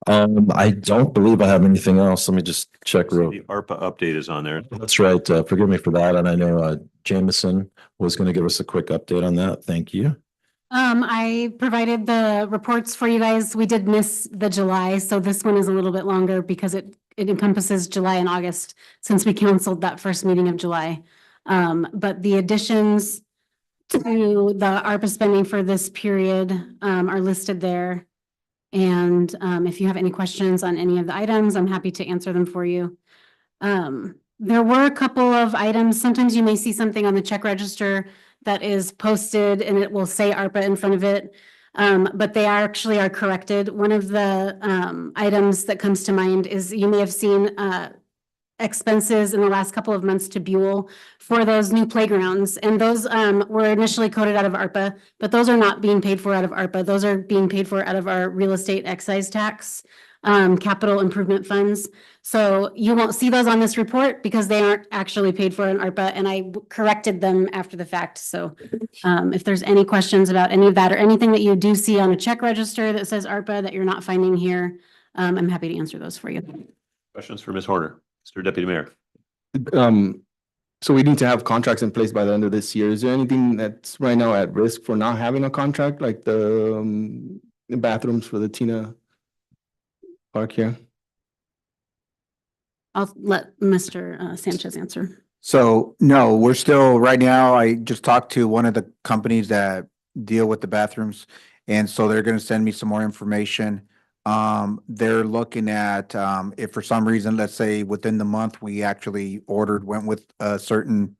S3: I don't believe I have anything else. Let me just check real.
S2: The ARPA update is on there.
S3: That's right. Forgive me for that. And I know Jameson was going to give us a quick update on that. Thank you.
S22: I provided the reports for you guys. We did miss the July, so this one is a little bit longer because it encompasses July and August since we canceled that first meeting of July. But the additions to the ARPA spending for this period are listed there. And if you have any questions on any of the items, I'm happy to answer them for you. There were a couple of items. Sometimes you may see something on the check register that is posted and it will say ARPA in front of it. But they actually are corrected. One of the items that comes to mind is you may have seen expenses in the last couple of months to Buell for those new playgrounds. And those were initially coded out of ARPA, but those are not being paid for out of ARPA. Those are being paid for out of our real estate excise tax, capital improvement funds. So you won't see those on this report because they aren't actually paid for in ARPA, and I corrected them after the fact. So if there's any questions about any of that or anything that you do see on a check register that says ARPA that you're not finding here, I'm happy to answer those for you.
S2: Questions for Ms. Horner, Mr. Deputy Mayor.
S6: So we need to have contracts in place by the end of this year. Is there anything that's right now at risk for not having a contract, like the bathrooms for the Tina Park here?
S22: I'll let Mr. Sanchez answer.
S4: So no, we're still, right now, I just talked to one of the companies that deal with the bathrooms. And so they're gonna send me some more information. They're looking at, if for some reason, let's say within the month, we actually went with a certain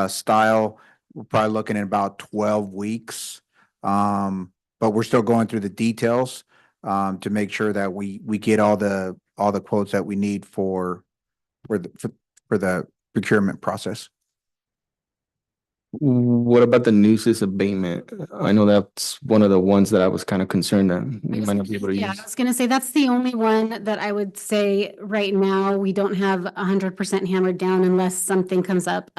S4: style, we're probably looking at about 12 weeks. But we're still going through the details to make sure that we get all the quotes that we need for the procurement process.
S6: What about the nuisance abatement? I know that's one of the ones that I was kind of concerned that we might not be able to
S22: Yeah,
S6: use.
S22: I was gonna say, that's the only one that I would say right now, we don't have 100% hammered down unless something comes up.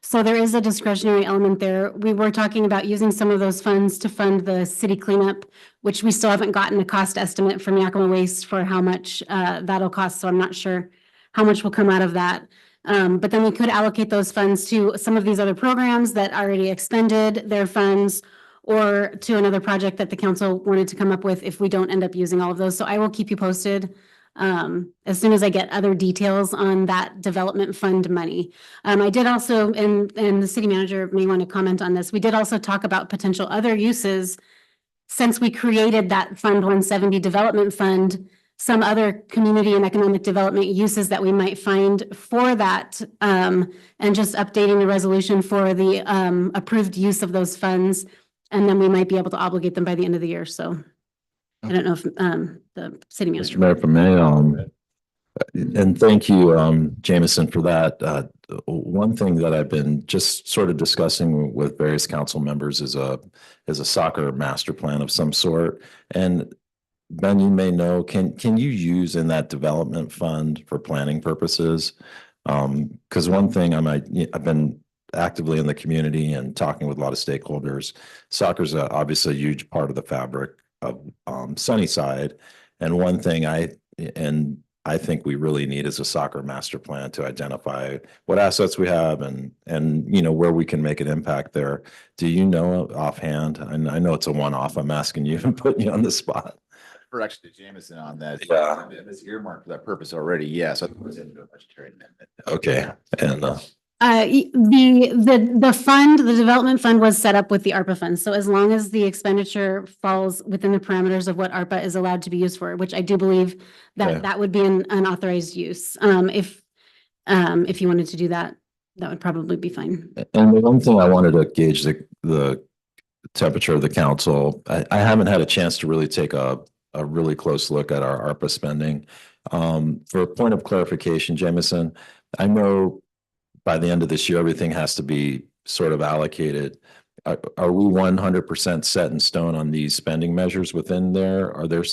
S22: So there is a discretionary element there. We were talking about using some of those funds to fund the city cleanup, which we still haven't gotten a cost estimate from Yakima Waste for how much that'll cost, so I'm not sure how much will come out of that. But then we could allocate those funds to some of these other programs that already expended their funds, or to another project that the council wanted to come up with if we don't end up using all of those. So I will keep you posted as soon as I get other details on that development fund money. I did also, and the city manager may want to comment on this, we did also talk about potential other uses since we created that Fund 170 Development Fund, some other community and economic development uses that we might find for that, and just updating the resolution for the approved use of those funds. And then we might be able to obligate them by the end of the year. So I don't know if the city manager.
S3: Mr. Mayor, if I may, and thank you, Jameson, for that. One thing that I've been just sort of discussing with various council members is a soccer master plan of some sort. And Ben, you may know, can you use in that development fund for planning purposes? Because one thing I've been actively in the community and talking with a lot of stakeholders. Soccer's obviously a huge part of the fabric of Sunnyside. And one thing I think we really need is a soccer master plan to identify what assets we have and where we can make an impact there. Do you know offhand? And I know it's a one-off. I'm asking you and putting you on the spot.
S13: For actually Jameson on that.
S3: Yeah.
S13: It's earmarked for that purpose already. Yes.
S3: Okay. And
S22: The fund, the development fund was set up with the ARPA fund. So as long as the expenditure falls within the parameters of what ARPA is allowed to be used for, which I do believe that that would be an unauthorized use. If you wanted to do that, that would probably be fine.
S3: And the one thing I wanted to gauge the temperature of the council. I haven't had a chance to really take a really close look at our ARPA spending. For a point of clarification, Jameson, I know by the end of this year, everything has to be sort of allocated. Are we 100% set in stone on these spending measures within there? Are there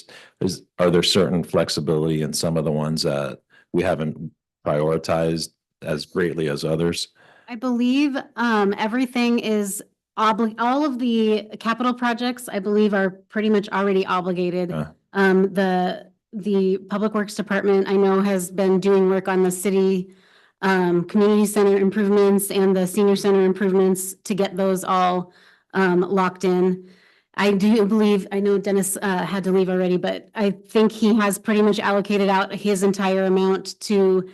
S3: certain flexibility in some of the ones that we haven't prioritized as greatly as others?
S22: I believe everything is all of the capital projects, I believe, are pretty much already obligated. The Public Works Department, I know, has been doing work on the city community center improvements and the senior center improvements to get those all locked in. I do believe, I know Dennis had to leave already, but I think he has pretty much allocated out his entire amount to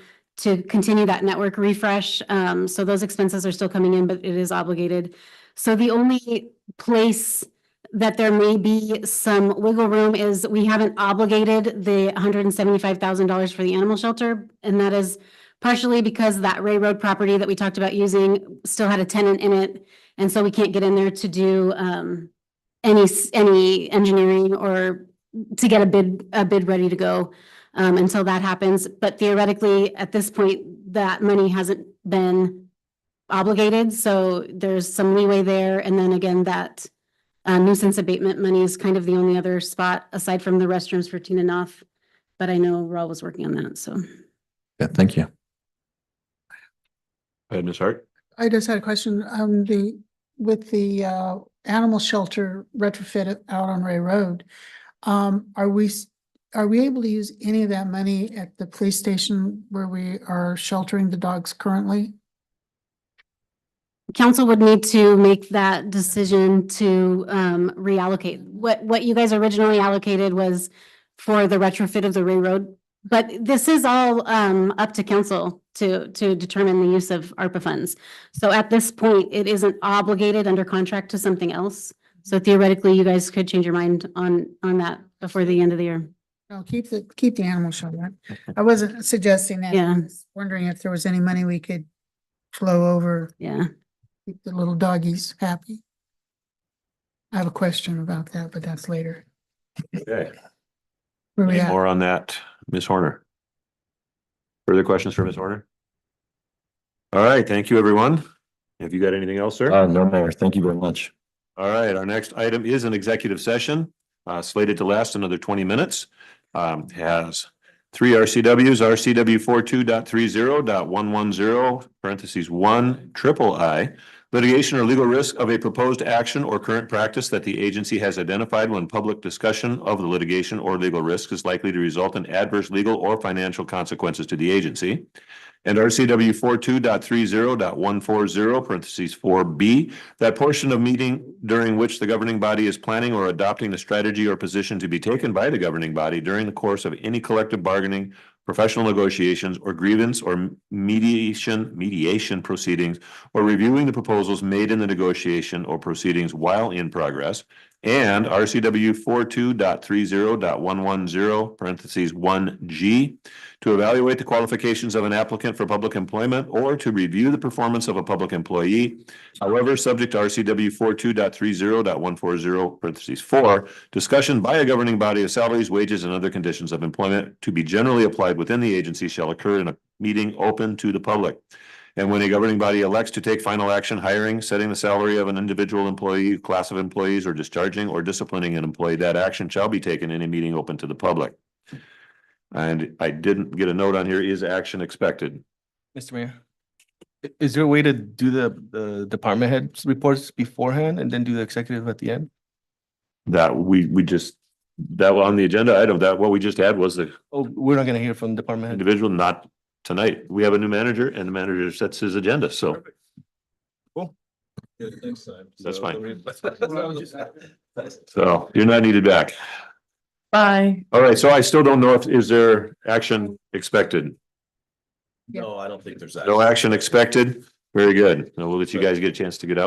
S22: continue that network refresh. So those expenses are still coming in, but it is obligated. So the only place that there may be some wiggle room is we haven't obligated the $175,000 for the animal shelter. And that is partially because that Ray Road property that we talked about using still had a tenant in it. And so we can't get in there to do any engineering or to get a bid ready to go until that happens. But theoretically, at this point, that money hasn't been obligated, so there's some leeway there. And then again, that nuisance abatement money is kind of the only other spot aside from the restrooms for Tina Knopf. But I know Raul was working on that, so.
S3: Yeah, thank you.
S2: Go ahead, Ms. Hart.
S5: I just had a question, with the animal shelter retrofit out on Ray Road. Are we able to use any of that money at the police station where we are sheltering the dogs currently?
S22: Council would need to make that decision to reallocate. What you guys originally allocated was for the retrofit of the Ray Road. But this is all up to council to determine the use of ARPA funds. So at this point, it isn't obligated under contract to something else. So theoretically, you guys could change your mind on that before the end of the year.
S5: No, keep the animal shelter. I wasn't suggesting that.
S22: Yeah.
S5: I was wondering if there was any money we could flow over.
S22: Yeah.
S5: Keep the little doggies happy. I have a question about that, but that's later.
S2: Okay.
S5: Where we
S2: Any
S5: at?
S2: more on that, Ms. Horner? Further questions for Ms. Horner? All right, thank you, everyone. Have you got anything else, sir?
S3: No, Mayor, thank you very much.
S2: All right, our next item is an executive session, slated to last another 20 minutes. Has three RCWs, RCW 42.30.110, parentheses 1 triple I, litigation or legal risk of a proposed action or current practice that the agency has identified when public discussion of the litigation or legal risk is likely to result in adverse legal or financial consequences to the agency. And RCW 42.30.140, parentheses 4B, that portion of meeting during which the governing body is planning or adopting the strategy or position to be taken by the governing body during the course of any collective bargaining, professional negotiations, or grievance or mediation proceedings, or reviewing the proposals made in the negotiation or proceedings while in progress. And RCW 42.30.110, parentheses 1G, to evaluate the qualifications of an applicant for public employment or to review the performance of a public employee. However, subject to RCW 42.30.140, parentheses 4, discussion by a governing body of salaries, wages, and other conditions of employment to be generally applied within the agency shall occur in a meeting open to the public. And when a governing body elects to take final action, hiring, setting the salary of an individual employee, class of employees, or discharging or disciplining an employee, that action shall be taken in a meeting open to the public. And I didn't get a note on here, is action expected?
S6: Mr. Mayor, is there a way to do the department heads reports beforehand and then do the executive at the end?
S2: That we just, that on the agenda item, that what we just had was the
S6: Oh, we're not gonna hear from the department head.
S2: individual, not tonight. We have a new manager and the manager sets his agenda, so.
S6: Cool.
S2: That's fine. So you're not needed back.
S11: Bye.
S2: All right, so I still don't know if, is there action expected?
S3: No, I don't think there's that.
S2: No action expected? Very good. Now we'll let you guys get a chance to get out.